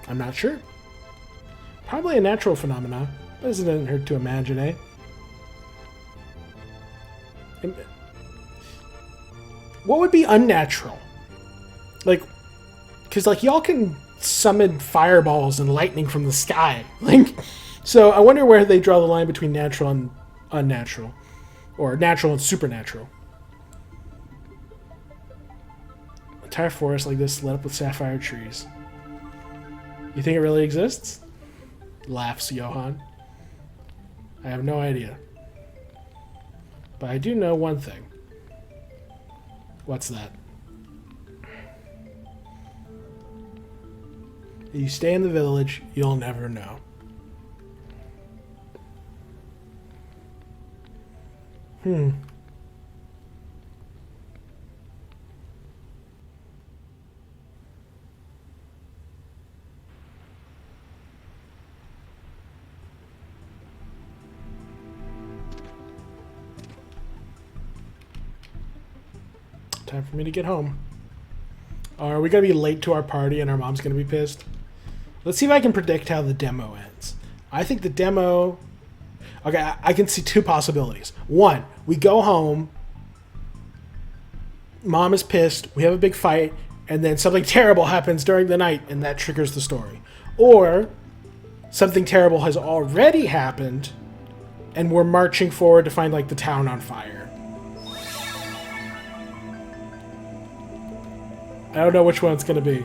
I'm not sure. Probably a natural phenomenon. But it doesn't hurt to imagine, eh? What would be unnatural? Like, because like y'all can summon fireballs and lightning from the sky. Like, so I wonder where they draw the line between natural and unnatural, or natural and supernatural. Entire forest like this lit up with sapphire trees. You think it really exists? Laughs Johann. I have no idea. But I do know one thing. What's that? If you stay in the village, you'll never know. Time for me to get home. Or are we going to be late to our party and our mom's going to be pissed? Let's see if I can predict how the demo ends. I think the demo... Okay, I can see two possibilities. One, we go home, mom is pissed, we have a big fight, and then something terrible happens during the night, and that triggers the story. Or something terrible has already happened, and we're marching forward to find, like, the town on fire. I don't know which one it's going to be.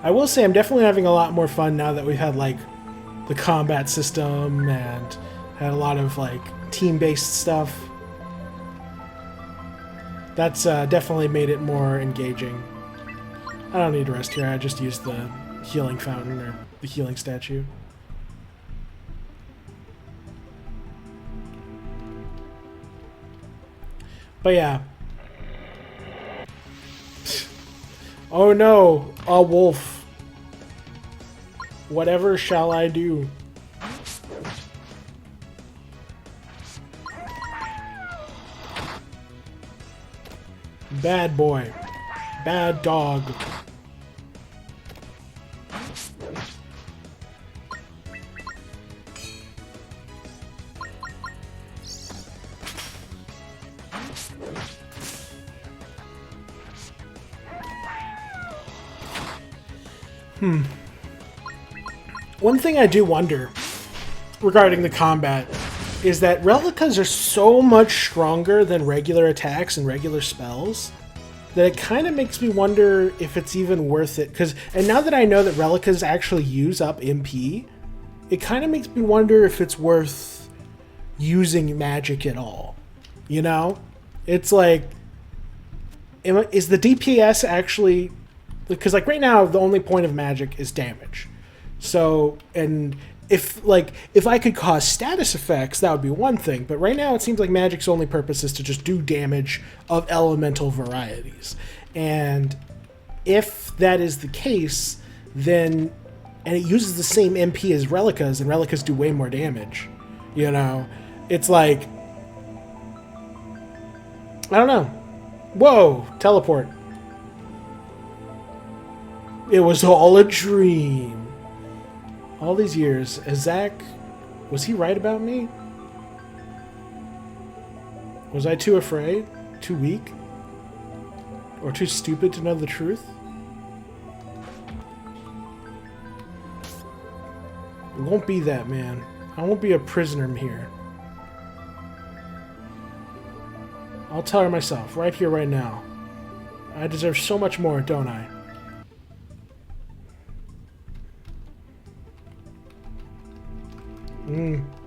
I will say I'm definitely having a lot more fun now that we've had, like, the combat system and had a lot of, like, team-based stuff. That's definitely made it more engaging. I don't need to rest here, I just used the healing fountain, or the healing statue. But yeah. Oh no, a wolf. Whatever shall I do? Bad boy. Bad dog. One thing I do wonder regarding the combat is that replicas are so much stronger than regular attacks and regular spells that it kind of makes me wonder if it's even worth it. And now that I know that replicas actually use up MP, it kind of makes me wonder if it's worth using magic at all. You know? It's like, is the DPS actually... Because, like, right now, the only point of magic is damage. So, and if I could cause status effects, that would be one thing. But right now, it seems like magic's only purpose is to just do damage of elemental varieties. And if that is the case, then... And it uses the same MP as Relicas, and Relicas do way more damage. You know? It's like... I don't know. Whoa! Teleport. It was all a dream. All these years, Zach, was he right about me? Was I too afraid? Too weak? Or too stupid to know the truth? It won't be that, man. I won't be a prisoner here. I'll tell her myself, right here, right now. I deserve so much more, don't I?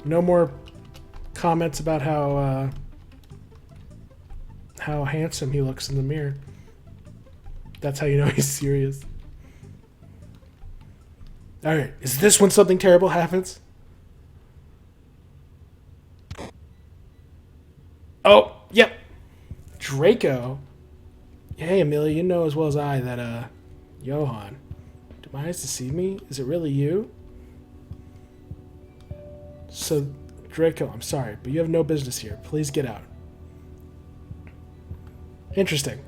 No more comments about how handsome he looks in the mirror. That's how you know he's serious. Alright, is this when something terrible happens? Oh, yep. Draco. Hey, Amelia, you know as well as I that, Johan. Do my eyes deceive me? Is it really you? So, Draco, I'm sorry, but you have no business here. Please get out. Interesting.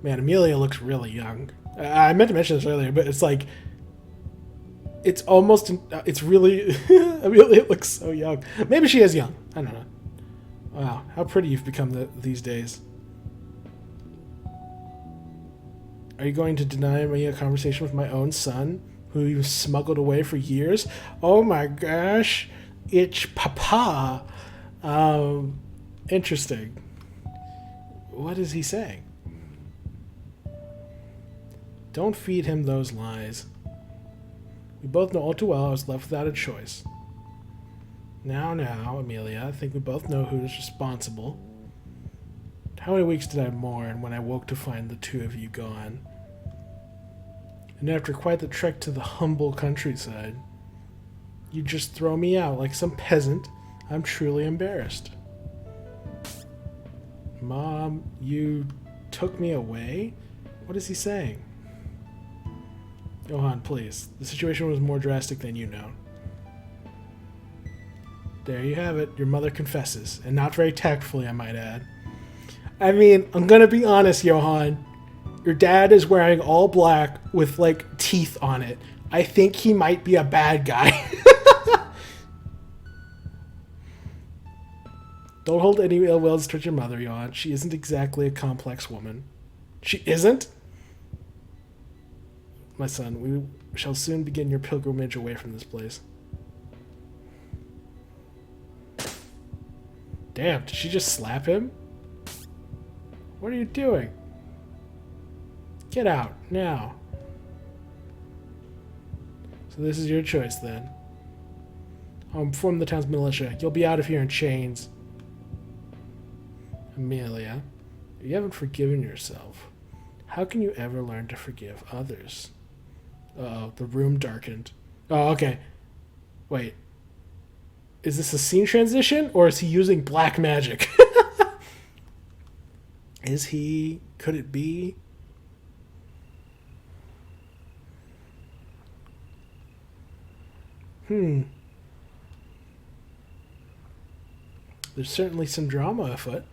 Man, Amelia looks really young. I meant to mention this earlier, but it's like... It's almost... It's really... Amelia looks so young. Maybe she is young. I don't know. Wow, how pretty you've become these days. Are you going to deny me a conversation with my own son, who you smuggled away for years? Oh my gosh, it's Papa. Interesting. What is he saying? Don't feed him those lies. We both know all too well I was left without a choice. Now, Amelia, I think we both know who is responsible. How many weeks did I mourn when I woke to find the two of you gone? And after quite the trek to the humble countryside, you just throw me out like some peasant. I'm truly embarrassed. Mom, you took me away? What is he saying? Johan, please. The situation was more drastic than you know. There you have it. Your mother confesses. And not very tactfully, I might add. I mean, I'm gonna be honest, Johan. Your dad is wearing all black with, like, teeth on it. I think he might be a bad guy. Don't hold any ill wills towards your mother, Johan. She isn't exactly a complex woman. She isn't? My son, we shall soon begin your pilgrimage away from this place. Damn, did she just slap him? What are you doing? Get out, now. So this is your choice, then. Form the town's militia. You'll be out of here in chains. Amelia, you haven't forgiven yourself. How can you ever learn to forgive others? Uh-oh, the room darkened. Oh, okay. Wait. Is this a scene transition, or is he using black magic? Is he? Could it be? There's certainly some drama afoot.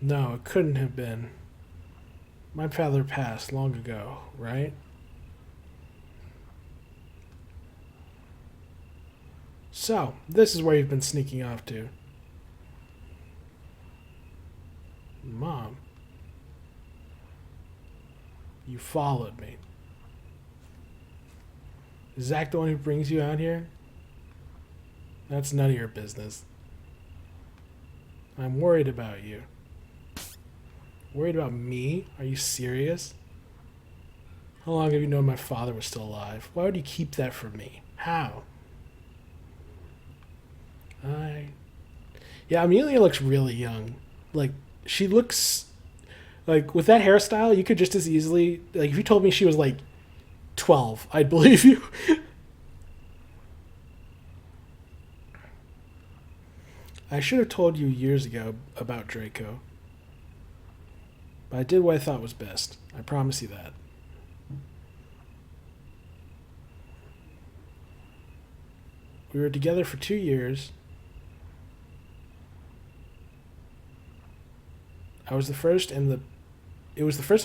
No, it couldn't have been. My father passed long ago, right? So, this is where you've been sneaking off to. Mom. You followed me. Is Zach the one who brings you out here? That's none of your business. I'm worried about you. Worried about me? Are you serious? How long have you known my father was still alive? Why would you keep that from me? How? Yeah, Amelia looks really young. Like, she looks... Like, with that hairstyle, you could just as easily... Like, if you told me she was, like, 12, I'd believe you. I should have told you years ago about Draco. But I did what I thought was best. I promise you that. We were together for 2 years. It was the first and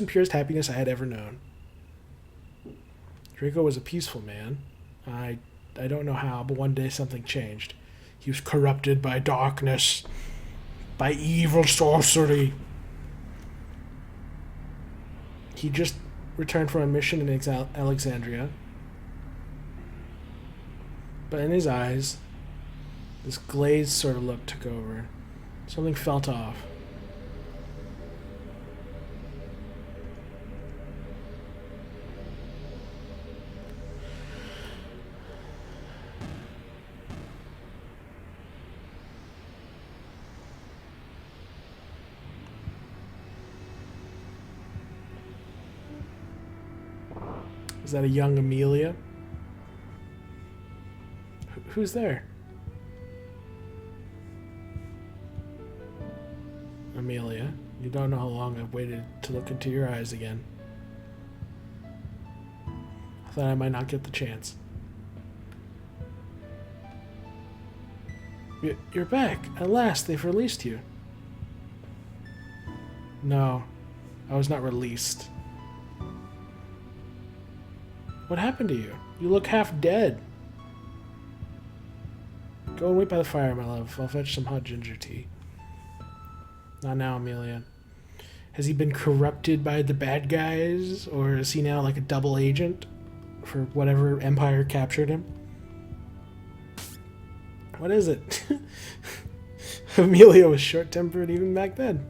purest happiness I had ever known. Draco was a peaceful man. I don't know how, but one day something changed. He was corrupted by darkness, by evil sorcery. He just returned from a mission in Alexandria. But in his eyes, this glazed sort of look took over. Something felt off. Is that a young Amelia? Who's there? Amelia, you don't know how long I've waited to look into your eyes again. I thought I might not get the chance. You're back. At last, they've released you. No, I was not released. What happened to you? You look half dead. Go and wait by the fire, my love. I'll fetch some hot ginger tea. Not now, Amelia. Has he been corrupted by the bad guys? Or is he now like a double agent for whatever empire captured him? What is it? Amelia was short-tempered even back then.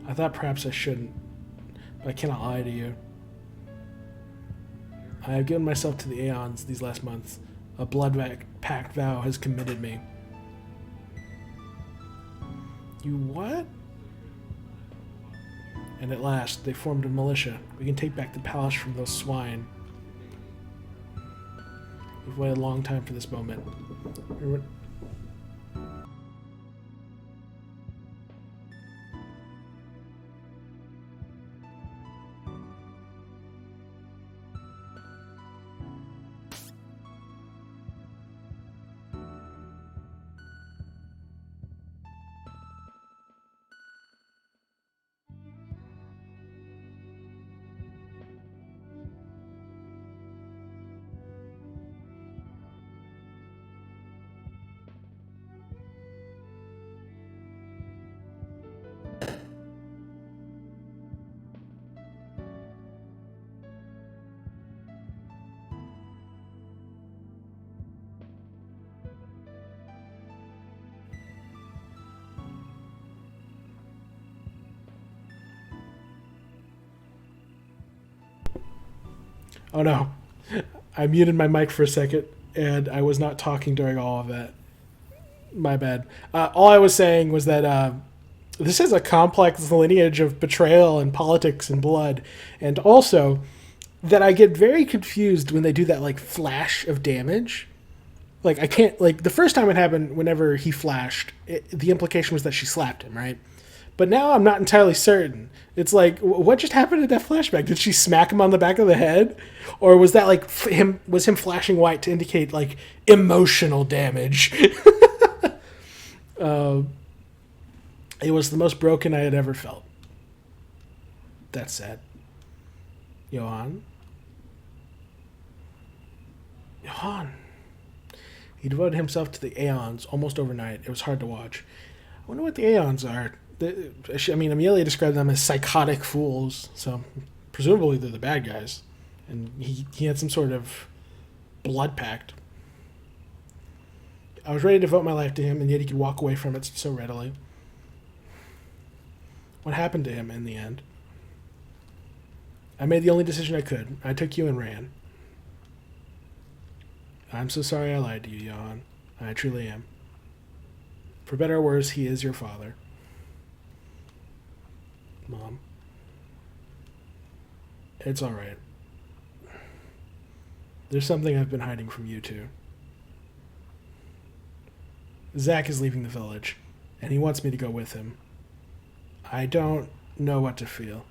I thought perhaps I shouldn't, but I cannot lie to you. I have given myself to the Aeons these last months. A blood pact vow has committed me. You what? And at last, they formed a militia. We can take back the palace from those swine. We've waited a long time for this moment. Oh no. I muted my mic for a second, and I was not talking during all of that. My bad. All I was saying was that this is a complex lineage of betrayal and politics and blood, and also that I get very confused when they do that like flash of damage. Like I can't like the first time it happened. Whenever he flashed, the implication was that she slapped him, right? But now I'm not entirely certain. It's like, what just happened in that flashback? Did she smack him on the back of the head, or was that like him flashing white to indicate like emotional damage? It was the most broken I had ever felt. That's sad. Johan. He devoted himself to the Aeons almost overnight. It was hard to watch. I wonder what the Aeons are. I mean, Amelia described them as psychotic fools, so presumably they're the bad guys. And he had some sort of blood pact. I was ready to devote my life to him, and yet he could walk away from it so readily. What happened to him in the end? I made the only decision I could. I took you and ran. I'm so sorry I lied to you, Johan. I truly am. For better or worse, he is your father. Mom. It's alright. There's something I've been hiding from you, too. Zach is leaving the village, and he wants me to go with him. I don't know what to feel.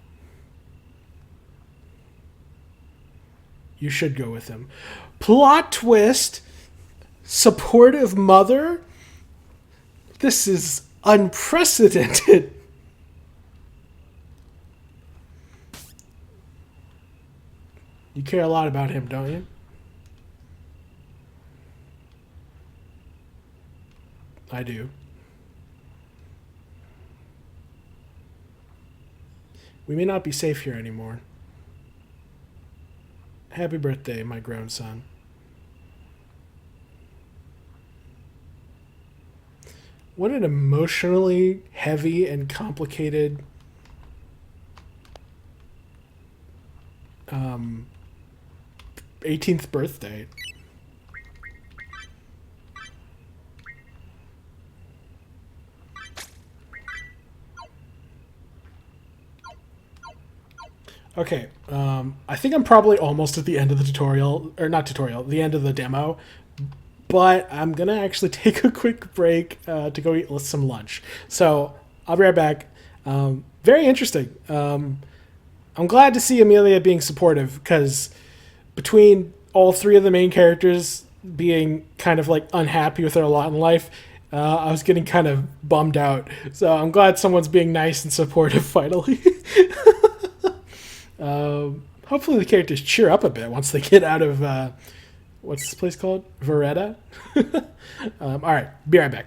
You should go with him. Plot twist! Supportive mother? This is unprecedented. You care a lot about him, don't you? I do. We may not be safe here anymore. Happy birthday, my grown son. What an emotionally heavy and complicated 18th birthday. Okay, I think I'm probably almost at the end of the tutorial, or not tutorial, the end of the demo, but I'm going to actually take a quick break to go eat some lunch. So I'll be right back. Very interesting. I'm glad to see Amelia being supportive, because between all three of the main characters being kind of like unhappy with their lot in life, I was getting kind of bummed out. So I'm glad someone's being nice and supportive finally. Hopefully the characters cheer up a bit once they get out of what's this place called? Veretta? All right, be right back.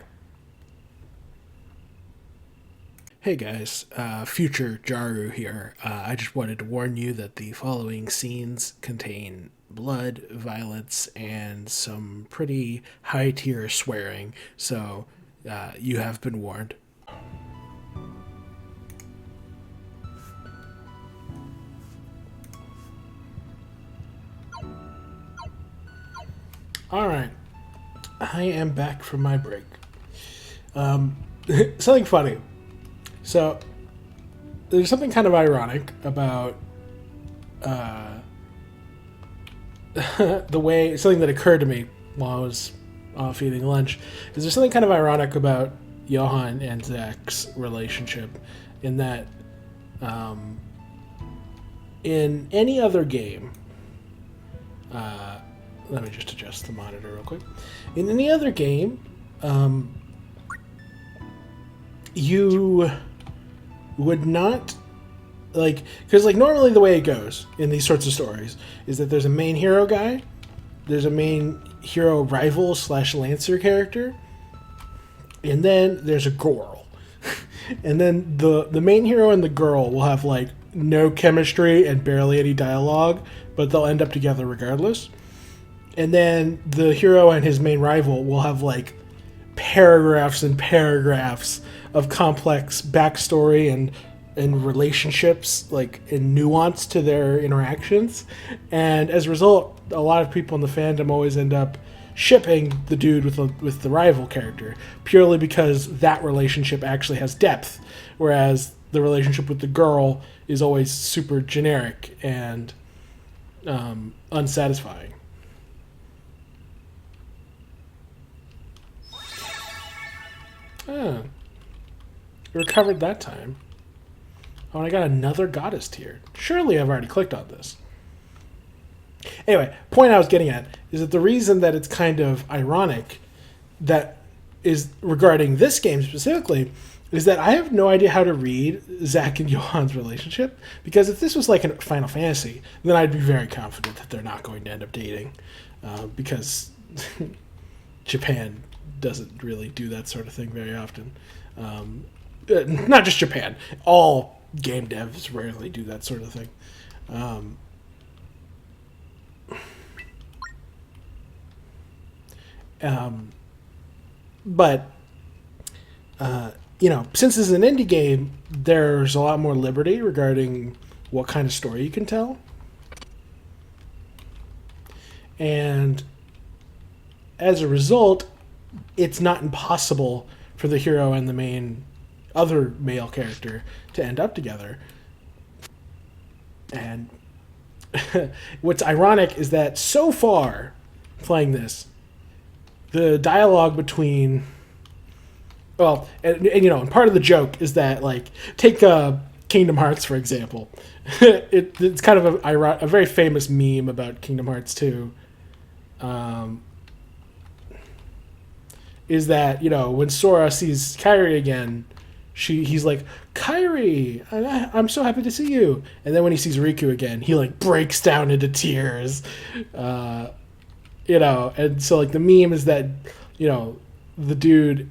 Hey guys, future Jaru here. I just wanted to warn you that the following scenes contain blood, violence, and some pretty high-tier swearing, so you have been warned. Alright, I am back from my break. Something funny. So, there's something kind of ironic about the way something that occurred to me while I was off eating lunch is there's something kind of ironic about Johann and Zach's relationship in that in any other game, let me just adjust the monitor real quick. In any other game, you would not like, because like normally the way it goes in these sorts of stories is that there's a main hero guy, there's a main hero rival / Lancer character, and then there's a girl. And then the main hero and the girl will have like no chemistry and barely any dialogue, but they'll end up together regardless. And then the hero and his main rival will have like paragraphs and paragraphs of complex backstory and relationships, like in nuance to their interactions. And as a result, a lot of people in the fandom always end up shipping the dude with the rival character purely because that relationship actually has depth, whereas the relationship with the girl is always super generic and unsatisfying. Ah, recovered that time. Oh, and I got another goddess tier. Surely I've already clicked on this. Anyway, point I was getting at is that the reason that it's kind of ironic that is regarding this game specifically is that I have no idea how to read Zach and Johann's relationship, because if this was like a Final Fantasy, then I'd be very confident that they're not going to end up dating, because Japan doesn't really do that sort of thing very often. Not just Japan. All game devs rarely do that sort of thing. But since it's an indie game, there's a lot more liberty regarding what kind of story you can tell. And as a result, it's not impossible for the hero and the main other male character to end up together. And what's ironic is that so far playing this, the dialogue between, and part of the joke is that, like, take Kingdom Hearts, for example. It's kind of a very famous meme about Kingdom Hearts 2. Is that, when Sora sees Kairi again, he's like, Kairi, I'm so happy to see you. And then when he sees Riku again, he like breaks down into tears. And so like the meme is that, the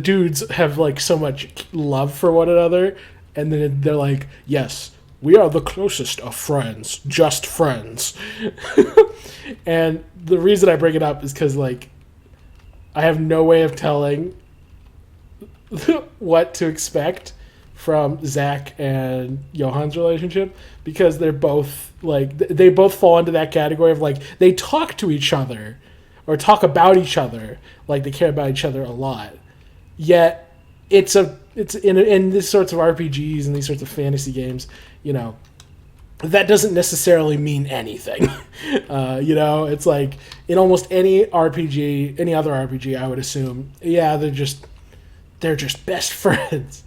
dudes have like so much love for one another, and then they're like, yes, we are the closest of friends, just friends. And the reason I bring it up is because, like, I have no way of telling what to expect from Zach and Johann's relationship, because they're both like, they both fall into that category of like, they talk to each other or talk about each other like they care about each other a lot, yet it's in these sorts of RPGs and these sorts of fantasy games, that doesn't necessarily mean anything. It's like in almost any RPG, any other RPG, I would assume, yeah, they're just best friends.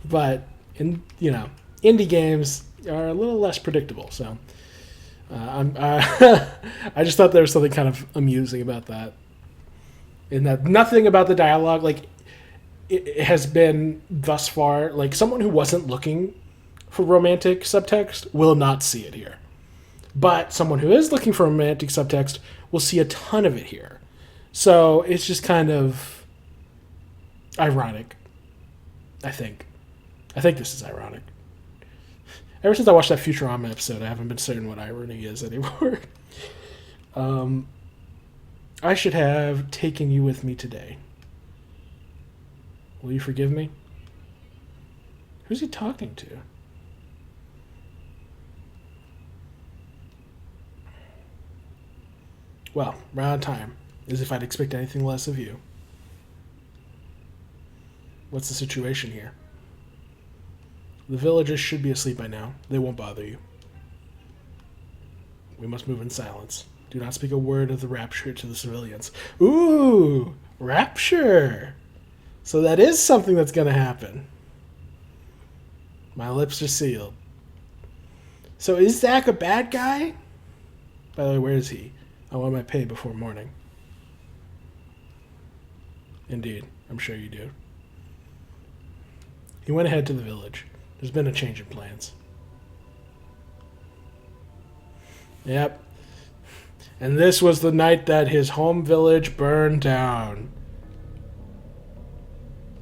But indie games are a little less predictable. So I just thought there was something kind of amusing about that. In that nothing about the dialogue, like, it has been thus far, like, someone who wasn't looking for romantic subtext will not see it here. But someone who is looking for romantic subtext will see a ton of it here. So it's just kind of ironic, I think. I think this is ironic. Ever since I watched that Futurama episode, I haven't been certain what irony is anymore. I should have taken you with me today. Will you forgive me? Who's he talking to? Well, round time, as if I'd expect anything less of you. What's the situation here? The villagers should be asleep by now. They won't bother you. We must move in silence. Do not speak a word of the rapture to the civilians. Ooh, rapture. So that is something that's going to happen. My lips are sealed. So is Zach a bad guy? By the way, where is he? I want my pay before morning. Indeed, I'm sure you do. He went ahead to the village. There's been a change in plans. Yep. And this was the night that his home village burned down.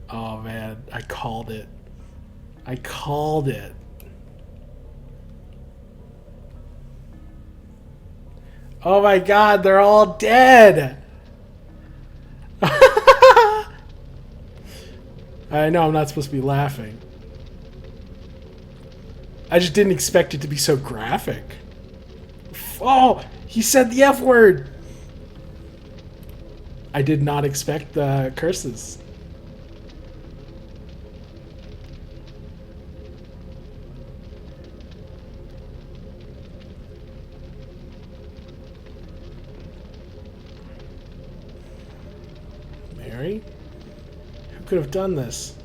Oh man, I called it. I called it. Oh my god, they're all dead! I know I'm not supposed to be laughing. I just didn't expect it to be so graphic. Oh, he said the F word! I did not expect the curses. Mary? Who could have done this?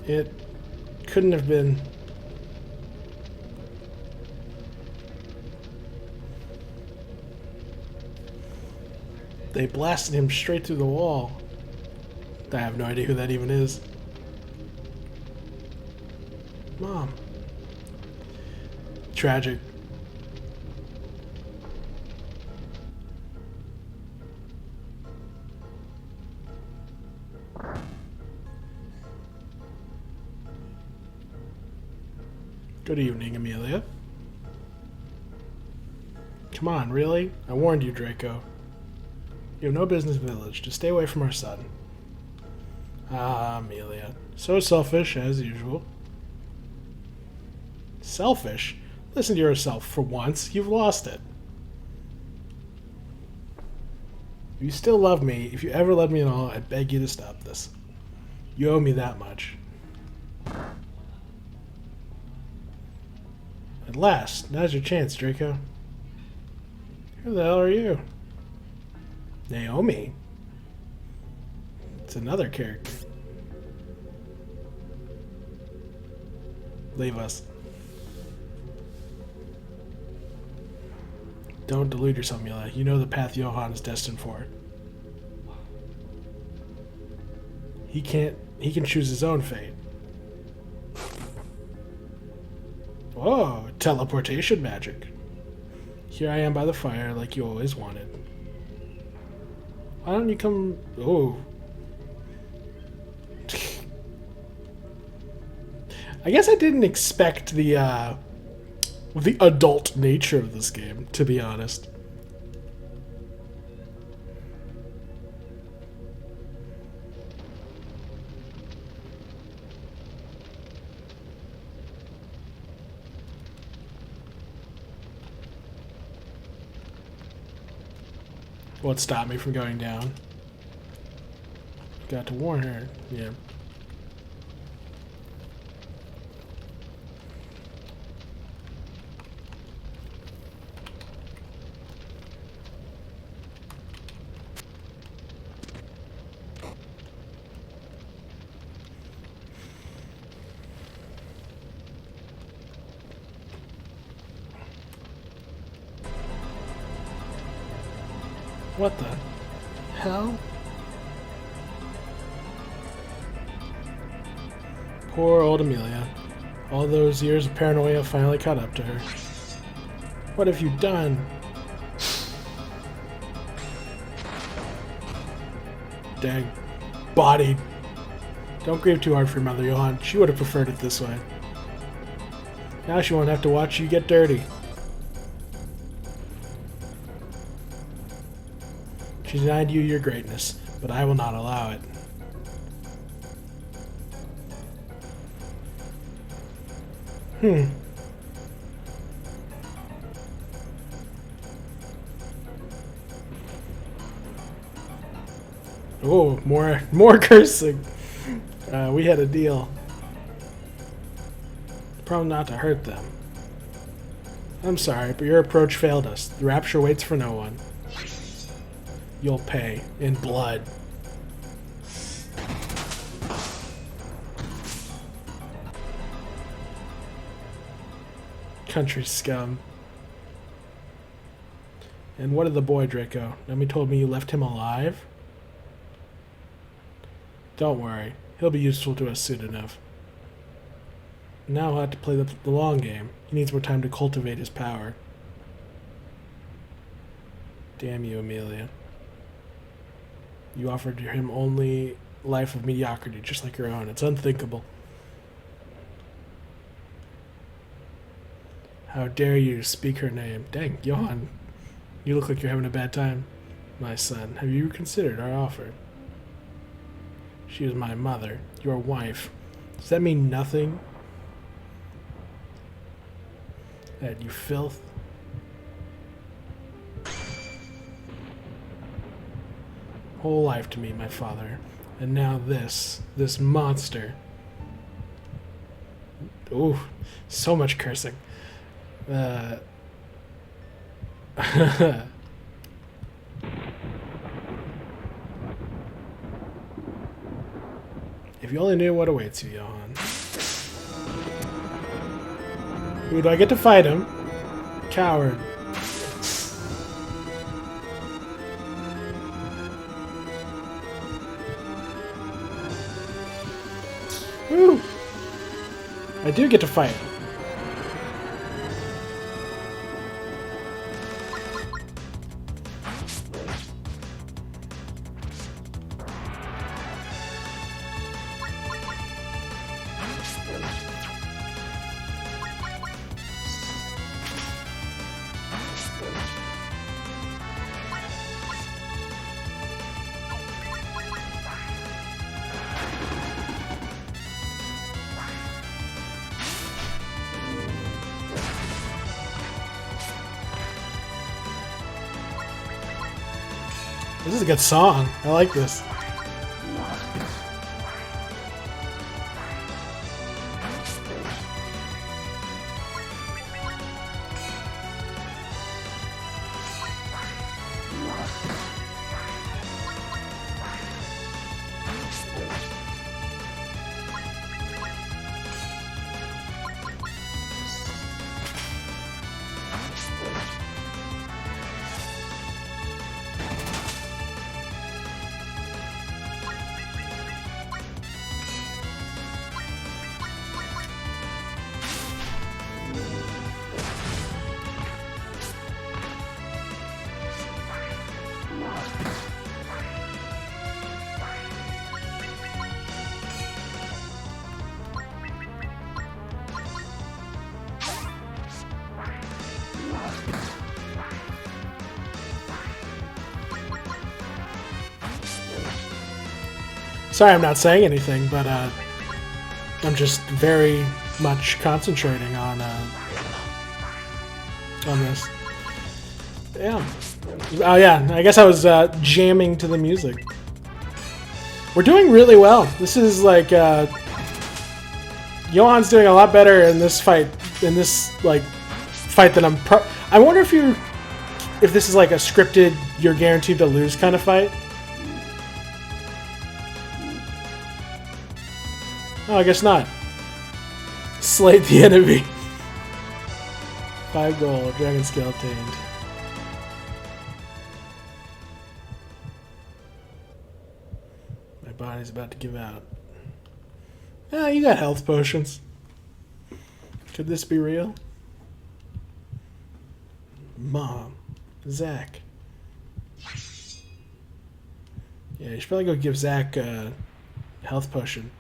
It couldn't have been... They blasted him straight through the wall. I have no idea who that even is. Mom. Tragic. Good evening, Amelia. Come on, really? I warned you, Draco. You have no business in the village. Just stay away from our son. Ah, Amelia. So selfish, as usual. Selfish? Listen to yourself for once. You've lost it. If you still love me, if you ever loved me at all, I beg you to stop this. You owe me that much. At last, now's your chance, Draco. Who the hell are you? Naomi. It's another character. Leave us. Don't delude yourself, Mila. You know the path Johann is destined for. He can choose his own fate. Whoa, teleportation magic. Here I am by the fire like you always wanted. Why don't you come... Oh. I guess I didn't expect the adult nature of this game, to be honest. What stopped me from going down? Got to warn her. Yeah. What the hell? Poor old Amelia. All those years of paranoia finally caught up to her. What have you done? Dang. Bodied. Don't grieve too hard for your mother, Johann. She would have preferred it this way. Now she won't have to watch you get dirty. She denied you your greatness, but I will not allow it. Oh, more cursing. We had a deal. Probably not to hurt them. I'm sorry, but your approach failed us. The Rapture waits for no one. You'll pay in blood. Country scum. And what of the boy, Draco? Nami told me you left him alive? Don't worry. He'll be useful to us soon enough. Now he'll have to play the long game. He needs more time to cultivate his power. Damn you, Amelia. You offered him only life of mediocrity, just like your own. It's unthinkable. How dare you speak her name? Dang, Johan. You look like you're having a bad time. My son, have you considered our offer? She is my mother, your wife. Does that mean nothing? That you filth? Whole life to me, my father. And now this monster. Ooh, so much cursing. If you only knew what awaits you, Johan. Ooh, do I get to fight him? Coward. Woo! I do get to fight him. This is a good song. I like this. Sorry I'm not saying anything, but I'm just very much concentrating on this. Yeah. Oh yeah, I guess I was jamming to the music. We're doing really well. This is like Johan's doing a lot better in this fight fight than I wonder if this is like a scripted, you're guaranteed to lose kind of fight. Oh, I guess not. Slayed the enemy. 5 gold. Dragon skill obtained. My body's about to give out. Ah, you got health potions. Could this be real? Mom. Zach. Yeah, you should probably go give Zach a health potion.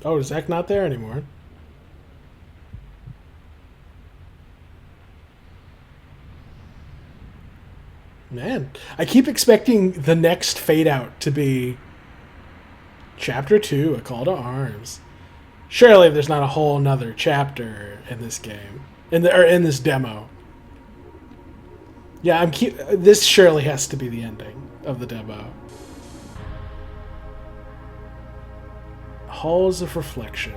Oh, is Zach not there anymore? Man, I keep expecting the next fade out to be Chapter 2, A Call to Arms. Surely there's not a whole nother chapter in this game. In this demo. Yeah, this surely has to be the ending of the demo. Halls of Reflection.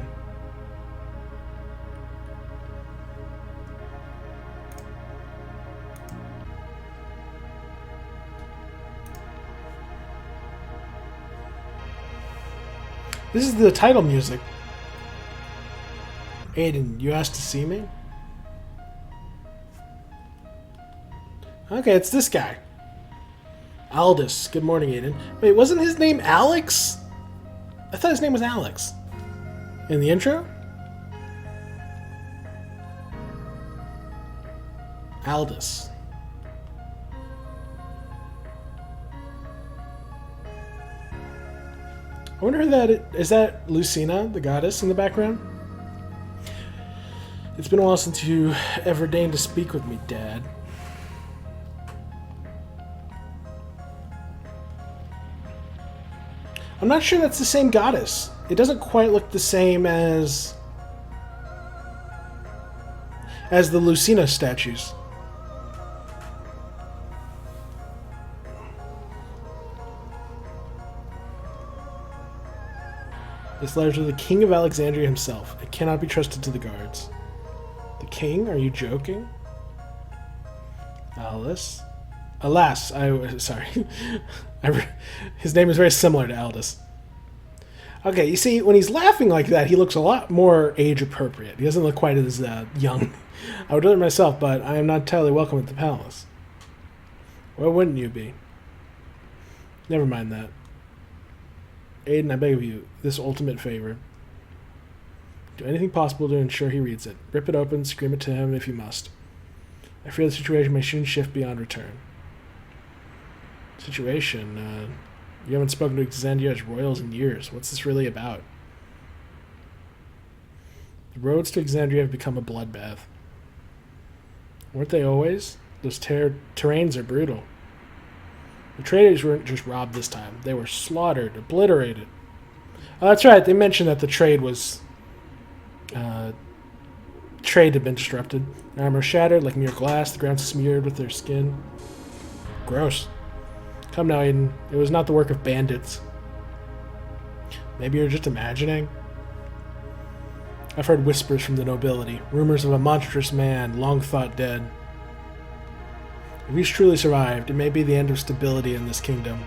This is the title music. Aiden, you asked to see me? Okay, it's this guy. Aldous. Good morning, Aiden. Wait, wasn't his name Alex? I thought his name was Alex. In the intro? Aldous. I wonder who that is. Is that Lucina, the goddess, in the background? It's been a while since you ever deigned to speak with me, Dad. I'm not sure that's the same goddess. It doesn't quite look the same as the Lucina statues. This letter to the King of Alexandria himself. It cannot be trusted to the guards. The king? Are you joking? Alice? Alas, sorry. His name is very similar to Aldous. Okay, you see, when he's laughing like that, he looks a lot more age-appropriate. He doesn't look quite as young. I would do it myself, but I am not entirely welcome at the palace. Why wouldn't you be? Never mind that. Aiden, I beg of you, this ultimate favor. Do anything possible to ensure he reads it. Rip it open, scream it to him if you must. I fear the situation may soon shift beyond return. Situation? You haven't spoken to Xandria's royals in years. What's this really about? The roads to Xandria have become a bloodbath. Weren't they always? Those terrains are brutal. The traders weren't just robbed this time. They were slaughtered, obliterated. Oh, that's right. They mentioned that the trade had been disrupted. Their armor shattered like mere glass. The ground smeared with their skin. Gross. Come now, Aiden. It was not the work of bandits. Maybe you're just imagining? I've heard whispers from the nobility. Rumors of a monstrous man, long thought dead. If he's truly survived, it may be the end of stability in this kingdom.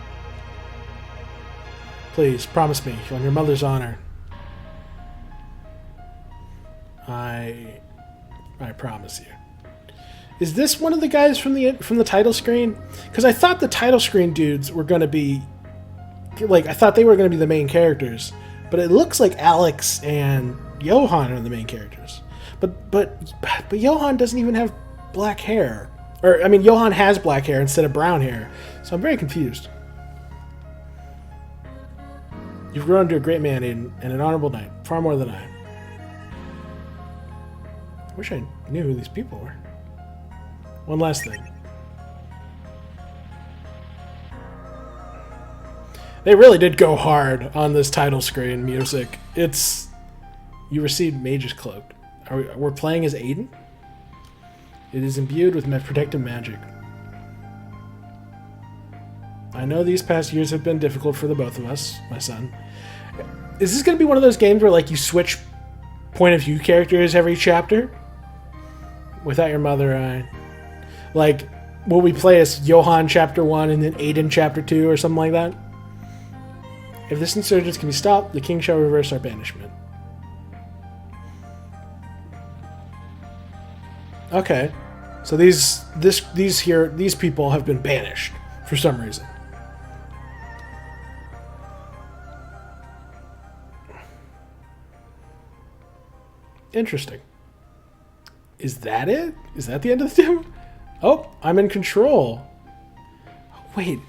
Please, promise me, on your mother's honor. I promise you. Is this one of the guys from the title screen? Because I thought the title screen dudes were going to be... I thought they were going to be the main characters. But it looks like Alex and Johan are the main characters. But Johan doesn't even have black hair. Or, I mean, Johan has black hair instead of brown hair. So I'm very confused. You've grown into a great man, Aiden, and an honorable knight. Far more than I. I wish I knew who these people were. One last thing. They really did go hard on this title screen music. It's... You received Mage's Cloak. We're playing as Aiden? It is imbued with protective magic. I know these past years have been difficult for the both of us, my son. Is this going to be one of those games where, you switch point of view characters every chapter? Without your mother, will we play as Johan chapter 1 and then Aiden chapter 2 or something like that? If this insurgence can be stopped, the king shall reverse our banishment. Okay. So these people have been banished for some reason. Interesting. Is that it? Is that the end of the demo? Oh, I'm in control. Wait,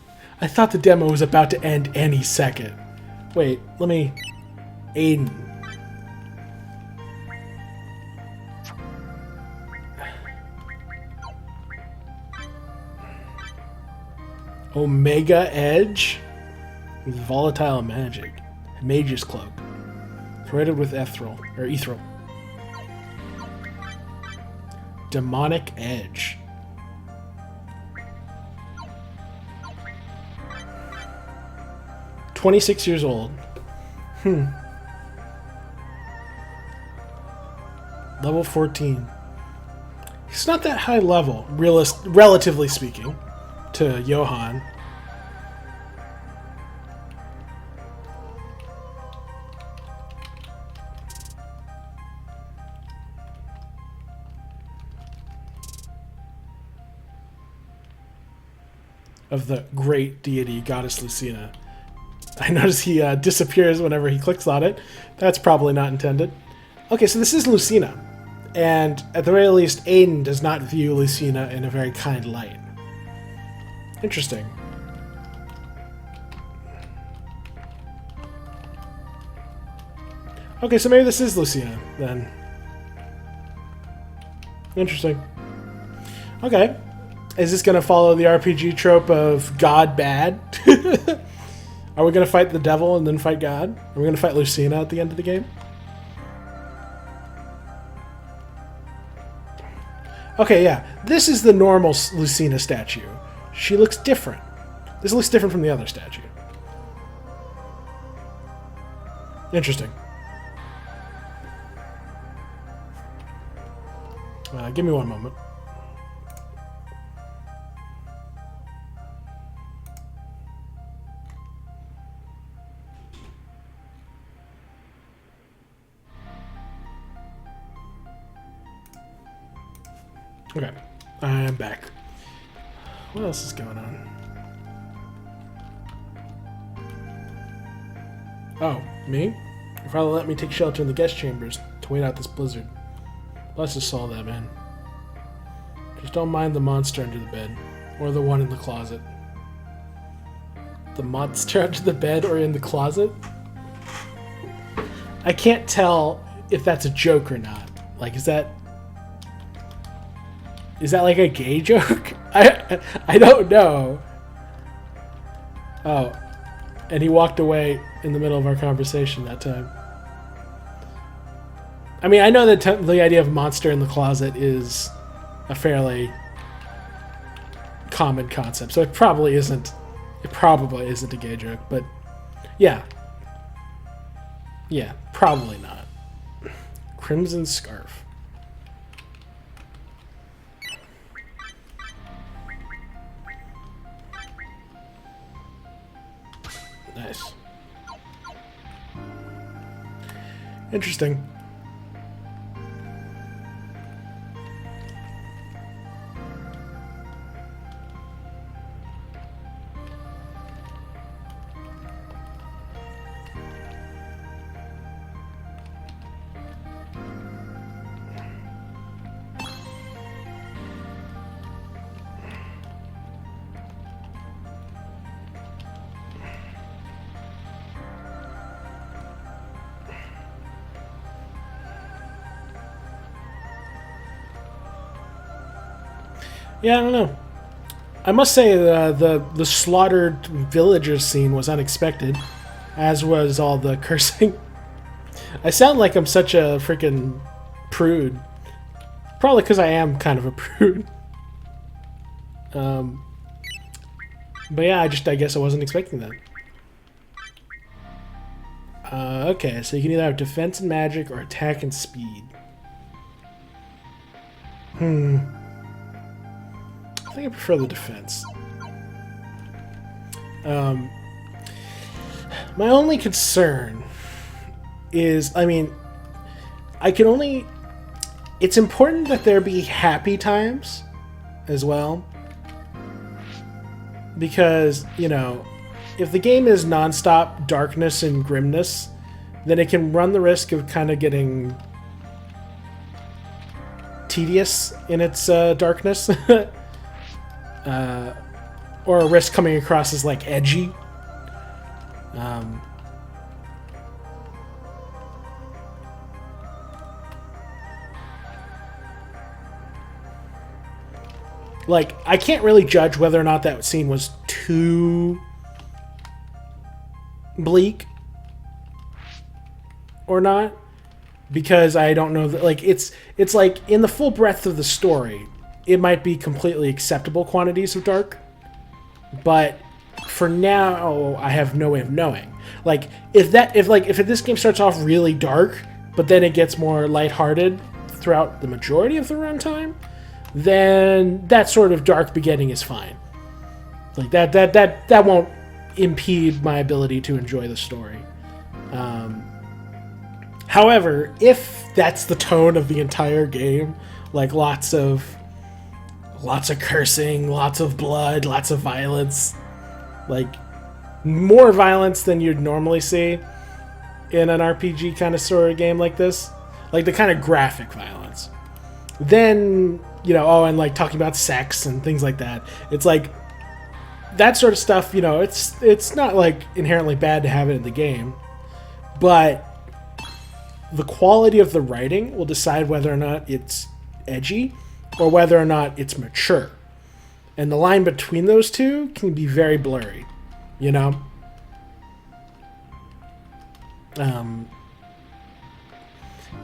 I thought the demo was about to end any second. Wait, let me... Aiden. Omega Edge? With volatile magic. Mage's Cloak. Threaded with ethereal. Demonic Edge. "26 years old. Level 14. He's not that high level, relatively speaking, to Johann. Of the great deity, Goddess Lucina. I notice he disappears whenever he clicks on it. That's probably not intended. Okay, so this is Lucina. And at the very least, Aiden does not view Lucina in a very kind light. Interesting. Okay, so maybe this is Lucina, then. Interesting. Okay. Is this going to follow the RPG trope of God bad? Are we going to fight the devil and then fight God? Are we going to fight Lucina at the end of the game? Okay, yeah. This is the normal Lucina statue. She looks different. This looks different from the other statue. Interesting. Give me one moment. Okay, I'm back. What else is going on? Oh, me? Your father let me take shelter in the guest chambers to wait out this blizzard. Bless us all, that man. Just don't mind the monster under the bed, or the one in the closet. The monster under the bed or in the closet? I can't tell if that's a joke or not. Like, is that like a gay joke? I don't know. Oh, and he walked away in the middle of our conversation that time. I mean, I know that the idea of monster in the closet is a fairly common concept, so it probably isn't a gay joke, but yeah. Yeah, probably not. Crimson Scarf. Nice. Interesting. Yeah, I don't know. I must say the slaughtered villagers scene was unexpected, as was all the cursing. I sound like I'm such a freaking prude. Probably because I am kind of a prude. But yeah, I guess I wasn't expecting that. Okay, so you can either have defense and magic or attack and speed. I think I prefer the defense. My only concern is, I mean, it's important that there be happy times as well. Because, you know, if the game is nonstop darkness and grimness, then it can run the risk of kind of getting tedious in its darkness. Or a risk coming across as, like, edgy. Like, I can't really judge whether or not that scene was too bleak or not, because I don't know that, like, it's like in the full breadth of the story, it might be completely acceptable quantities of dark, but for now, I have no way of knowing. Like, if this game starts off really dark, but then it gets more lighthearted throughout the majority of the runtime, then that sort of dark beginning is fine. Like that won't impede my ability to enjoy the story. However, if that's the tone of the entire game, like lots of cursing, lots of blood, lots of violence, like more violence than you'd normally see in an RPG kind of sort of game like this, like the kind of graphic violence, then, and like talking about sex and things like that, it's like that sort of stuff, it's not like inherently bad to have it in the game, but the quality of the writing will decide whether or not it's edgy or whether or not it's mature. And the line between those two can be very blurry,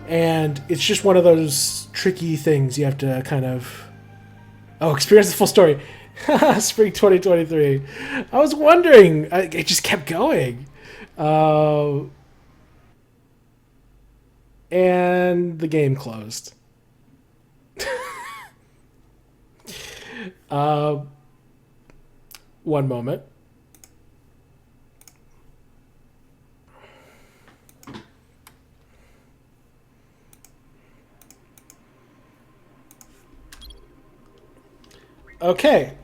and it's just one of those tricky things you have to kind of experience the full story. Spring 2023. I was wondering. It just kept going. And the game closed. One moment. Okay.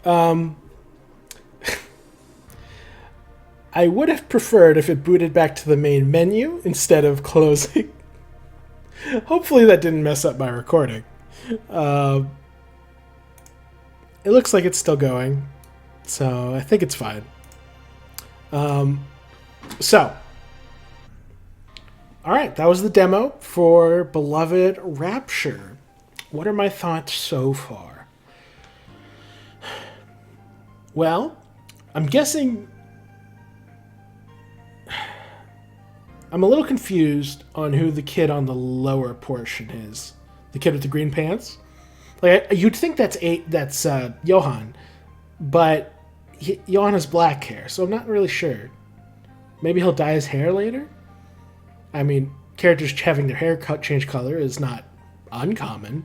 I would have preferred if it booted back to the main menu instead of closing. Hopefully that didn't mess up my recording. It looks like it's still going, so I think it's fine. So, alright, that was the demo for Beloved Rapture. What are my thoughts so far? Well, I'm guessing I'm a little confused on who the kid on the lower portion is. The kid with the green pants? Like, you'd think that's Johan, but Johan has black hair, so I'm not really sure. Maybe he'll dye his hair later? I mean, characters having their hair change color is not uncommon,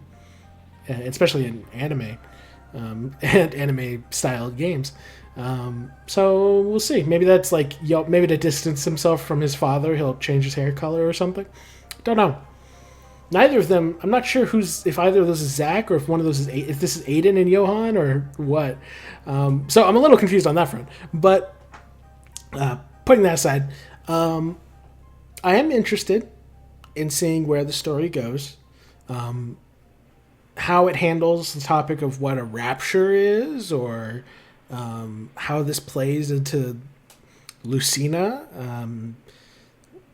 especially in anime and anime-styled games. So we'll see. Maybe that's like, maybe to distance himself from his father, he'll change his hair color or something. Don't know. Neither of them. I'm not sure if either of those is Zach or if one of those if this is Aiden and Johan or what. So I'm a little confused on that front. But putting that aside, I am interested in seeing where the story goes. How it handles the topic of what a rapture is, or how this plays into Lucina,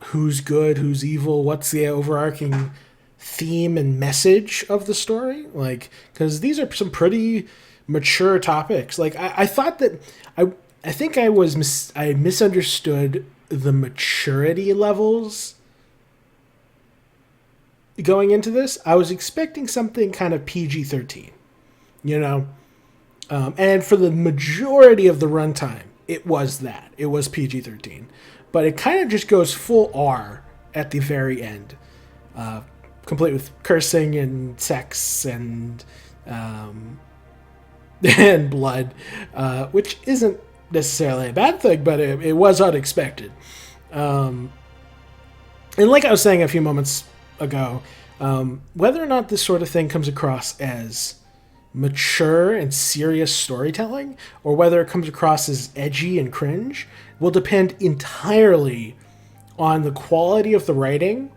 who's good, who's evil, what's the overarching theme and message of the story, like, because these are some pretty mature topics. Like, I thought that I think I misunderstood the maturity levels going into this. I was expecting something kind of PG-13, and for the majority of the runtime, it was that. It was PG-13. But it kind of just goes full R at the very end, complete with cursing and sex and and blood, which isn't necessarily a bad thing, but it was unexpected. And like I was saying a few moments ago, whether or not this sort of thing comes across as mature and serious storytelling, or whether it comes across as edgy and cringe, will depend entirely on the quality of the writing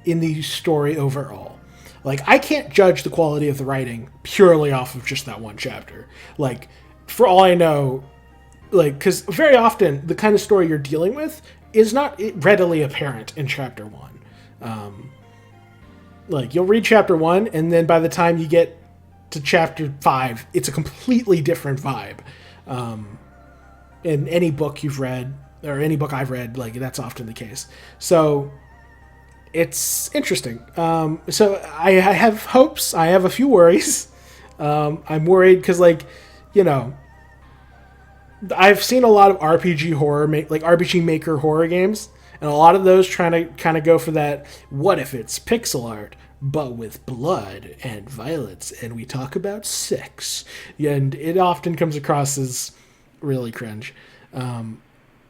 in the story overall. Like, I can't judge the quality of the writing purely off of just that one chapter. Like, for all I know, like, because very often the kind of story you're dealing with is not readily apparent in chapter 1. Like, you'll read chapter 1, and then by the time you get to chapter 5, it's a completely different vibe. In any book you've read, or any book I've read, like, that's often the case. So it's interesting. So I have hopes. I have a few worries. I'm worried because, like, I've seen a lot of RPG horror, like RPG Maker horror games, and a lot of those trying to kind of go for that, what if it's pixel art? but with blood and violence, and we talk about sex. And it often comes across as really cringe.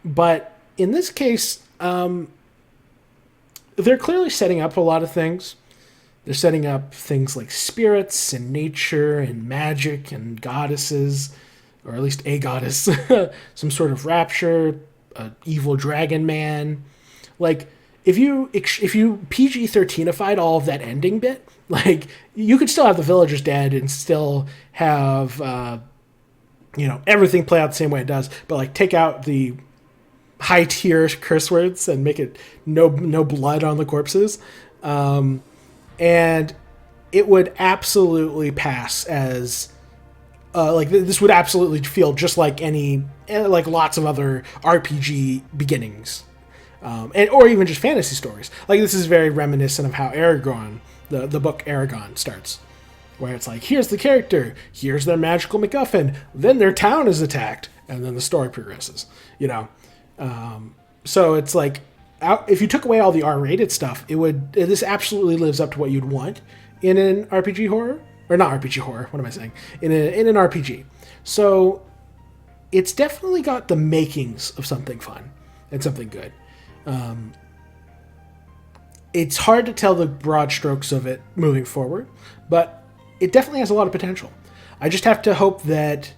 But in this case, they're clearly setting up a lot of things. They're setting up things like spirits and nature and magic and goddesses, or at least a goddess, some sort of rapture, an evil dragon man. Like, if you PG-13ified all of that ending bit, like, you could still have the villagers dead and still have everything play out the same way it does, but like take out the high tier curse words and make it no blood on the corpses, and it would absolutely pass as this would absolutely feel just like lots of other RPG beginnings, or even just fantasy stories. Like, this is very reminiscent of how Aragon, the book Aragon, starts, where it's like, here's the character, here's their magical MacGuffin, then their town is attacked, and then the story progresses. So it's like, if you took away all the R-rated stuff, this absolutely lives up to what you'd want in an RPG horror, or not RPG horror. What am I saying? In an RPG. So it's definitely got the makings of something fun and something good. It's hard to tell the broad strokes of it moving forward, but it definitely has a lot of potential. I just have to hope that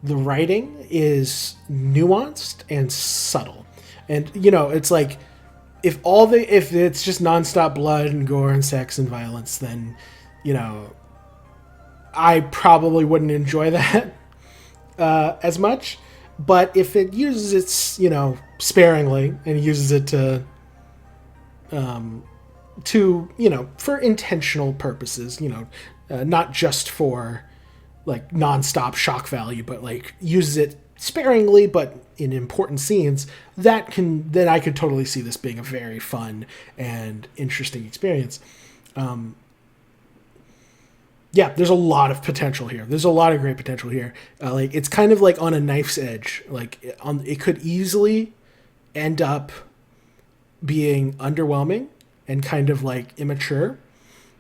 the writing is nuanced and subtle. And, it's like, if it's just nonstop blood and gore and sex and violence, then, I probably wouldn't enjoy that as much. But if it uses it, sparingly, and uses it to for intentional purposes, not just for like nonstop shock value, but like uses it sparingly but in important scenes, then I could totally see this being a very fun and interesting experience. There's a lot of potential here. There's a lot of great potential here. It's kind of like on a knife's edge. Like, it could easily end up being underwhelming and kind of like immature,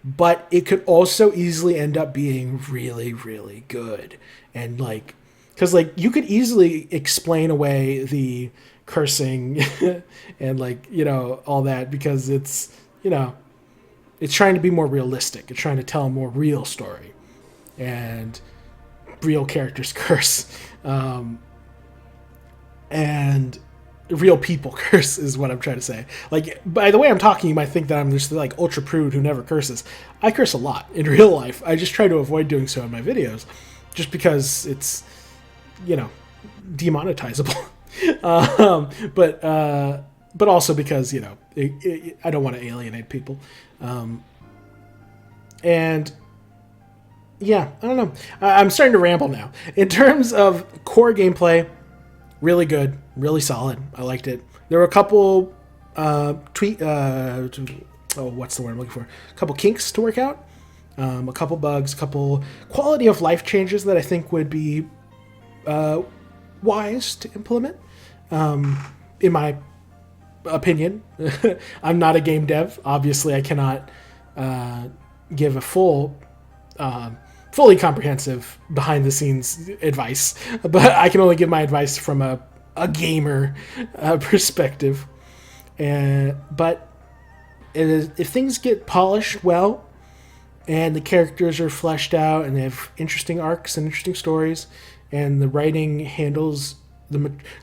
but it could also easily end up being really, really good. And like, because like you could easily explain away the cursing and like, all that, because it's trying to be more realistic. It's trying to tell a more real story, and real characters curse, and real people curse is what I'm trying to say. Like, by the way I'm talking, you might think that I'm just like ultra prude who never curses. I curse a lot in real life. I just try to avoid doing so in my videos, just because it's, demonetizable. But also because, I don't want to alienate people. And yeah, I don't know. I'm starting to ramble now. In terms of core gameplay, really good, really solid. I liked it. There were a couple what's the word I'm looking for? A couple kinks to work out. A couple bugs, a couple quality of life changes that I think would be wise to implement. In my opinion, I'm not a game dev. Obviously, I cannot give a fully comprehensive behind-the-scenes advice, but I can only give my advice from a gamer perspective. But if things get polished well, and the characters are fleshed out, and they have interesting arcs and interesting stories, and the writing handles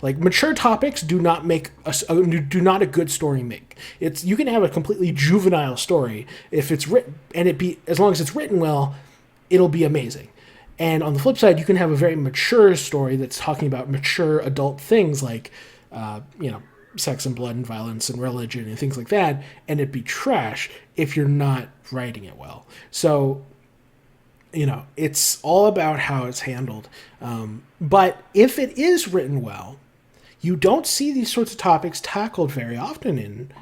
mature topics do not a good story make. You can have a completely juvenile story if it's written, and as long as it's written well, it'll be amazing. And on the flip side, you can have a very mature story that's talking about mature adult things like sex and blood and violence and religion and things like that, and it'd be trash if you're not writing it well. So it's all about how it's handled. But if it is written well, you don't see these sorts of topics tackled very often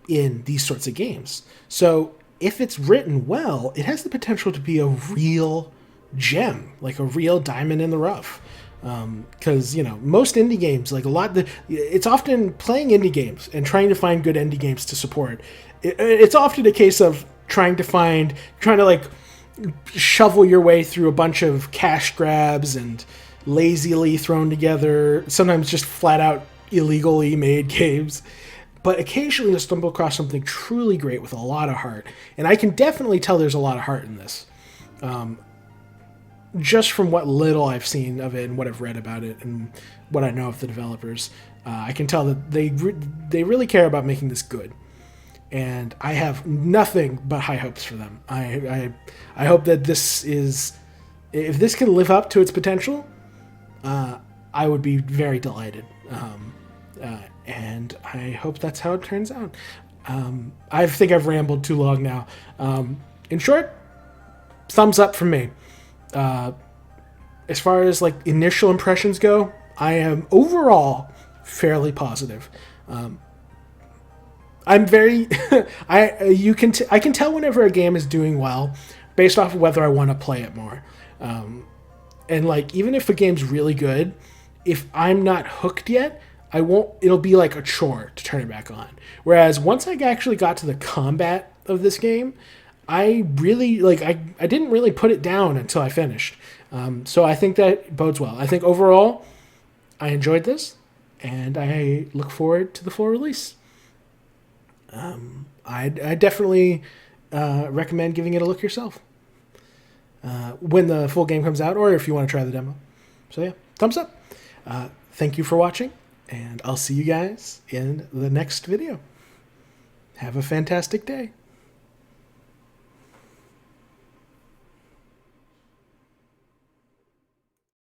in these sorts of games. So if it's written well, it has the potential to be a real gem, like a real diamond in the rough. Because most indie games, like it's often playing indie games and trying to find good indie games to support. It's often a case of trying to like shovel your way through a bunch of cash grabs and lazily thrown together, sometimes just flat out illegally made games. But occasionally you'll stumble across something truly great with a lot of heart. And I can definitely tell there's a lot of heart in this. Just from what little I've seen of it and what I've read about it and what I know of the developers, I can tell that they really care about making this good. And I have nothing but high hopes for them. I hope that if this can live up to its potential, I would be very delighted. And I hope that's how it turns out. I think I've rambled too long now. In short, thumbs up from me. As far as like initial impressions go, I am overall fairly positive. I'm very I can tell whenever a game is doing well based off of whether I want to play it more. And like even if a game's really good, if I'm not hooked yet, it'll be like a chore to turn it back on. Whereas once I actually got to the combat of this game, I really I didn't really put it down until I finished. So I think that bodes well. I think overall I enjoyed this and I look forward to the full release. I definitely recommend giving it a look yourself when the full game comes out, or if you want to try the demo. So yeah, thumbs up. Thank you for watching, and I'll see you guys in the next video. Have a fantastic day.